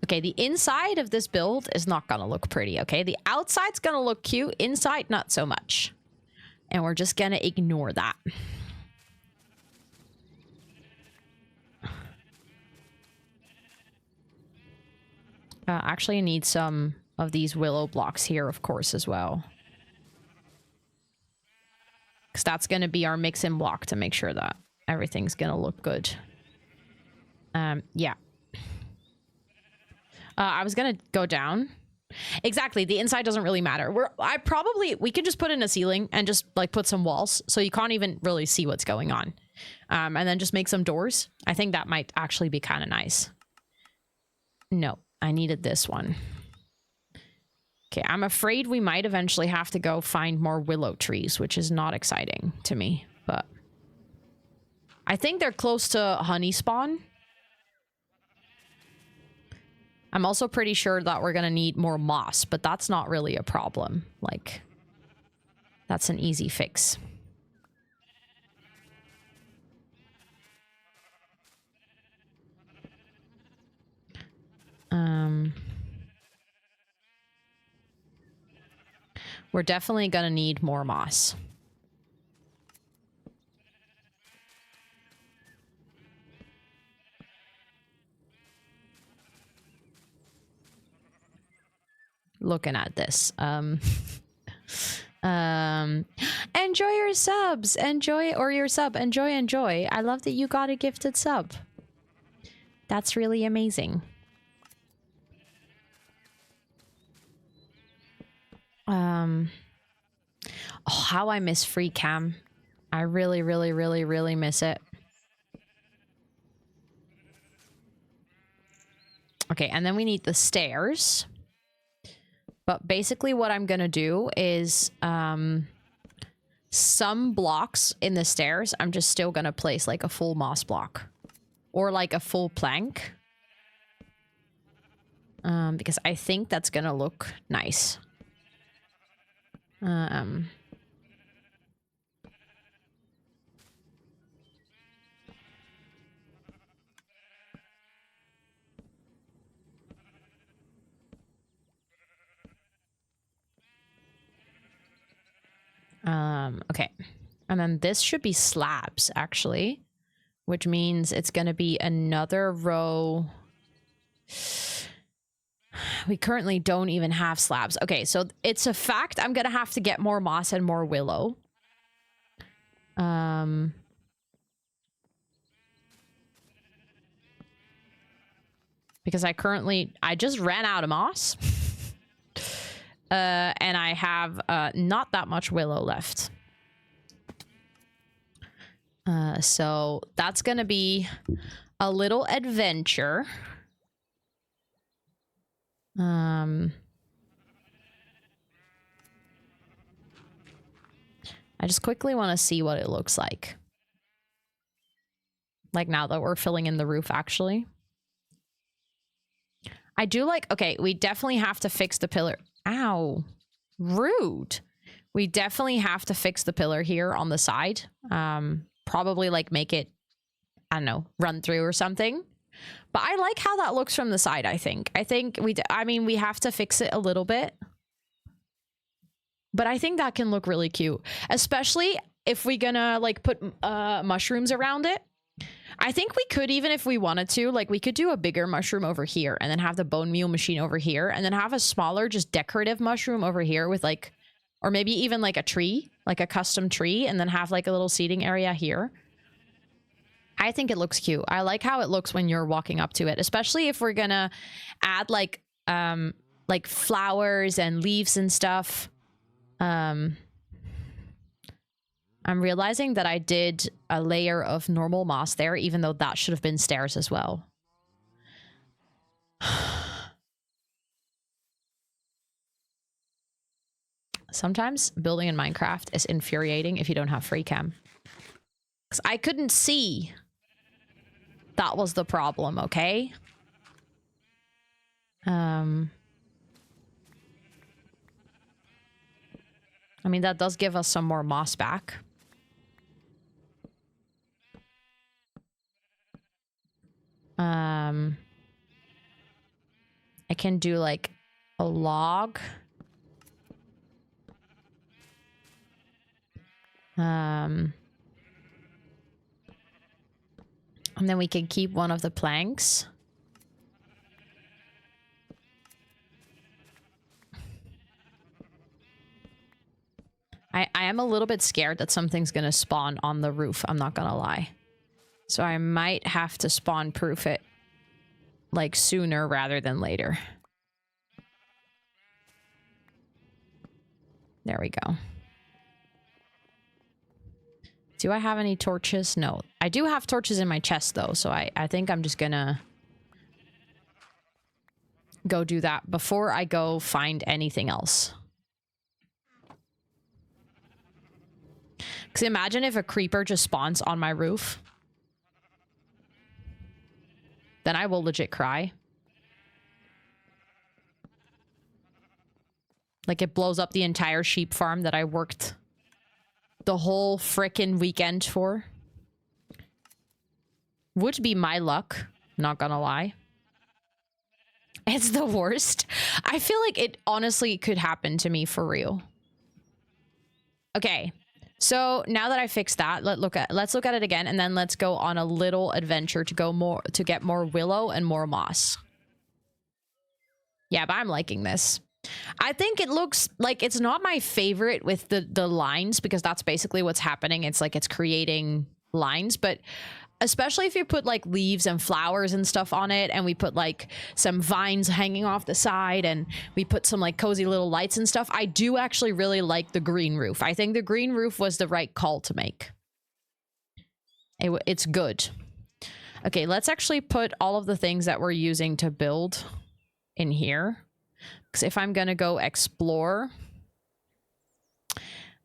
[SPEAKER 1] Okay, the inside of this build is not gonna look pretty, okay? The outside's gonna look cute. Inside, not so much. And we're just gonna ignore that. Actually, I need some of these willow blocks here, of course, as well. Because that's gonna be our mix-in block to make sure that everything's gonna look good. Yeah. I was gonna go down. Exactly, the inside doesn't really matter. We could just put in a ceiling and just like put some walls so you can't even really see what's going on. And then just make some doors. I think that might actually be kind of nice. No, I needed this one. Okay, I'm afraid we might eventually have to go find more willow trees, which is not exciting to me, but I think they're close to honey spawn. I'm also pretty sure that we're gonna need more moss, but that's not really a problem. Like, that's an easy fix. We're definitely gonna need more moss. Looking at this. Enjoy your subs. Enjoy, or your sub. Enjoy. I love that you got a gifted sub. That's really amazing. Oh, how I miss free cam. I really miss it. Okay, and then we need the stairs. But basically what I'm gonna do is some blocks in the stairs, I'm just still gonna place like a full moss block. Or like a full plank. Because I think that's gonna look nice. Okay. And then this should be slabs, actually, which means it's going to be another row. We currently don't even have slabs. Okay, so it's a fact I'm going to have to get more moss and more willow. Because I just ran out of moss. And I have not that much willow left. So that's gonna be a little adventure. I just quickly want to see what it looks like. Like now that we're filling in the roof, actually. I do like, okay, we definitely have to fix the pillar. Ow, rude. We definitely have to fix the pillar here on the side. Probably like make it, I don't know, run through or something. But I like how that looks from the side, I think. I mean, we have to fix it a little bit. But I think that can look really cute. Especially if we're gonna like put mushrooms around it. I think we could, even if we wanted to, like we could do a bigger mushroom over here and then have the bone meal machine over here and then have a smaller, just decorative mushroom over here with like, or maybe even like a tree, like a custom tree, and then have like a little seating area here. I think it looks cute. I like how it looks when you're walking up to it, especially if we're gonna add like flowers and leaves and stuff. I'm realizing that I did a layer of normal moss there, even though that should have been stairs as well. Sometimes building in Minecraft is infuriating if you don't have free cam. Because I couldn't see. That was the problem, okay? I mean, that does give us some more moss back. I can do like a log. And then we can keep one of the planks. I am a little bit scared that something's gonna spawn on the roof, I'm not gonna lie. So I might have to spawn proof it like sooner rather than later. There we go. Do I have any torches? No. I do have torches in my chest though, so I think I'm just gonna go do that before I go find anything else. Because imagine if a creeper just spawns on my roof. Then I will legit cry. Like it blows up the entire sheep farm that I worked the whole frickin' weekend for. Would be my luck, not gonna lie. It's the worst. I feel like it honestly could happen to me for real. Okay. So now that I fixed that, let's look at it again, and then let's go on a little adventure to get more willow and more moss. Yeah, but I'm liking this. I think it looks like it's not my favorite with the lines, because that's basically what's happening. It's like it's creating lines, but especially if you put like leaves and flowers and stuff on it, and we put like some vines hanging off the side, and we put some like cozy little lights and stuff. I do actually really like the green roof. I think the green roof was the right call to make. It's good. Okay, let's actually put all of the things that we're using to build in here. Because if I'm gonna go explore,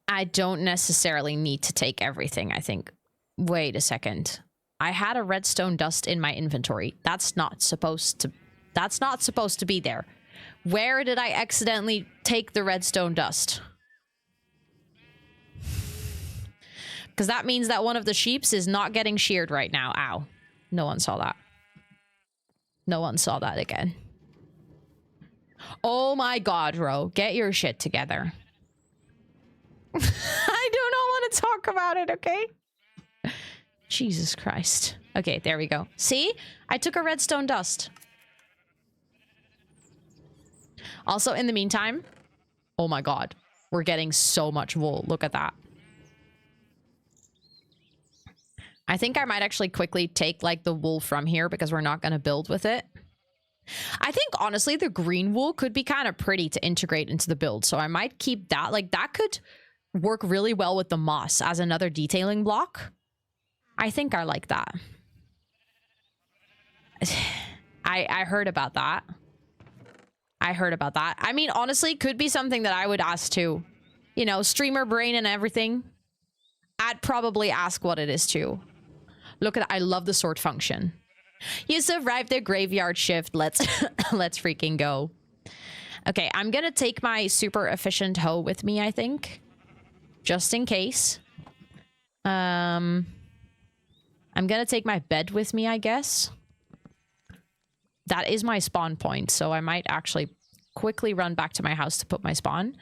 [SPEAKER 1] I don't necessarily need to take everything, I think. Wait a second. I had a redstone dust in my inventory. That's not supposed to be there. Where did I accidentally take the redstone dust? Because that means that one of the sheeps is not getting sheared right now. Ow. No one saw that. No one saw that again. Oh my god, Ro. Get your shit together. I do not want to talk about it, okay? Jesus Christ. Okay, there we go. See? I took a redstone dust. Also, in the meantime, oh my god, we're getting so much wool. Look at that. I think I might actually quickly take like the wool from here because we're not going to build with it. I think honestly the green wool could be kind of pretty to integrate into the build, so I might keep that. Like that could work really well with the moss as another detailing block. I think I like that. I heard about that. I heard about that. I mean, honestly, could be something that I would ask too. You know, streamer brain and everything. I'd probably ask what it is too. Look at, I love the sort function. You survived the graveyard shift. Let's let's freaking go. Okay, I'm gonna take my super efficient hoe with me, I think. Just in case. I'm gonna take my bed with me, I guess. That is my spawn point, so I might actually quickly run back to my house to put my spawn.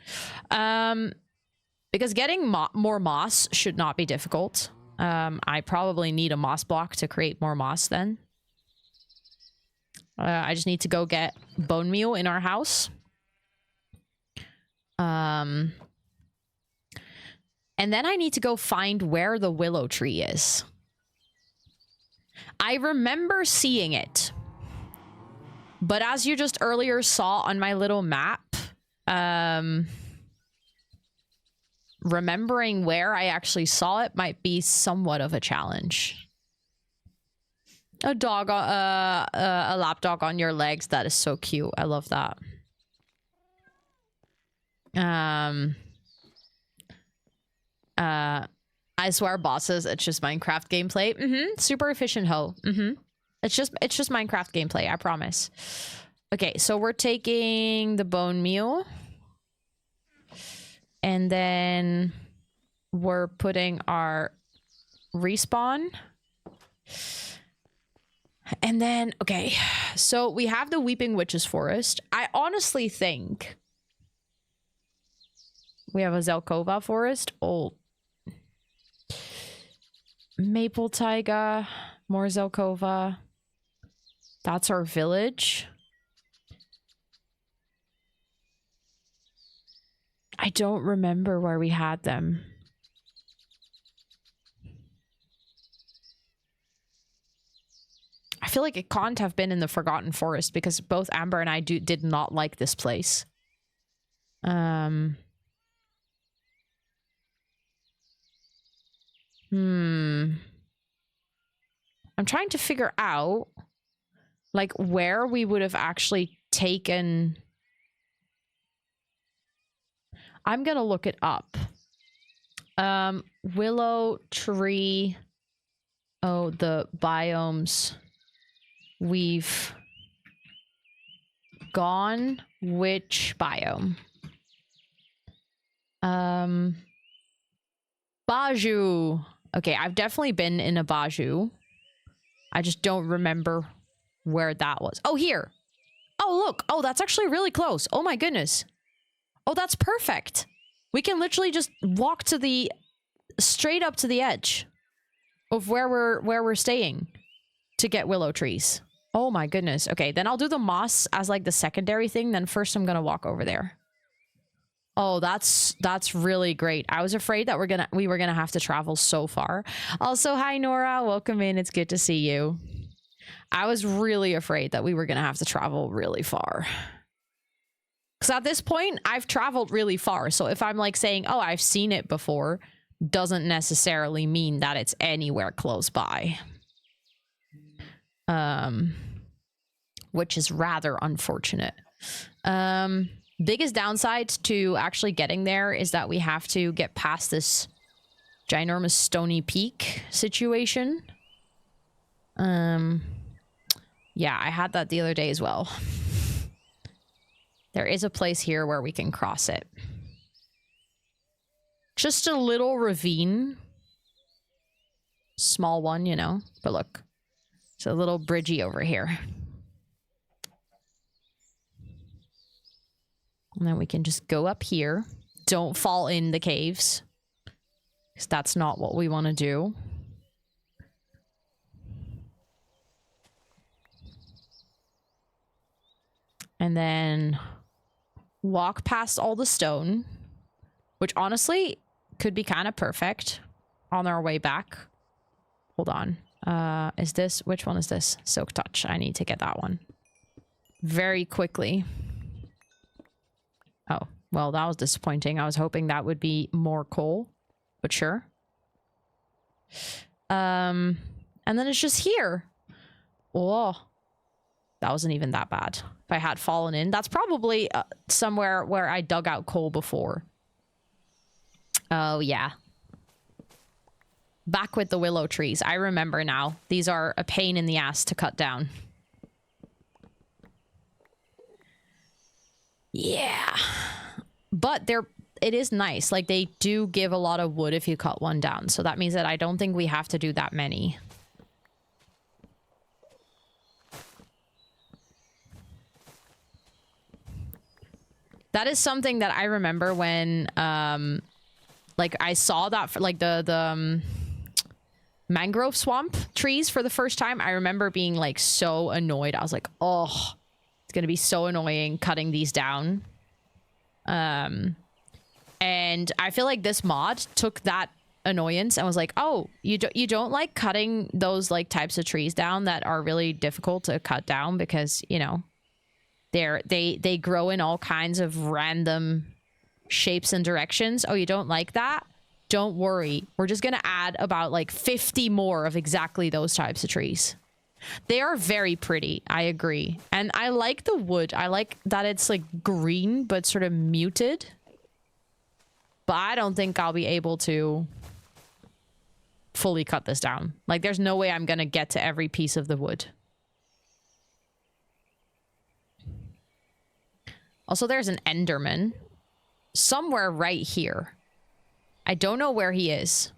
[SPEAKER 1] Because getting more moss should not be difficult. I probably need a moss block to create more moss then. I just need to go get bone meal in our house. And then I need to go find where the willow tree is. I remember seeing it. But as you just earlier saw on my little map, remembering where I actually saw it might be somewhat of a challenge. A dog, a lapdog on your legs. That is so cute. I love that. I swear, bosses, it's just Minecraft gameplay. Super efficient hoe. It's just Minecraft gameplay, I promise. Okay, so we're taking the bone meal. And then we're putting our respawn. And then, okay, so we have the Weeping Witch's Forest. I honestly think we have a Zelkova forest. Old Maple Taiga, more Zelkova. That's our village. I don't remember where we had them. I feel like it can't have been in the Forgotten Forest because both Amber and I did not like this place. I'm trying to figure out like where we would have actually taken. I'm gonna look it up. Willow tree. Oh, the biomes. We've gone. Which biome? Baju. Okay, I've definitely been in a Baju. I just don't remember where that was. Oh, here. Oh, look. Oh, that's actually really close. Oh my goodness. Oh, that's perfect. We can literally just walk to the straight up to the edge of where we're staying to get willow trees. Oh my goodness. Okay, then I'll do the moss as like the secondary thing. Then first I'm gonna walk over there. Oh, that's really great. I was afraid that we were gonna have to travel so far. Also, hi Nora, welcome in. It's good to see you. I was really afraid that we were gonna have to travel really far. Because at this point, I've traveled really far. So if I'm like saying, oh, I've seen it before, doesn't necessarily mean that it's anywhere close by. Which is rather unfortunate. Biggest downside to actually getting there is that we have to get past this ginormous stony peak situation. Yeah, I had that the other day as well. There is a place here where we can cross it. Just a little ravine. Small one, you know. But look. It's a little bridgey over here. And then we can just go up here. don't fall in the caves. Because that's not what we want to do. And then walk past all the stone, which honestly could be kind of perfect on our way back. Hold on. Is this, which one is this? Silk Touch. I need to get that one very quickly. Oh, well, that was disappointing. I was hoping that would be more coal, but sure. And then it's just here. Oh, that wasn't even that bad. If I had fallen in, that's probably somewhere where I dug out coal before. Oh, yeah. Back with the willow trees. I remember now. These are a pain in the ass to cut down. Yeah. But it is nice. Like, they do give a lot of wood if you cut one down. So that means that I don't think we have to do that many. That is something that I remember when, like, I saw that for, like, the mangrove swamp trees for the first time. I remember being, like, so annoyed. I was like, oh, it's gonna be so annoying cutting these down. And I feel like this mod took that annoyance and was like, oh, you don't like cutting those, like, types of trees down that are really difficult to cut down because, you know, they grow in all kinds of random shapes and directions. Oh, you don't like that? Don't worry. We're just gonna add about like 50 more of exactly those types of trees. They are very pretty. I agree. And I like the wood. I like that it's like green, but sort of muted. But I don't think I'll be able to fully cut this down. Like, there's no way I'm gonna get to every piece of the wood. Also, there's an Enderman somewhere right here. I don't know where he is.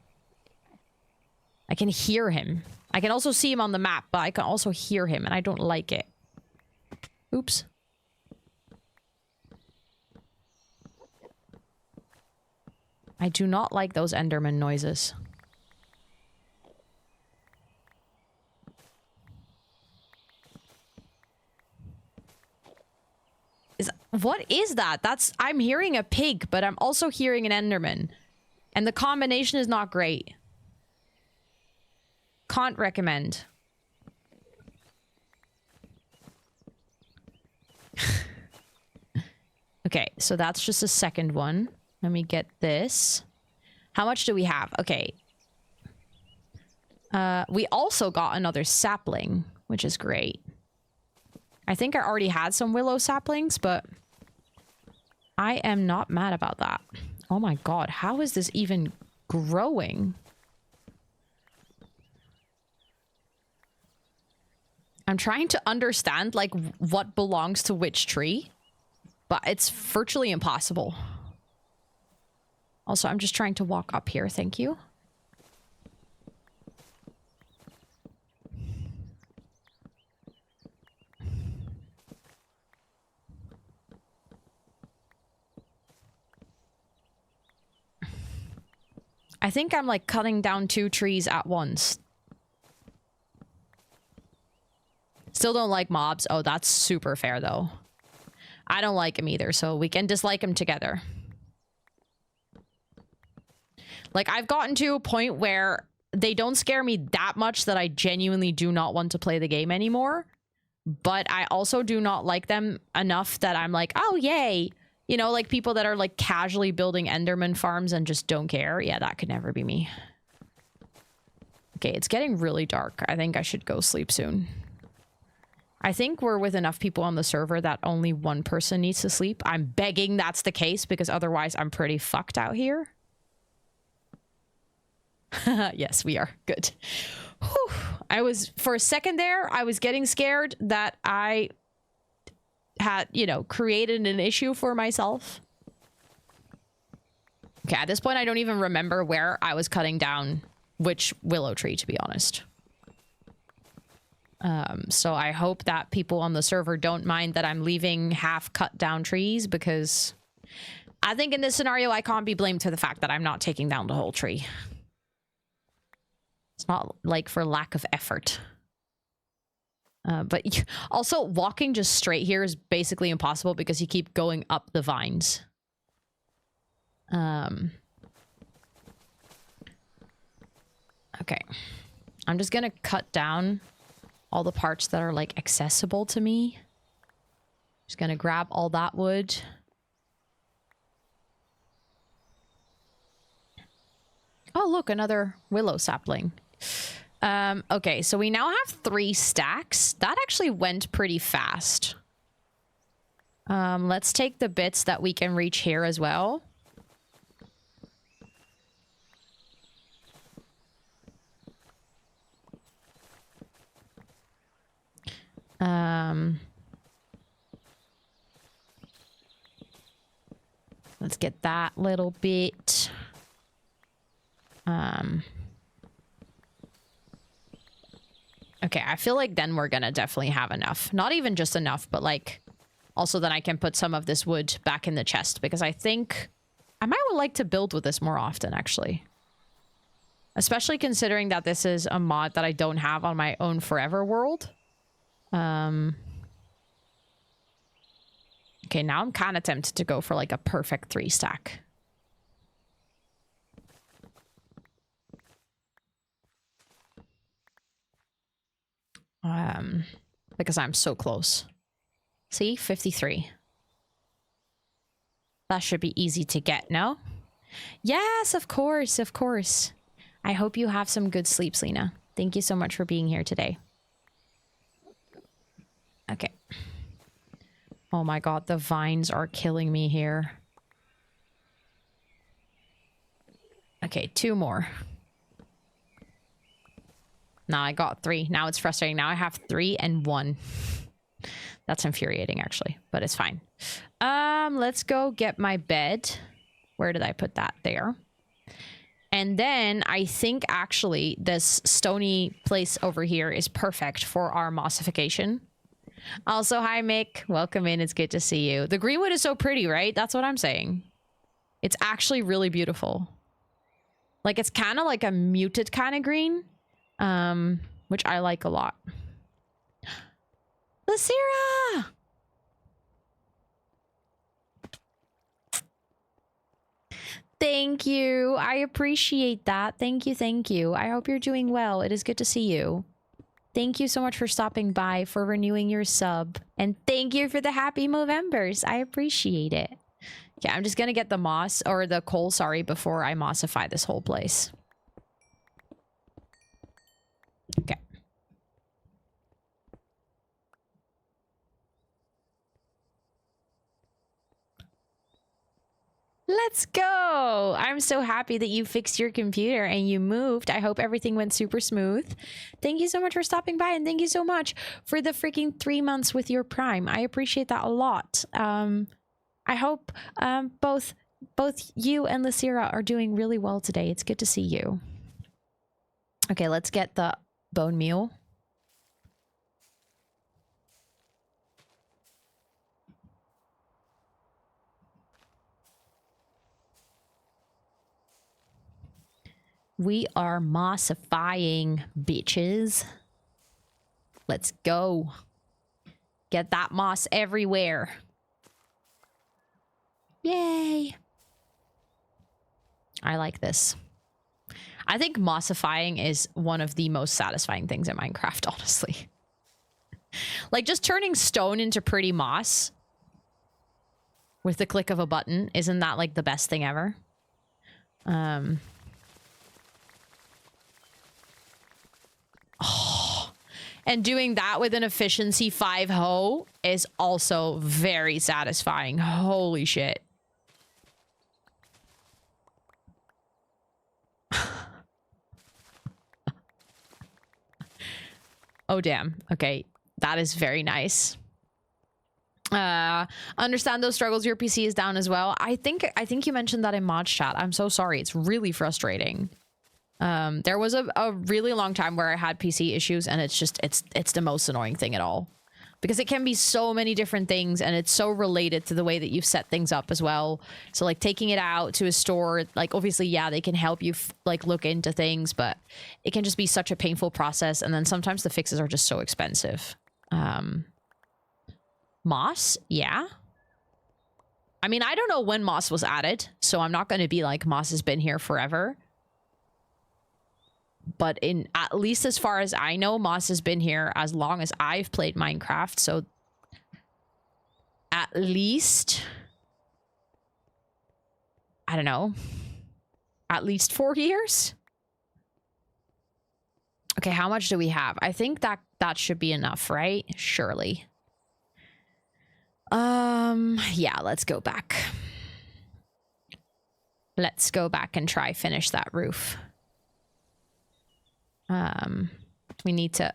[SPEAKER 1] I can hear him. I can also see him on the map, but I can also hear him, and I don't like it. Oops. I do not like those Enderman noises. What is that? I'm hearing a pig, but I'm also hearing an Enderman. And the combination is not great. Can't recommend. Okay, so that's just a second one. Let me get this. How much do we have? Okay. We also got another sapling, which is great. I think I already had some willow saplings, but I am not mad about that. Oh my god, how is this even growing? I'm trying to understand, like, what belongs to which tree, but it's virtually impossible. Also, I'm just trying to walk up here, thank you. I think I'm, like, cutting down 2 trees at once. Still don't like mobs. Oh, that's super fair, though. I don't like them either, so we can dislike them together. Like, I've gotten to a point where they don't scare me that much that I genuinely do not want to play the game anymore. But I also do not like them enough that I'm like, oh, yay. You know, like people that are like casually building Enderman farms and just don't care. Yeah, that could never be me. Okay, it's getting really dark. I think I should go sleep soon. I think we're with enough people on the server that only one person needs to sleep. I'm begging that's the case because otherwise I'm pretty fucked out here. Yes, we are. Good. Whew. I was, for a second there, I was getting scared that I had, you know, created an issue for myself. Okay, at this point, I don't even remember where I was cutting down which willow tree, to be honest. So I hope that people on the server don't mind that I'm leaving half cut down trees because I think in this scenario, I can't be blamed for the fact that I'm not taking down the whole tree. It's not like for lack of effort. But also walking just straight here is basically impossible because you keep going up the vines. Okay. I'm just gonna cut down all the parts that are like accessible to me. Just gonna grab all that wood. Oh, look, another willow sapling. Okay, so we now have 3 stacks. That actually went pretty fast. Let's take the bits that we can reach here as well. Let's get that little bit. Okay, I feel like then we're gonna definitely have enough. Not even just enough, but like also then I can put some of this wood back in the chest because I think I might like to build with this more often actually. Especially considering that this is a mod that I don't have on my own forever world. Okay, now I'm kind of tempted to go for like a perfect 3 stack. Because I'm so close. See, 53. That should be easy to get, no? Yes, of course, of course. I hope you have some good sleep, Selena. Thank you so much for being here today. Okay. Oh my god, the vines are killing me here. Okay, 2 more. Now I got 3. Now it's frustrating. Now I have 3 and 1. That's infuriating, actually, but it's fine. Let's go get my bed. Where did I put that? There. And then I think actually this stony place over here is perfect for our mossification. Also, hi, Mick. Welcome in. It's good to see you. The greenwood is so pretty, right? That's what I'm saying. It's actually really beautiful. Like, it's kind of like a muted kind of green. Which I like a lot. Lysira! Thank you. I appreciate that. Thank you, thank you. I hope you're doing well. It is good to see you. Thank you so much for stopping by, for renewing your sub. And thank you for the happy Movembers. I appreciate it. Okay, I'm just gonna get the moss, or the coal, sorry, before I mossify this whole place. Okay. Let's go! I'm so happy that you fixed your computer and you moved. I hope everything went super smooth. Thank you so much for stopping by, and thank you so much for the freaking 3 months with your Prime. I appreciate that a lot. I hope both you and Lysira are doing really well today. It's good to see you. Okay, let's get the bone meal. We are mossifying, bitches. Let's go. Get that moss everywhere. Yay. I like this. I think mossifying is one of the most satisfying things in Minecraft, honestly. Like, just turning stone into pretty moss with the click of a button, isn't that like the best thing ever? Oh, and doing that with an efficiency 5 hoe is also very satisfying. Holy shit. Oh, damn. Okay. That is very nice. Understand those struggles. Your PC is down as well. I think you mentioned that in mod chat. I'm so sorry. It's really frustrating. There was a really long time where I had PC issues, and it's just it's the most annoying thing at all. because it can be so many different things and it's so related to the way that you've set things up as well. So like taking it out to a store, like obviously, yeah, they can help you like look into things, but it can just be such a painful process. And then sometimes the fixes are just so expensive. Moss, yeah. I mean, I don't know when moss was added, so I'm not going to be like moss has been here forever. But in at least as far as I know, moss has been here as long as I've played Minecraft. So at least, I don't know, at least 4 years. Okay, how much do we have? I think that should be enough, right? Surely. Yeah, let's go back. Let's go back and try finish that roof. We need to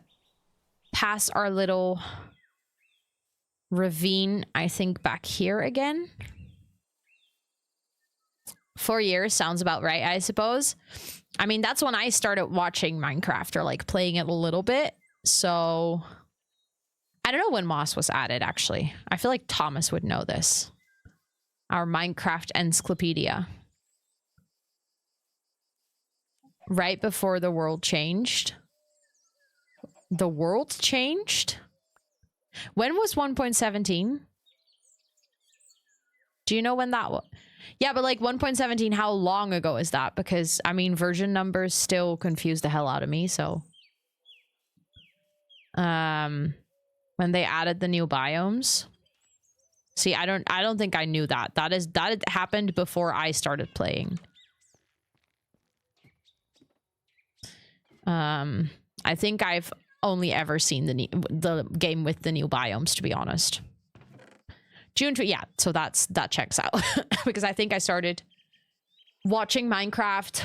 [SPEAKER 1] pass our little ravine, I think, back here again. 4 years sounds about right, I suppose. I mean, that's when I started watching Minecraft or like playing it a little bit. So I don't know when moss was added, actually. I feel like Thomas would know this. Our Minecraft encyclopedia. Right before the world changed. The world changed? When was 1.17? Do you know when that was? Yeah, but like 1.17, how long ago is that? Because, I mean, version numbers still confuse the hell out of me, so. When they added the new biomes. See, I don't think I knew that. That happened before I started playing. I think I've only ever seen the game with the new biomes, to be honest. June, yeah, so that checks out. Because I think I started watching Minecraft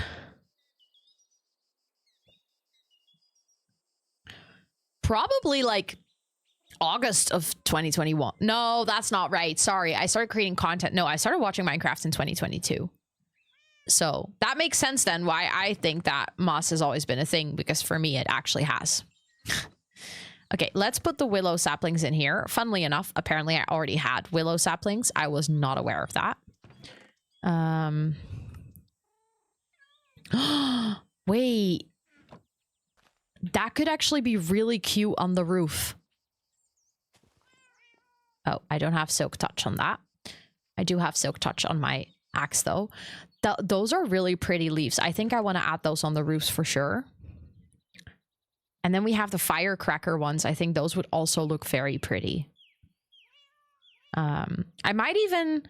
[SPEAKER 1] probably like August of 2021. No, that's not right. Sorry, I started creating content. No, I started watching Minecraft in 2022. So that makes sense then why I think that moss has always been a thing, because for me it actually has. Okay, let's put the willow saplings in here. Funnily enough, apparently I already had willow saplings. I was not aware of that. Wait. That could actually be really cute on the roof. Oh, I don't have silk touch on that. I do have silk touch on my axe though. Those are really pretty leaves. I think I want to add those on the roofs for sure. And then we have the firecracker ones. I think those would also look very pretty. I might even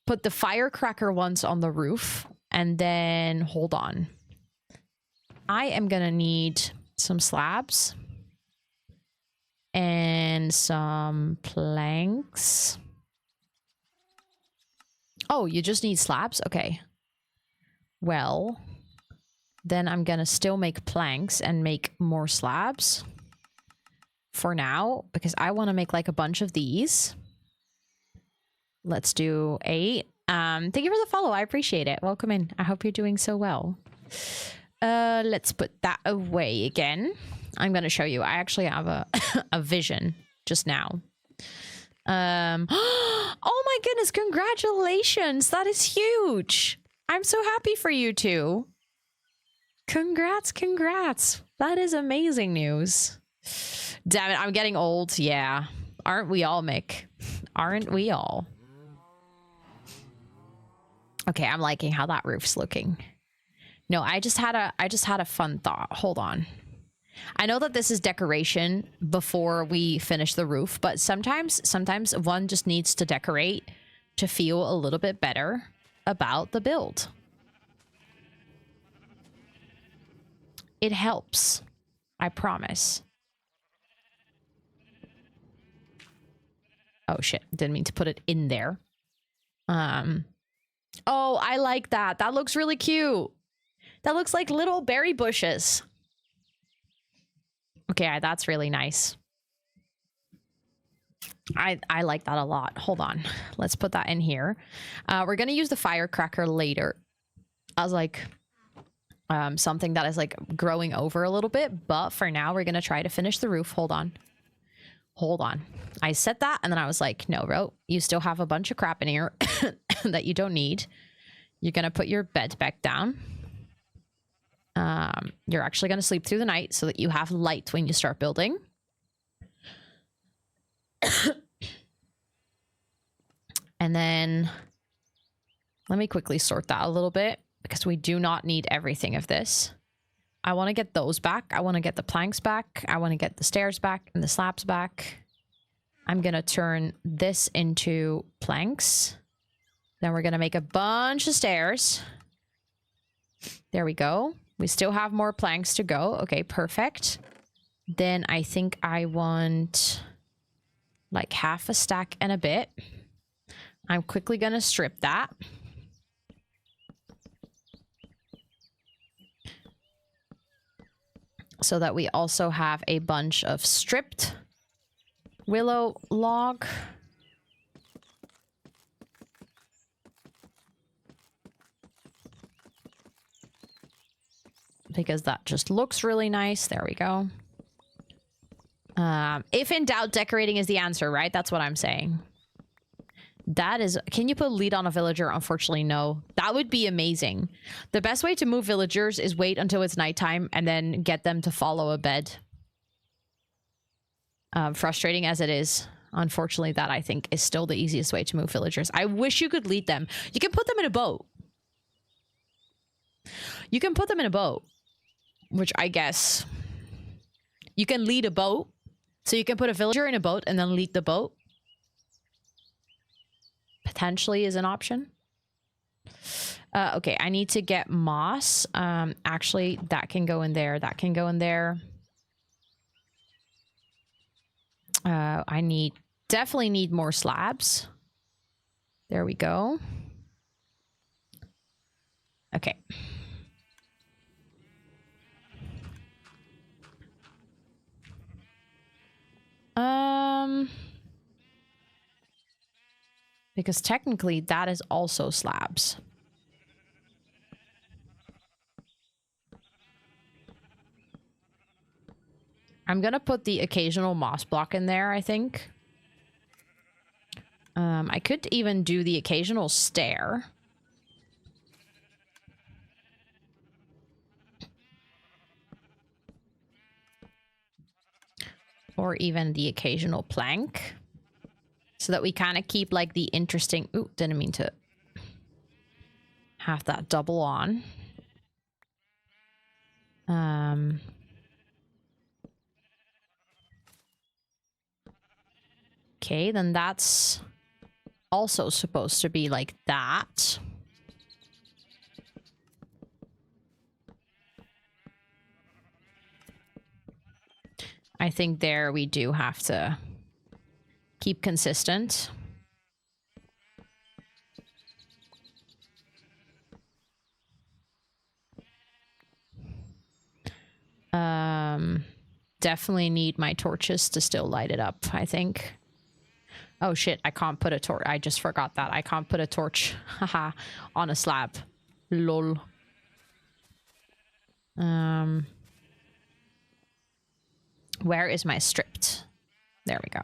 [SPEAKER 1] put the firecracker ones on the roof. And then, hold on. I am going to need some slabs. And some planks. Oh, you just need slabs? Okay. Well, then I'm gonna still make planks and make more slabs for now, because I want to make like a bunch of these. Let's do 8. Thank you for the follow. I appreciate it. Welcome in. I hope you're doing so well. Let's put that away again. I'm gonna show you. I actually have a vision just now. Oh my goodness, congratulations. That is huge. I'm so happy for you two. Congrats. That is amazing news. Damn it, I'm getting old. Yeah. Aren't we all, Mick? Aren't we all? Okay, I'm liking how that roof's looking. No, I just had a fun thought. Hold on. I know that this is decoration before we finish the roof, but sometimes one just needs to decorate to feel a little bit better about the build. It helps. I promise. Oh shit, didn't mean to put it in there. Oh, I like that. That looks really cute. That looks like little berry bushes. Okay, that's really nice. I like that a lot. Hold on. Let's put that in here. We're going to use the firecracker later as like something that is like growing over a little bit. But for now, we're going to try to finish the roof. Hold on. Hold on. I said that and then I was like, no, bro, you still have a bunch of crap in here that you don't need. You're going to put your bed back down. You're actually going to sleep through the night so that you have light when you start building. And then let me quickly sort that a little bit because we do not need everything of this. I want to get those back. I want to get the planks back. I want to get the stairs back and the slabs back. I'm going to turn this into planks. Then we're going to make a bunch of stairs. There we go. We still have more planks to go. Okay, perfect. Then I think I want like half a stack and a bit. I'm quickly going to strip that. So that we also have a bunch of stripped willow log. Because that just looks really nice. There we go. If in doubt, decorating is the answer, right? That's what I'm saying. That is... Can you put lead on a villager? Unfortunately, no. That would be amazing. The best way to move villagers is wait until it's nighttime and then get them to follow a bed. Frustrating as it is, unfortunately, that I think is still the easiest way to move villagers. I wish you could lead them. You can put them in a boat. You can put them in a boat. Which I guess... You can lead a boat. So you can put a villager in a boat and then lead the boat. Potentially is an option. Okay, I need to get moss. Actually, that can go in there. That can go in there. I definitely need more slabs. There we go. Okay. Because technically that is also slabs. I'm gonna put the occasional moss block in there, I think. I could even do the occasional stair. Or even the occasional plank. So that we kind of keep like the interesting... Ooh, didn't mean to have that double on. Okay, then that's also supposed to be like that. I think there we do have to keep consistent. Definitely need my torches to still light it up, I think. Oh shit, I can't put a torch. I just forgot that. I can't put a torch haha, on a slab. Lol. Where is my stripped? There we go.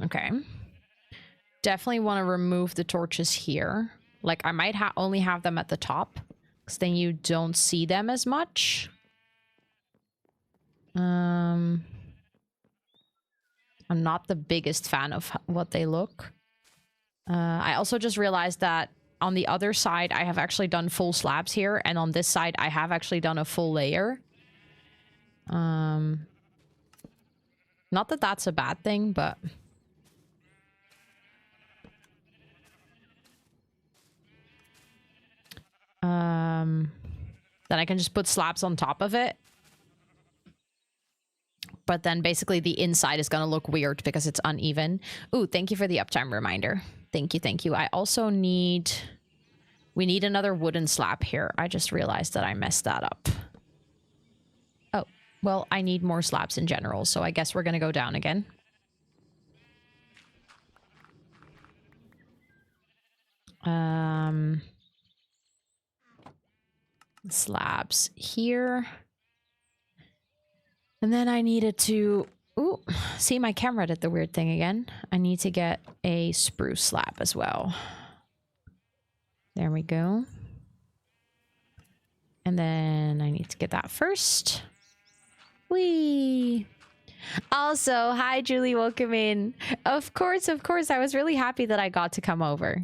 [SPEAKER 1] Okay. Definitely want to remove the torches here. Like, I might only have them at the top, because then you don't see them as much. I'm not the biggest fan of what they look. I also just realized that on the other side, I have actually done full slabs here, and on this side, I have actually done a full layer. Not that that's a bad thing, but... Then I can just put slabs on top of it. But then basically the inside is going to look weird because it's uneven. Ooh, thank you for the uptime reminder. Thank you, thank you. I also need... We need another wooden slab here. I just realized that I messed that up. Oh, Well, I need more slabs in general, so I guess we're gonna go down again. Slabs here. And then I needed to... Ooh, see, my camera did the weird thing again. I need to get a spruce slab as well. There we go. And then I need to get that first. Whee! Also, hi, Julie, welcome in. Of course, I was really happy that I got to come over.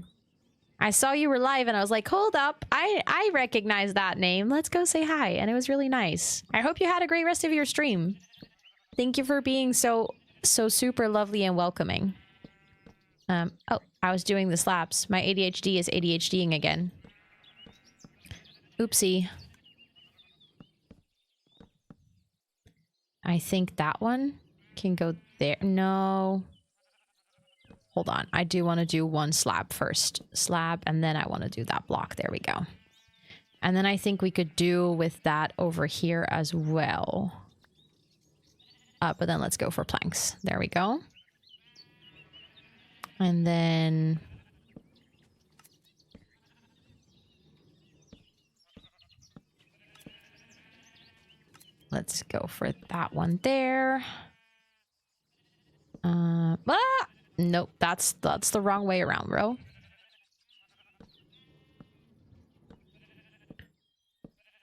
[SPEAKER 1] I saw you were live and I was like, hold up, I recognize that name. Let's go say hi. And it was really nice. I hope you had a great rest of your stream. Thank you for being so super lovely and welcoming. Oh, I was doing the slabs. My ADHD is ADHDing again. Oopsie. I think that one can go there. No. Hold on. I do want to do one slab first. Slab, and then I want to do that block. There we go. And then I think we could do with that over here as well. But then let's go for planks. There we go. And then... let's go for that one there. Nope, that's the wrong way around, bro.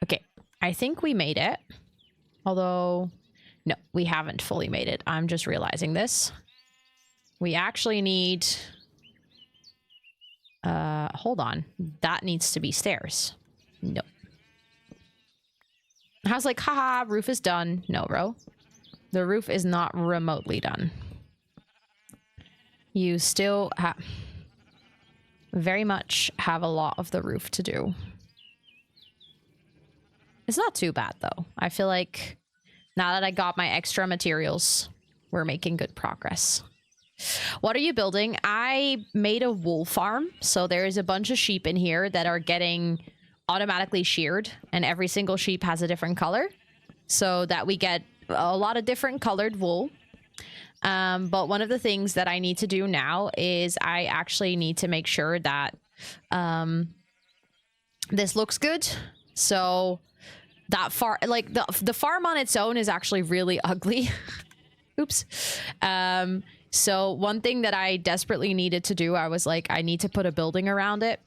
[SPEAKER 1] Okay, I think we made it. Although, no, we haven't fully made it. I'm just realizing this. We actually need... hold on. That needs to be stairs. Nope. I was like, haha, roof is done. No, bro. The roof is not remotely done. You still very much have a lot of the roof to do. It's not too bad, though. I feel like now that I got my extra materials, we're making good progress. What are you building? I made a wool farm. So there is a bunch of sheep in here that are getting automatically sheared, and every single sheep has a different color so that we get a lot of different colored wool. But one of the things that I need to do now is I actually need to make sure that this looks good. So that the farm on its own is actually really ugly. Oops. So one thing that I desperately needed to do, I was like, I need to put a building around it.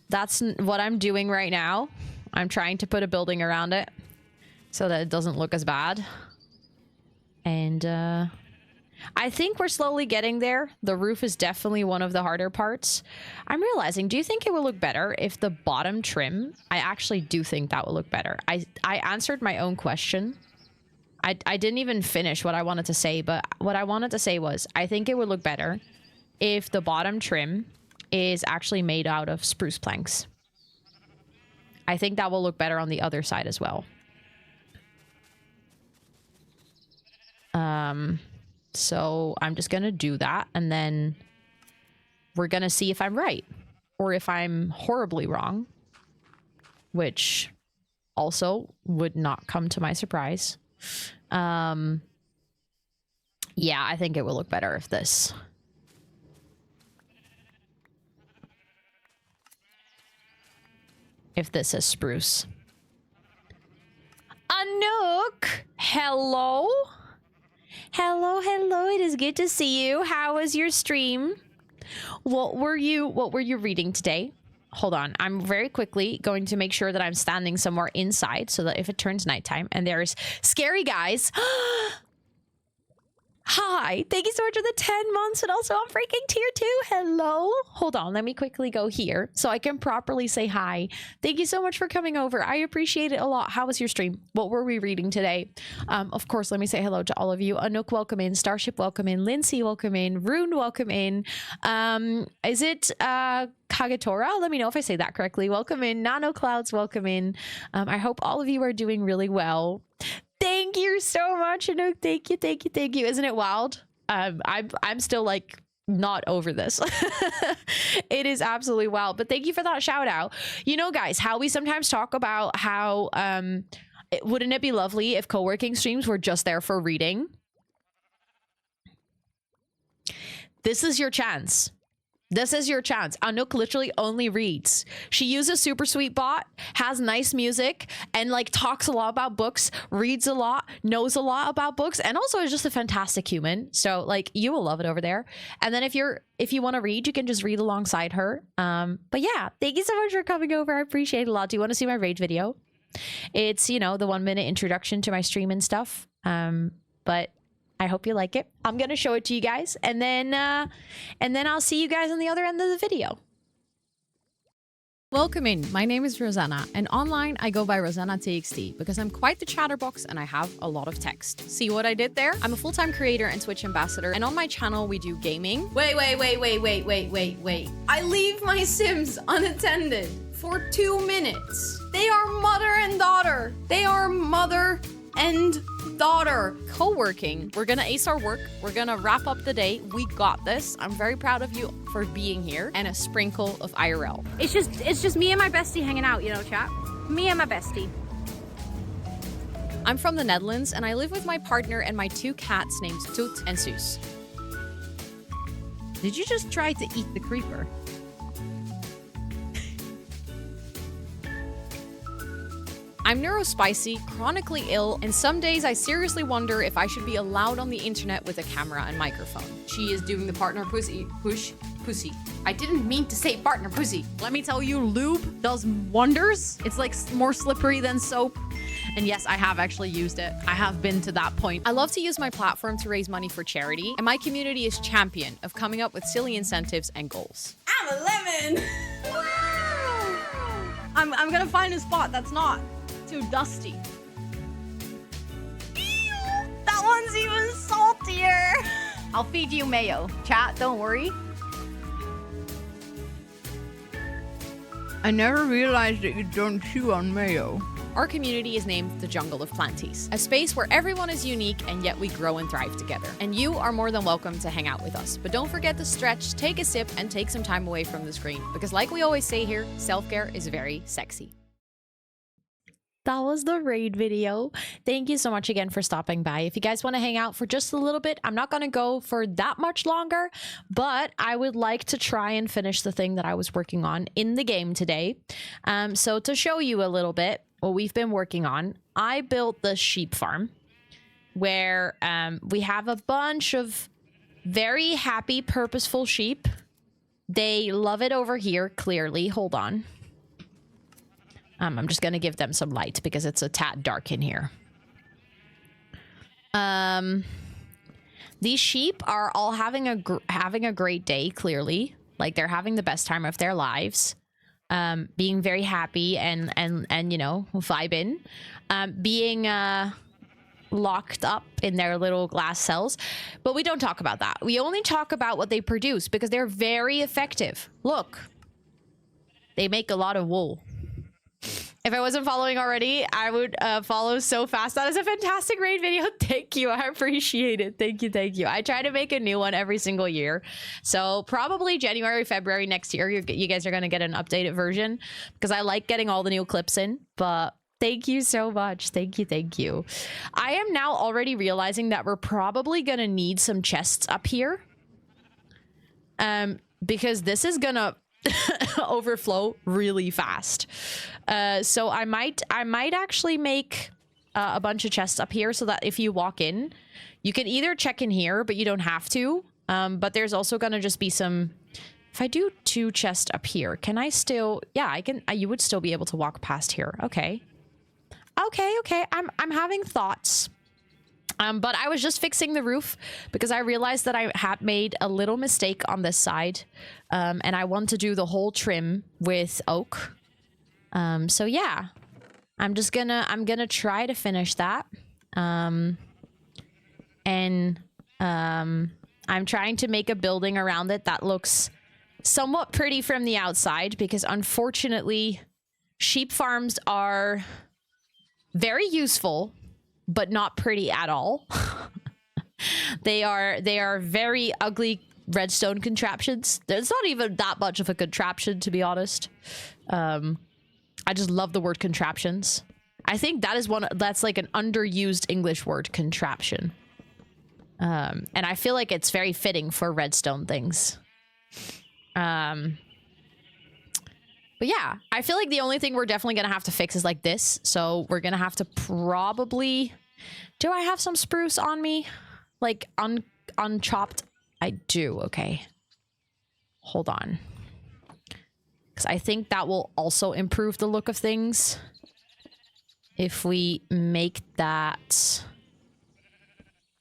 [SPEAKER 1] That's what I'm doing right now. I'm trying to put a building around it so that it doesn't look as bad. And I think we're slowly getting there. The roof is definitely one of the harder parts. I'm realizing, do you think it will look better if the bottom trim? I actually do think that will look better. I answered my own question. I didn't even finish what I wanted to say, but what I wanted to say was, I think it would look better if the bottom trim is actually made out of spruce planks. I think that will look better on the other side as well. So I'm just gonna do that, and then we're gonna see if I'm right or if I'm horribly wrong, which also would not come to my surprise. Yeah, I think it will look better if this... if this is spruce. Anouk! Hello? Hello, hello. It is good to see you. How was your stream? What were you reading today? Hold on. I'm very quickly going to make sure that I'm standing somewhere inside so that if it turns nighttime and there's scary guys. Hi, thank you so much for the 10 months and also I'm freaking tier 2. Hello. Hold on, let me quickly go here so I can properly say hi. Thank you so much for coming over. I appreciate it a lot. How was your stream? What were we reading today? Of course, let me say hello to all of you. Anouk, welcome in. Starship, welcome in. Lindsay, welcome in. Rune, welcome in. Is it Kagatora? Let me know if I say that correctly. Welcome in. Nano Clouds, welcome in. I hope all of you are doing really well. Thank you so much, Anouk. Thank you, thank you, thank you. Isn't it wild? I'm still like not over this. It is absolutely wild. But thank you for that shout out. You know, guys, how we sometimes talk about how wouldn't it be lovely if co-working streams were just there for reading? This is your chance. This is your chance. Anouk literally only reads. She uses super sweet bot, has nice music, and like talks a lot about books, reads a lot, knows a lot about books, and also is just a fantastic human. So like you will love it over there. And then if you want to read, you can just read alongside her. But yeah, thank you so much for coming over. I appreciate it a lot. Do you want to see my raid video? It's, you know, the 1-minute introduction to my stream and stuff. But I hope you like it. I'm going to show it to you guys, and then I'll see you guys on the other end of the video.
[SPEAKER 2] Welcome in. My name is Rosanna, and online I go by Rosannatxt because I'm quite the chatterbox and I have a lot of text. See what I did there? I'm a full-time creator and Twitch ambassador, and on my channel we do gaming. Wait. I leave my Sims unattended for 2 minutes. They are mother and daughter. They are mother and daughter. Co-working. We're gonna ace our work. We're gonna wrap up the day. We got this. I'm very proud of you for being here, and a sprinkle of IRL.
[SPEAKER 3] It's just me and my bestie hanging out, you know, chat. Me and my bestie.
[SPEAKER 2] I'm from the Netherlands, and I live with my partner and my 2 cats named Toot and Soos.
[SPEAKER 3] Did you just try to eat the creeper?
[SPEAKER 2] I'm neurospicy, chronically ill, and some days I seriously wonder if I should be allowed on the internet with a camera and microphone. She is doing the partner pussy. I didn't mean to say partner pussy.
[SPEAKER 3] Let me tell you, lube does wonders. It's like more slippery than soap. And yes, I have actually used it. I have been to that point.
[SPEAKER 2] I love to use my platform to raise money for charity, and my community is champion of coming up with silly incentives and goals.
[SPEAKER 3] I'm a lemon! Wow! I'm gonna find a spot that's not too dusty. Ew, that one's even saltier. I'll feed you mayo. Chat, don't worry.
[SPEAKER 4] I never realized that you don't chew on mayo.
[SPEAKER 2] Our community is named the Jungle of Planties, a space where everyone is unique and yet we grow and thrive together. And you are more than welcome to hang out with us. But don't forget to stretch, take a sip, and take some time away from the screen. Because like we always say here, self-care is very sexy.
[SPEAKER 1] That was the raid video. Thank you so much again for stopping by. If you guys want to hang out for just a little bit, I'm not going to go for that much longer, but I would like to try and finish the thing that I was working on in the game today. So to show you a little bit what we've been working on, I built the sheep farm where we have a bunch of very happy, purposeful sheep. They love it over here, clearly. Hold on. I'm just going to give them some light because it's a tad dark in here. These sheep are all having a great day, clearly. Like, they're having the best time of their lives. Being very happy and you know, vibing. Being locked up in their little glass cells. But we don't talk about that. We only talk about what they produce because they're very effective. Look. They make a lot of wool. If I wasn't following already, I would follow so fast. That is a fantastic raid video. Thank you. I appreciate it. Thank you. Thank you. I try to make a new one every single year. So probably January, February next year, you guys are going to get an updated version because I like getting all the new clips in. But thank you so much. Thank you. Thank you. I am now already realizing that we're probably going to need some chests up here. Because this is going to overflow really fast. So I might actually make a bunch of chests up here so that if you walk in, you can either check in here, but you don't have to. But there's also gonna just be some. If I do 2 chests up here, can I still? Yeah, I can. You would still be able to walk past here. Okay. Okay. I'm having thoughts. But I was just fixing the roof because I realized that I had made a little mistake on this side. And I want to do the whole trim with oak. So yeah, I'm gonna try to finish that. I'm trying to make a building around it that looks somewhat pretty from the outside because unfortunately sheep farms are very useful but not pretty at all. They are very ugly redstone contraptions. It's not even that much of a contraption, to be honest. I just love the word contraptions. I think that is that's like an underused English word, contraption. And I feel like it's very fitting for redstone things. But yeah, I feel like the only thing we're definitely gonna have to fix is like this. So we're gonna have to probably... Do I have some spruce on me? Like unchopped? I do, okay. Hold on. Because I think that will also improve the look of things. If we make that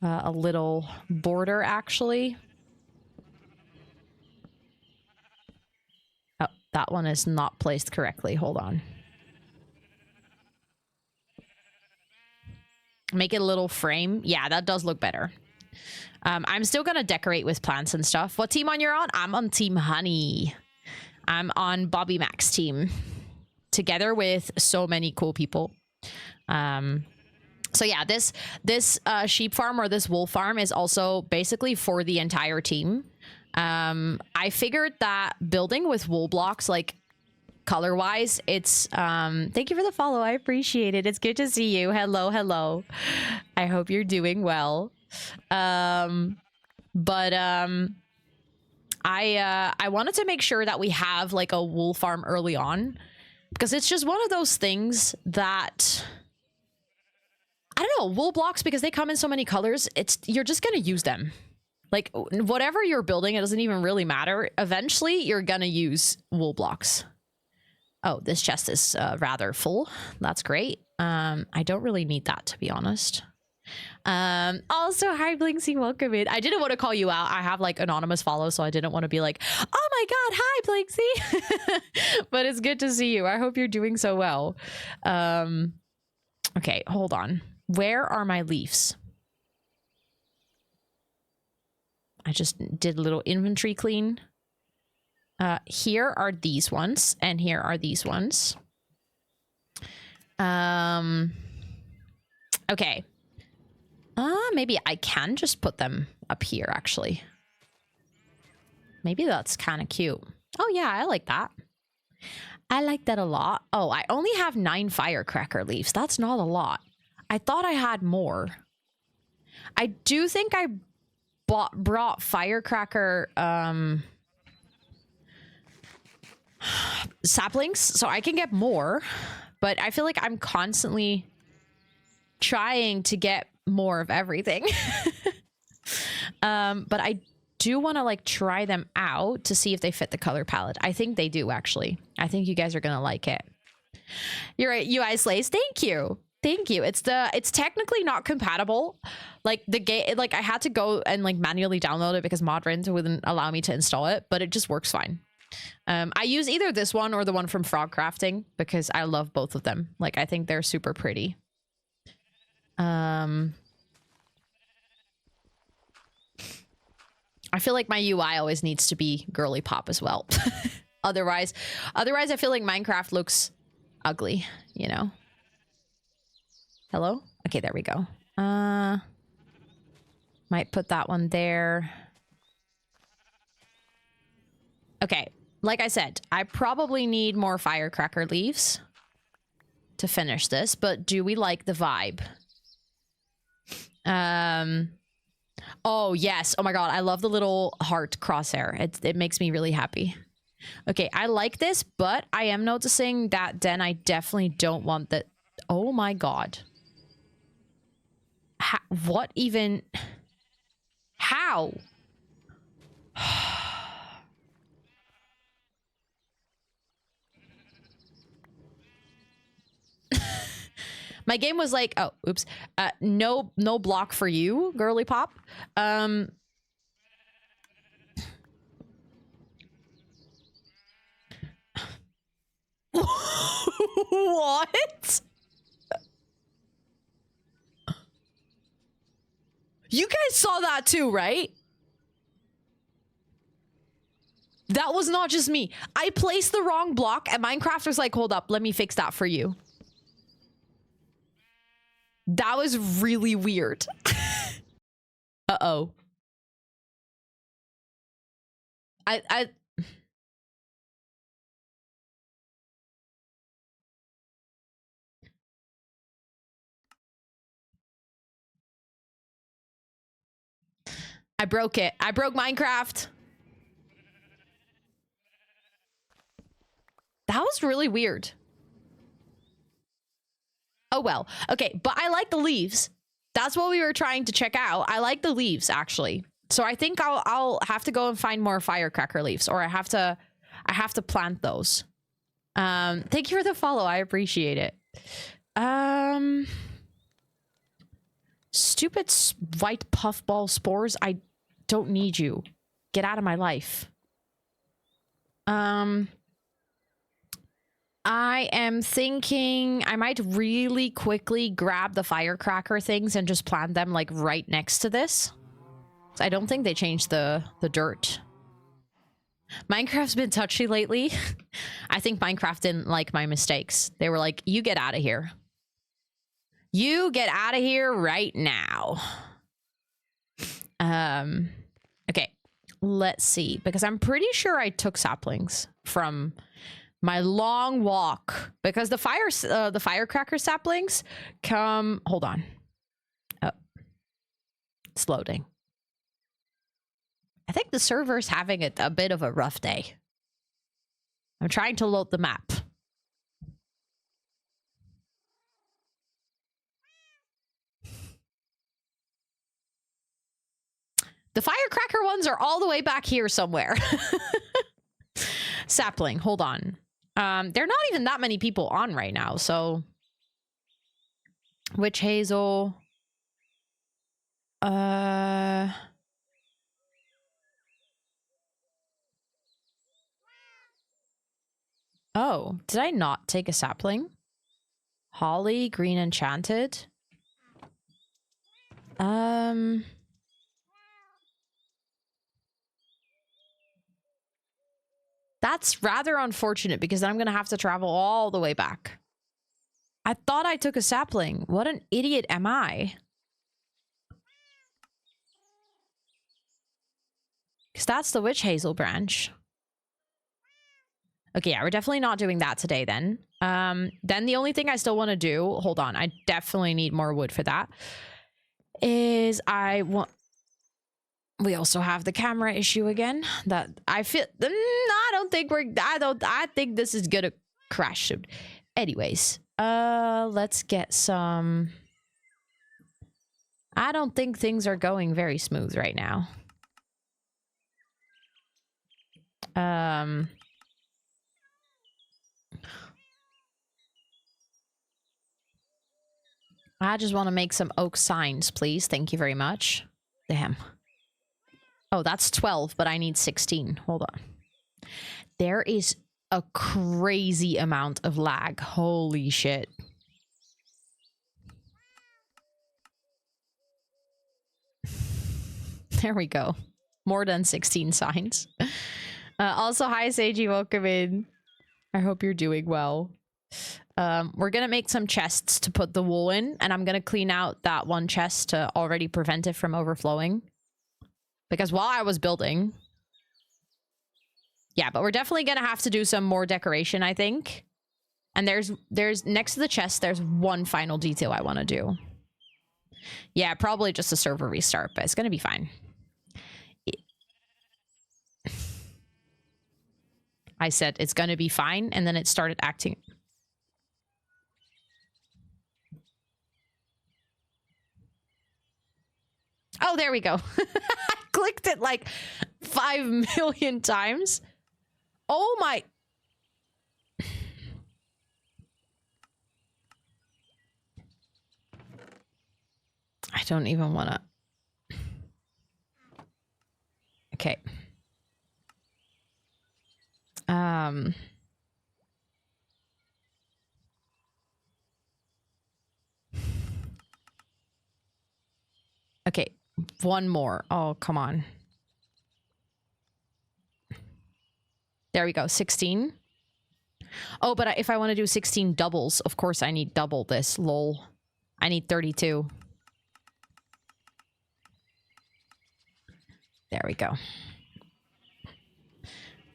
[SPEAKER 1] a little border, actually. Oh, that one is not placed correctly. Hold on. Make it a little frame. Yeah, that does look better. I'm still gonna decorate with plants and stuff. What team you're on? I'm on Team Honey. I'm on Bobby Mac's team. Together with so many cool people. So yeah, this sheep farm or this wool farm is also basically for the entire team. I figured that building with wool blocks, like color wise, it's thank you for the follow. I appreciate it. It's good to see you. Hello, hello. I hope you're doing well. I wanted to make sure that we have like a wool farm early on, because it's just one of those things that I don't know, wool blocks, because they come in so many colors, you're just gonna use them. Like whatever you're building, it doesn't even really matter. Eventually you're gonna use wool blocks. Oh, this chest is rather full. That's great. I don't really need that, to be honest. Also, hi Blinksy, welcome in. I didn't want to call you out. I have like anonymous follows, so I didn't want to be like, oh my god, hi Blinksy. But it's good to see you. I hope you're doing so well. Okay, hold on. Where are my leaves? I just did a little inventory clean. Here are these ones, and here are these ones. Okay. Maybe I can just put them up here, actually. Maybe that's kind of cute. Oh yeah, I like that. I like that a lot. Oh, I only have 9 firecracker leaves. That's not a lot. I thought I had more. I do think I brought firecracker saplings, so I can get more. But I feel like I'm constantly trying to get more of everything. But I do want to like try them out to see if they fit the color palette. I think they do, actually. I think you guys are gonna like it. You're right, UI Slays. Thank you. Thank you. It's technically not compatible. Like the game, like I had to go and like manually download it because Modrins wouldn't allow me to install it, but it just works fine. I use either this one or the one from Frog Crafting because I love both of them. Like I think they're super pretty. I feel like my UI always needs to be Girlypop as well. Otherwise I feel like Minecraft looks ugly, you know? Hello? Okay, there we go. Might put that one there. Okay, like I said, I probably need more firecracker leaves to finish this, but do we like the vibe? Oh yes, oh my god, I love the little heart crosshair. It makes me really happy. Okay, I like this, but I am noticing that then I definitely don't want that. Oh my god. What even? How? My game was like, oh, oops. No block for you, Girlypop. What? You guys saw that too, right? That was not just me. I placed the wrong block and Minecraft was like, hold up, let me fix that for you. That was really weird. Uh-oh. I broke it. I broke Minecraft. That was really weird. Oh well. Okay, but I like the leaves. That's what we were trying to check out. I like the leaves actually. So I think I'll have to go and find more firecracker leaves, or I have to plant those. Thank you for the follow. I appreciate it. Stupid white puffball spores. I don't need you. Get out of my life. I am thinking I might really quickly grab the firecracker things and just plant them like right next to this. I don't think they changed the dirt. Minecraft's been touchy lately. I think Minecraft didn't like my mistakes. They were like, you get out of here. You get out of here right now. Okay, let's see. Because I'm pretty sure I took saplings from my long walk. Because the firecracker saplings come... Hold on. Oh. It's loading. I think the server's having a bit of a rough day. I'm trying to load the map. The firecracker ones are all the way back here somewhere. Sapling, hold on. There are not even that many people on right now, so... Witch hazel. Oh, did I not take a sapling? Holly, green enchanted. That's rather unfortunate because then I'm gonna have to travel all the way back. I thought I took a sapling. What an idiot am I? Because that's the witch hazel branch. Okay, yeah, we're definitely not doing that today then. Then the only thing I still want to do, hold on, I definitely need more wood for that, is I want... We also have the camera issue again. That I feel... I don't think we're... I think this is gonna crash soon. Anyways, let's get some... I don't think things are going very smooth right now. I just want to make some oak signs, please. Thank you very much. Damn. Oh, that's 12, but I need 16. Hold on. There is a crazy amount of lag. Holy shit. There we go. More than 16 signs. Also, hi, Seiji. Welcome in. I hope you're doing well. We're gonna make some chests to put the wool in, and I'm gonna clean out that one chest to already prevent it from overflowing. Because while I was building... Yeah, but we're definitely gonna have to do some more decoration, I think. And there's next to the chest, there's one final detail I want to do. Yeah, probably just a server restart, but it's gonna be fine. I said it's gonna be fine, and then it started acting... Oh, there we go. I clicked it like 5 million times. Oh my... I don't even want to... Okay. Okay. One more. Oh, come on. There we go. 16. Oh, but if I want to do 16 doubles, of course I need double this. Lol. I need 32. There we go.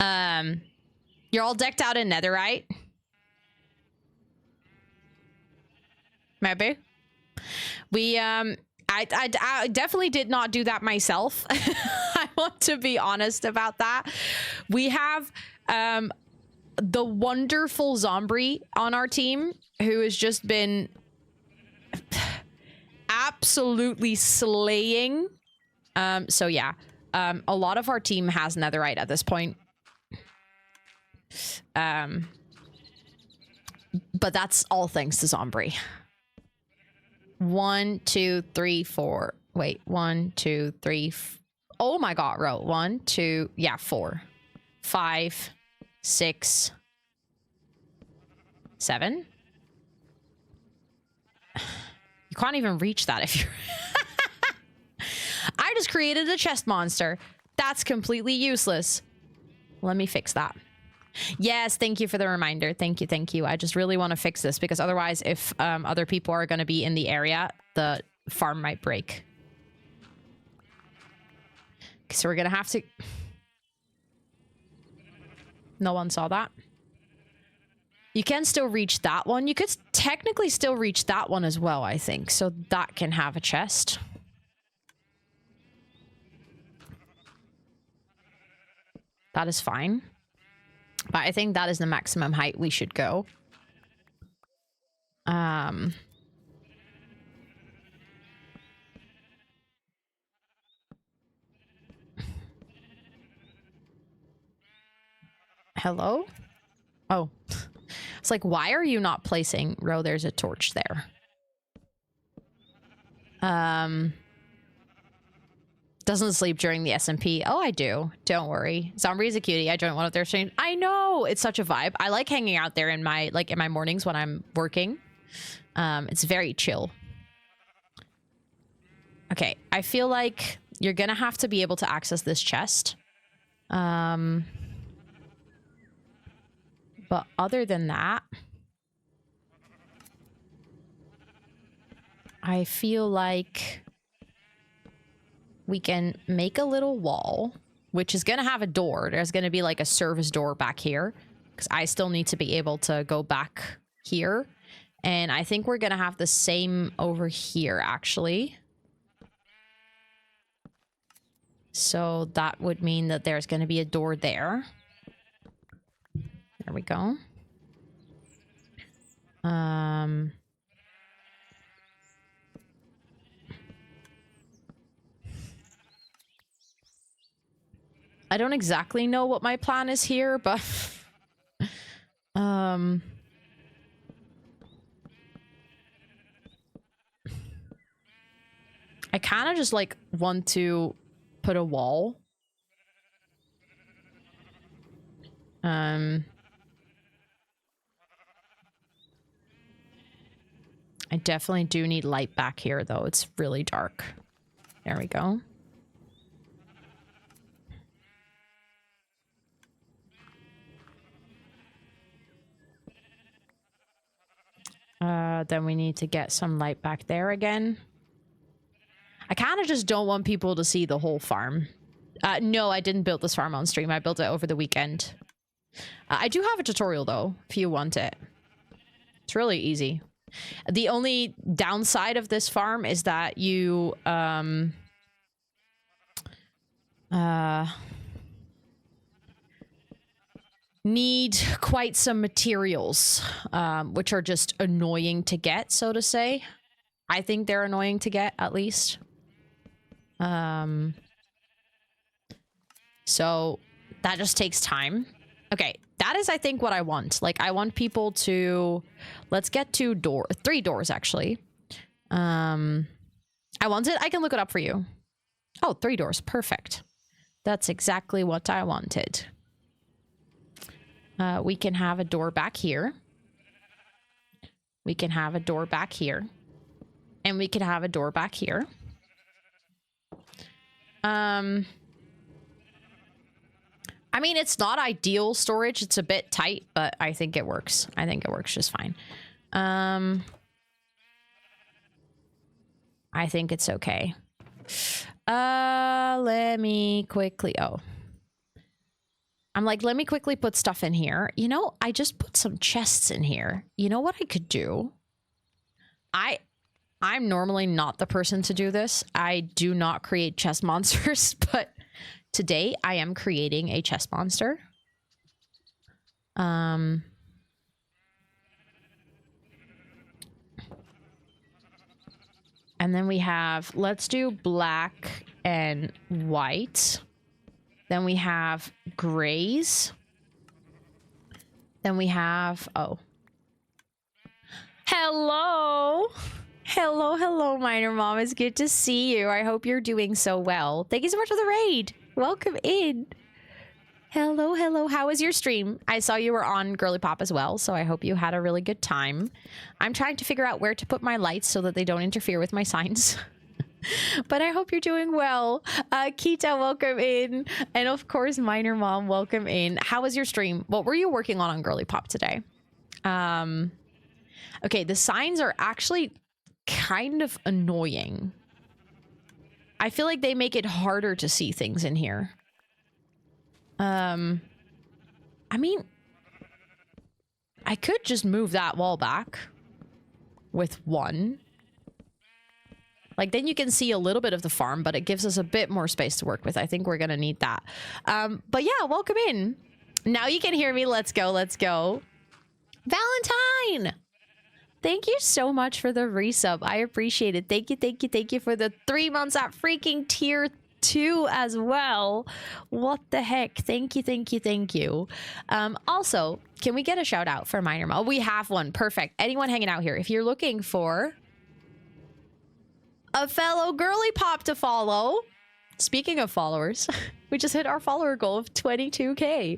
[SPEAKER 1] You're all decked out in netherite. Maybe. I definitely did not do that myself. I want to be honest about that. We have the wonderful zombie on our team who has just been absolutely slaying. So yeah, a lot of our team has netherite at this point. But that's all thanks to zombie. 1, 2, 3, 4. Wait, 1, 2, 3. Oh my god, row. 1, 2, yeah, 4, 5, 6, 7. You can't even reach that if you're... I just created a chest monster. That's completely useless. Let me fix that. Yes, thank you for the reminder. Thank you, thank you. I just really want to fix this because otherwise if other people are going to be in the area, the farm might break. So we're going to have to... No one saw that. You can still reach that one. You could technically still reach that one as well, I think. So that can have a chest. That is fine. But I think that is the maximum height we should go. Hello? Oh. It's like, why are you not placing... Ro, there's a torch there. Doesn't sleep during the SMP. Oh, I do. Don't worry. Zombie's a cutie. I joined one of their streams. I know! It's such a vibe. I like hanging out there in my, like, in my mornings when I'm working. It's very chill. Okay, I feel like you're gonna have to be able to access this chest. But other than that... I feel like... we can make a little wall, which is going to have a door. There's going to be like a service door back here because I still need to be able to go back here. And I think we're going to have the same over here, actually. So that would mean that there's going to be a door there. There we go. I don't exactly know what my plan is here, but... I kind of just, like, want to put a wall. I definitely do need light back here, though. It's really dark. There we go. Then we need to get some light back there again. I kind of just don't want people to see the whole farm. No, I didn't build this farm on stream. I built it over the weekend. I do have a tutorial, though, if you want it. It's really easy. The only downside of this farm is that you, need quite some materials, which are just annoying to get, so to say. I think they're annoying to get, at least. So that just takes time. Okay, that is, I think, what I want. Like, I want people to... Let's get to 3 doors, actually. I want it. I can look it up for you. Oh, 3 doors. Perfect. That's exactly what I wanted. We can have a door back here. We can have a door back here. And we can have a door back here. I mean, it's not ideal storage. It's a bit tight, but I think it works. I think it works just fine. I think it's okay. Let me quickly... Oh. I'm like, let me quickly put stuff in here. You know, I just put some chests in here. You know what I could do? I'm normally not the person to do this. I do not create chest monsters, but today I am creating a chest monster. And then we have, let's do black and white. Then we have grays. Then we have, oh. Hello. Hello, hello, Minor Mom. It's good to see you. I hope you're doing so well. Thank you so much for the raid. Welcome in. Hello, hello. How was your stream? I saw you were on Girlypop as well, so I hope you had a really good time. I'm trying to figure out where to put my lights so that they don't interfere with my signs. But I hope you're doing well. Kita, welcome in. And of course, Minor Mom, welcome in. How was your stream? What were you working on Girlypop today? Okay, the signs are actually kind of annoying. I feel like they make it harder to see things in here. I mean, I could just move that wall back with one. Like, then you can see a little bit of the farm, but it gives us a bit more space to work with. I think we're gonna need that. But yeah, welcome in. Now you can hear me. Let's go, let's go. Valentine! Thank you so much for the resub. I appreciate it. Thank you, thank you, thank you for the 3 months at freaking tier 2 as well. What the heck? Thank you, thank you, thank you. Also, can we get a shout out for Minor Mom? We have one. Perfect. Anyone hanging out here, if you're looking for a fellow Girlypop to follow. Speaking of followers, we just hit our follower goal of 22K.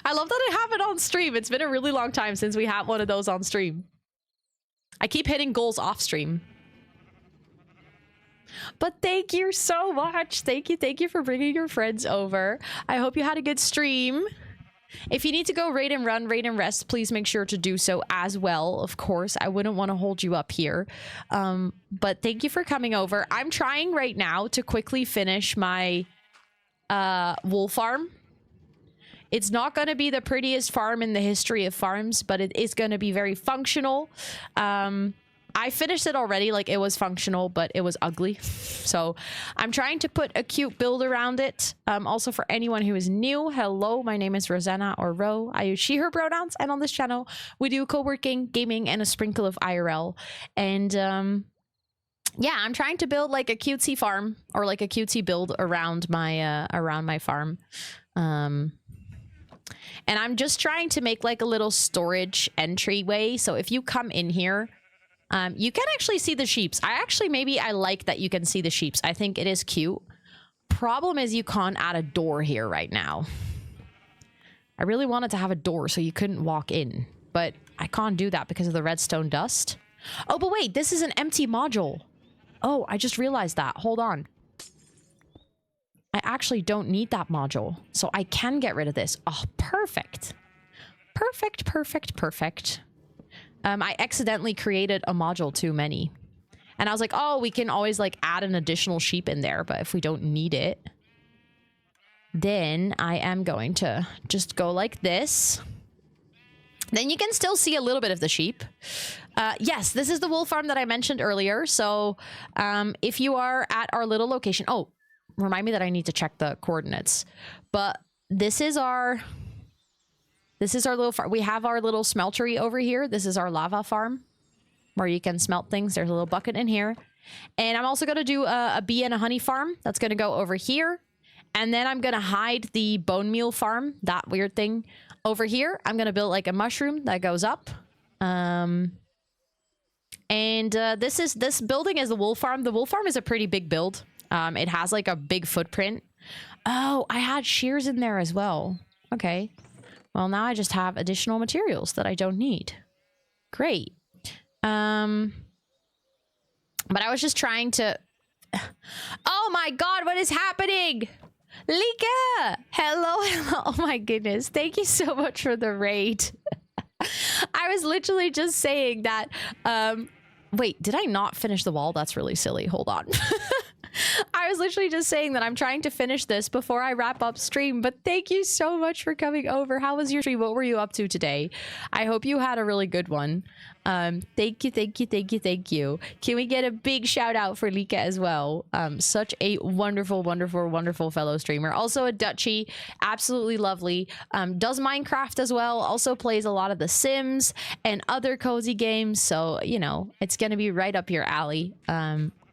[SPEAKER 1] I love that it happened on stream. It's been a really long time since we had one of those on stream. I keep hitting goals off stream. But thank you so much. Thank you for bringing your friends over. I hope you had a good stream. If you need to go raid and run, raid and rest, please make sure to do so as well. Of course, I wouldn't want to hold you up here. But thank you for coming over. I'm trying right now to quickly finish my wool farm. It's not going to be the prettiest farm in the history of farms, but it is going to be very functional. I finished it already, like it was functional, but it was ugly. So I'm trying to put a cute build around it. Also for anyone who is new, hello, my name is Rosanna or Ro. I use she, her pronouns, and on this channel, we do co-working, gaming, and a sprinkle of IRL. And yeah, I'm trying to build like a cutesy farm or like a cutesy build around my farm. And I'm just trying to make like a little storage entryway. So if you come in here, you can actually see the sheeps. I like that you can see the sheeps. I think it is cute. Problem is you can't add a door here right now. I really wanted to have a door so you couldn't walk in, but I can't do that because of the redstone dust. Oh, but wait, this is an empty module. Oh, I just realized that. Hold on. I actually don't need that module, so I can get rid of this. Oh, perfect. Perfect, perfect, perfect. I accidentally created a module too many. And I was like, oh, we can always like add an additional sheep in there, but if we don't need it, then I am going to just go like this. Then you can still see a little bit of the sheep. Yes, this is the wool farm that I mentioned earlier. So if you are at our little location, oh, remind me that I need to check the coordinates. But this is our little farm. We have our little smeltery over here. This is our lava farm where you can smelt things. There's a little bucket in here. And I'm also going to do a bee and a honey farm. That's going to go over here. And then I'm going to hide the bone meal farm, that weird thing, over here. I'm going to build like a mushroom that goes up. This building is the wool farm. The wool farm is a pretty big build. It has like a big footprint. Oh, I had shears in there as well. Okay. Well, now I just have additional materials that I don't need. Great. But I was just trying to... Oh my god, what is happening? Lika! Hello, hello. Oh my goodness. Thank you so much for the raid. I was literally just saying that... Wait, did I not finish the wall? That's really silly. Hold on. I was literally just saying that I'm trying to finish this before I wrap up stream, but thank you so much for coming over. How was your stream? What were you up to today? I hope you had a really good one. Thank you, thank you, thank you, thank you. Can we get a big shout out for Lika as well? Such a wonderful, wonderful, wonderful fellow streamer. Also a Dutchie, absolutely lovely. Does Minecraft as well. Also plays a lot of The Sims and other cozy games. So, you know, it's going to be right up your alley.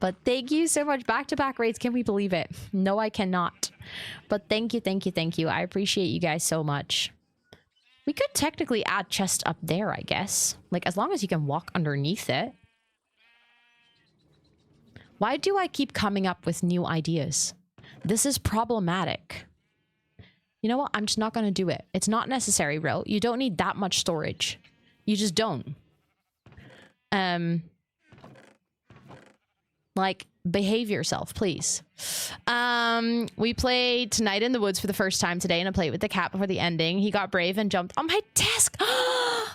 [SPEAKER 1] But thank you so much. Back-to-back raids. Can we believe it? No, I cannot. But thank you, thank you, thank you. I appreciate you guys so much. We could technically add chest up there, I guess. Like, as long as you can walk underneath it. Why do I keep coming up with new ideas? This is problematic. You know what? I'm just not going to do it. It's not necessary, bro. You don't need that much storage. You just don't. Like, behave yourself, please. We played Tonight in the Woods for the first time today, and I played with the cat before the ending. He got brave and jumped on my desk. Oh,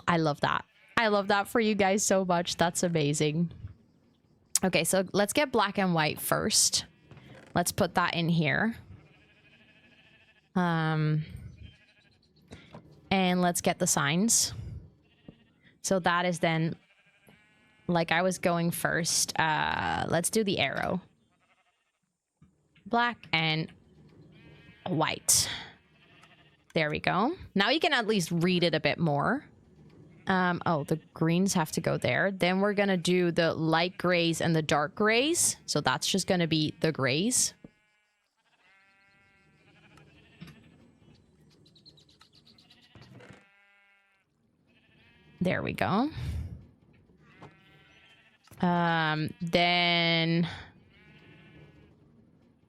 [SPEAKER 1] I love that. I love that for you guys so much. That's amazing. Okay, so let's get black and white first. Let's put that in here. And let's get the signs. So that is then... Like I was going first. Let's do the arrow. Black and white. There we go. Now you can at least read it a bit more. Oh, the greens have to go there. Then we're going to do the light grays and the dark grays. So that's just going to be the grays. There we go. Then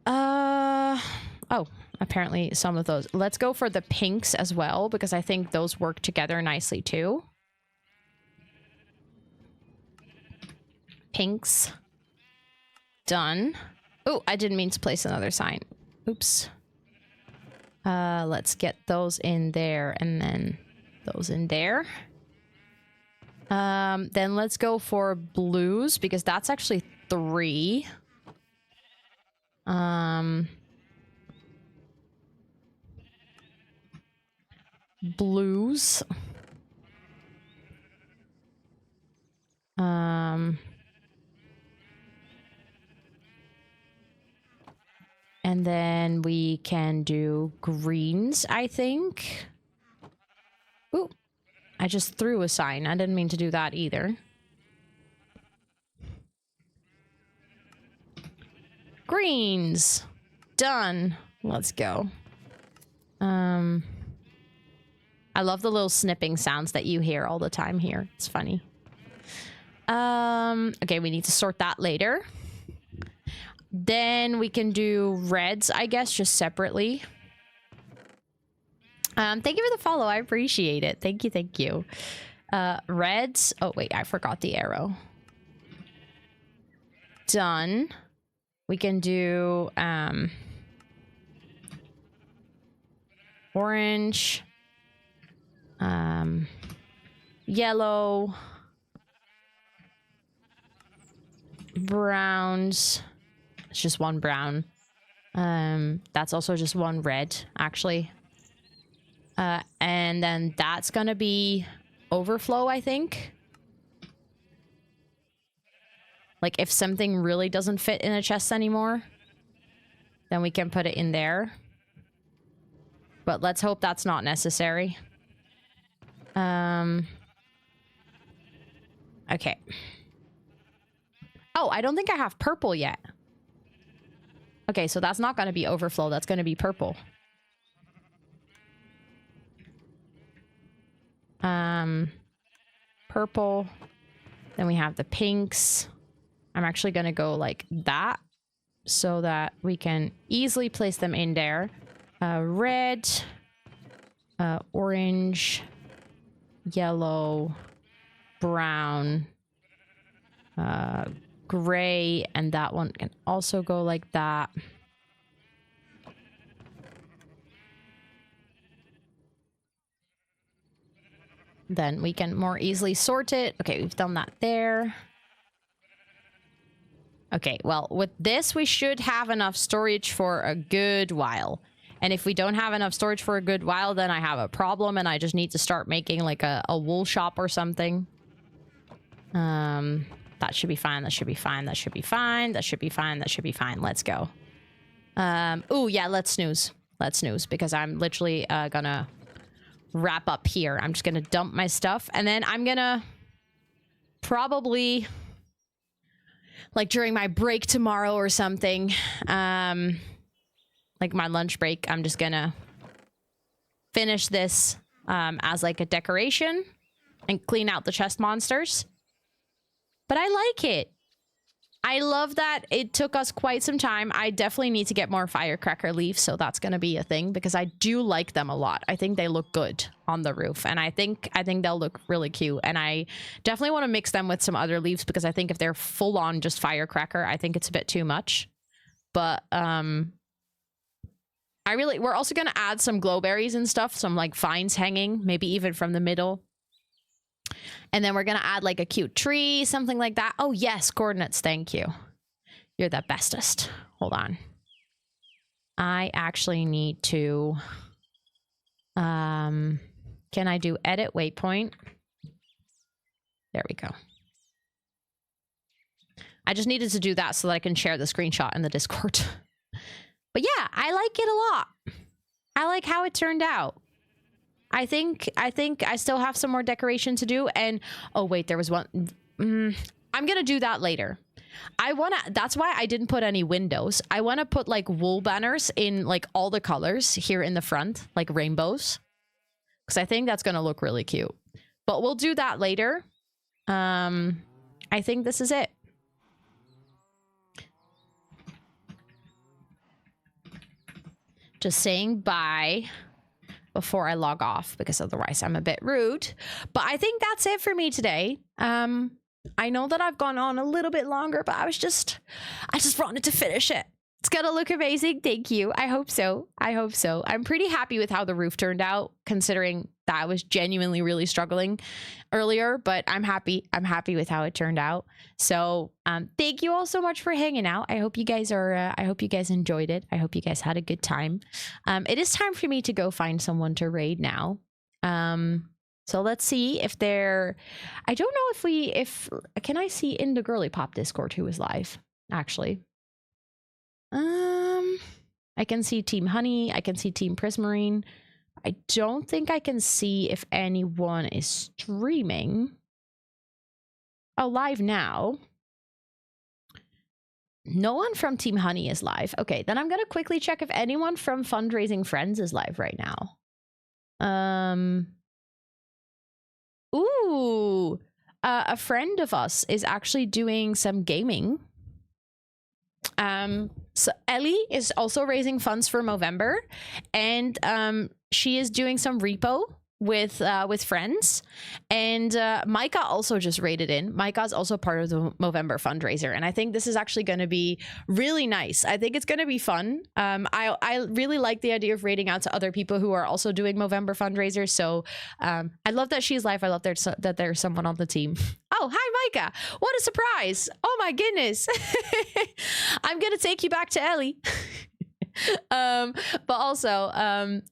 [SPEAKER 1] oh, apparently some of those. Let's go for the pinks as well, because I think those work together nicely too. Pinks. Done. Oh, I didn't mean to place another sign. Oops. Let's get those in there and then those in there. Then let's go for blues, because that's actually 3. Blues. And then we can do greens, I think. Ooh. I just threw a sign. I didn't mean to do that either. Greens. Done. Let's go. I love the little snipping sounds that you hear all the time here. It's funny. Okay, we need to sort that later. Then we can do reds, I guess, just separately. Thank you for the follow. I appreciate it. Thank you, thank you. Reds. Oh, wait, I forgot the arrow. Done. We can do orange, yellow, browns. It's just one brown. That's also just one red, actually. And then that's gonna be overflow, I think. Like, if something really doesn't fit in a chest anymore, then we can put it in there. But let's hope that's not necessary. Okay. Oh, I don't think I have purple yet. Okay, so that's not gonna be overflow. That's gonna be purple. Purple. Then we have the pinks. I'm actually gonna go like that so that we can easily place them in there. Red, orange, yellow, brown, gray, and that one can also go like that. Then we can more easily sort it. Okay, we've done that there.
[SPEAKER 2] Okay, well, with this, we should have enough storage for a good while. And if we don't have enough storage for a good while, then I have a problem and I just need to start making like a wool shop or something. That should be fine. That should be fine. That should be fine. That should be fine. That should be fine. Let's go. Oh, yeah, let's snooze. Let's snooze because I'm literally gonna wrap up here. I'm just gonna dump my stuff and then I'm gonna probably like during my break tomorrow or something, like my lunch break, I'm just gonna finish this as like a decoration and clean out the chest monsters. But I like it. I love that it took us quite some time. I definitely need to get more firecracker leaves, so that's going to be a thing because I do like them a lot. I think they look good on the roof, and I think they'll look really cute. And I definitely want to mix them with some other leaves because I think if they're full on just firecracker, I think it's a bit too much. But we're also going to add some glowberries and stuff, some like vines hanging, maybe even from the middle. And then we're going to add like a cute tree, something like that. Oh, yes, coordinates. Thank you. You're the bestest. Hold on. I actually need to... can I do edit waypoint? There we go. I just needed to do that so that I can share the screenshot in the Discord. But yeah, I like it a lot. I like how it turned out. I think I still have some more decoration to do. And oh wait, there was one. I'm gonna do that later. That's why I didn't put any windows. I want to put like wool banners in like all the colors here in the front, like rainbows, because I think that's gonna look really cute. But we'll do that later. I think this is it. Just saying bye before I log off because otherwise I'm a bit rude. But I think that's it for me today. I know that I've gone on a little bit longer, but I just wanted to finish it. It's gonna look amazing. Thank you. I hope so. I hope so. I'm pretty happy with how the roof turned out, considering that I was genuinely really struggling earlier, but I'm happy. I'm happy with how it turned out. So thank you all so much for hanging out. I hope you guys are, I hope you guys enjoyed it. I hope you guys had a good time. It is time for me to go find someone to raid now. So let's see if they're, I don't know if can I see in the Girlypop Discord who is live, actually? I can see Team Honey. I can see Team Prismarine. I don't think I can see if anyone is streaming. Oh, live now. No one from Team Honey is live. Okay, then I'm gonna quickly check if anyone from Fundraising Friends is live right now. Ooh, a friend of us is actually doing some gaming. So Ellie is also raising funds for Movember, and she is doing some repo with friends, and Micah also just raided in. Micah's also part of the Movember fundraiser, and I think this is actually going to be really nice. I think it's going to be fun. I really like the idea of raiding out to other people who are also doing Movember fundraisers, so I love that she's live. I love that there's someone on the team. Oh, hi Micah, what a surprise. Oh my goodness. I'm gonna take you back to Ellie. But also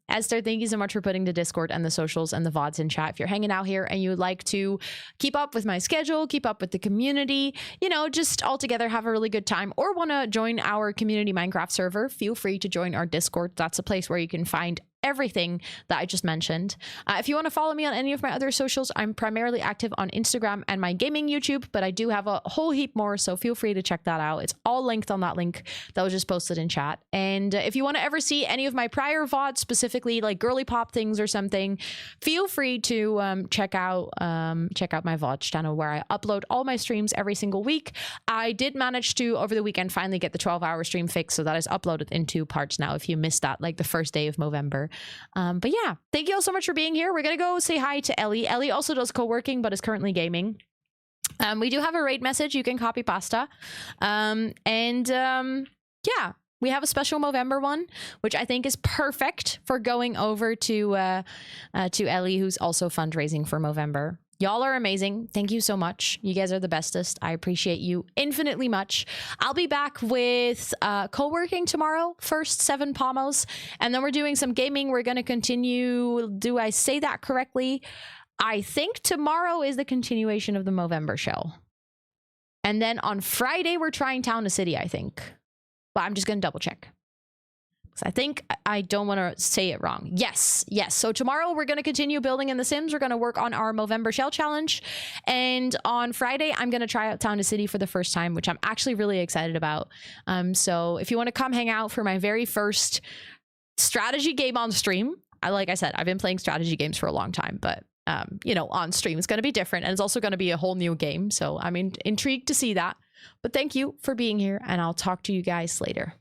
[SPEAKER 2] Esther, thank you so much for putting the Discord and the socials and the VODs in chat. If you're hanging out here and you would like to keep up with my schedule, keep up with the community, you know, just all together have a really good time, or want to join our community Minecraft server, feel free to join our Discord. That's a place where you can find everything that I just mentioned. If you want to follow me on any of my other socials, I'm primarily active on Instagram and my gaming YouTube, but I do have a whole heap more, so feel free to check that out. It's all linked on that link that was just posted in chat. And if you want to ever see any of my prior VODs, specifically like Girlypop things or something, feel free to check out my VODs channel where I upload all my streams every single week. I did manage to, over the weekend, finally get the 12-hour stream fix, so that is uploaded in 2 parts now if you missed that, like the first day of Movember. But yeah, thank you all so much for being here. We're gonna go say hi to Ellie. Ellie also does co-working, but is currently gaming. We do have a raid message. You can copy pasta. Yeah, we have a special Movember one, which I think is perfect for going over to Ellie, who's also fundraising for Movember.
[SPEAKER 1] Y'all are amazing. Thank you so much. You guys are the bestest. I appreciate you infinitely much. I'll be back with co-working tomorrow, first 7 pomos, and then we're doing some gaming. We're going to continue. Do I say that correctly? I think tomorrow is the continuation of the Movember show. And then on Friday, we're trying Town to City, I think. But I'm just going to double check. I think I don't want to say it wrong. Yes. So tomorrow we're going to continue building in The Sims. We're going to work on our Movember Shell Challenge. And on Friday, I'm going to try out Town to City for the first time, which I'm actually really excited about. So if you want to come hang out for my very first strategy game on stream, like I said, I've been playing strategy games for a long time, but you know, on stream it's going to be different, and it's also going to be a whole new game. So I'm intrigued to see that. But thank you for being here, and I'll talk to you guys later.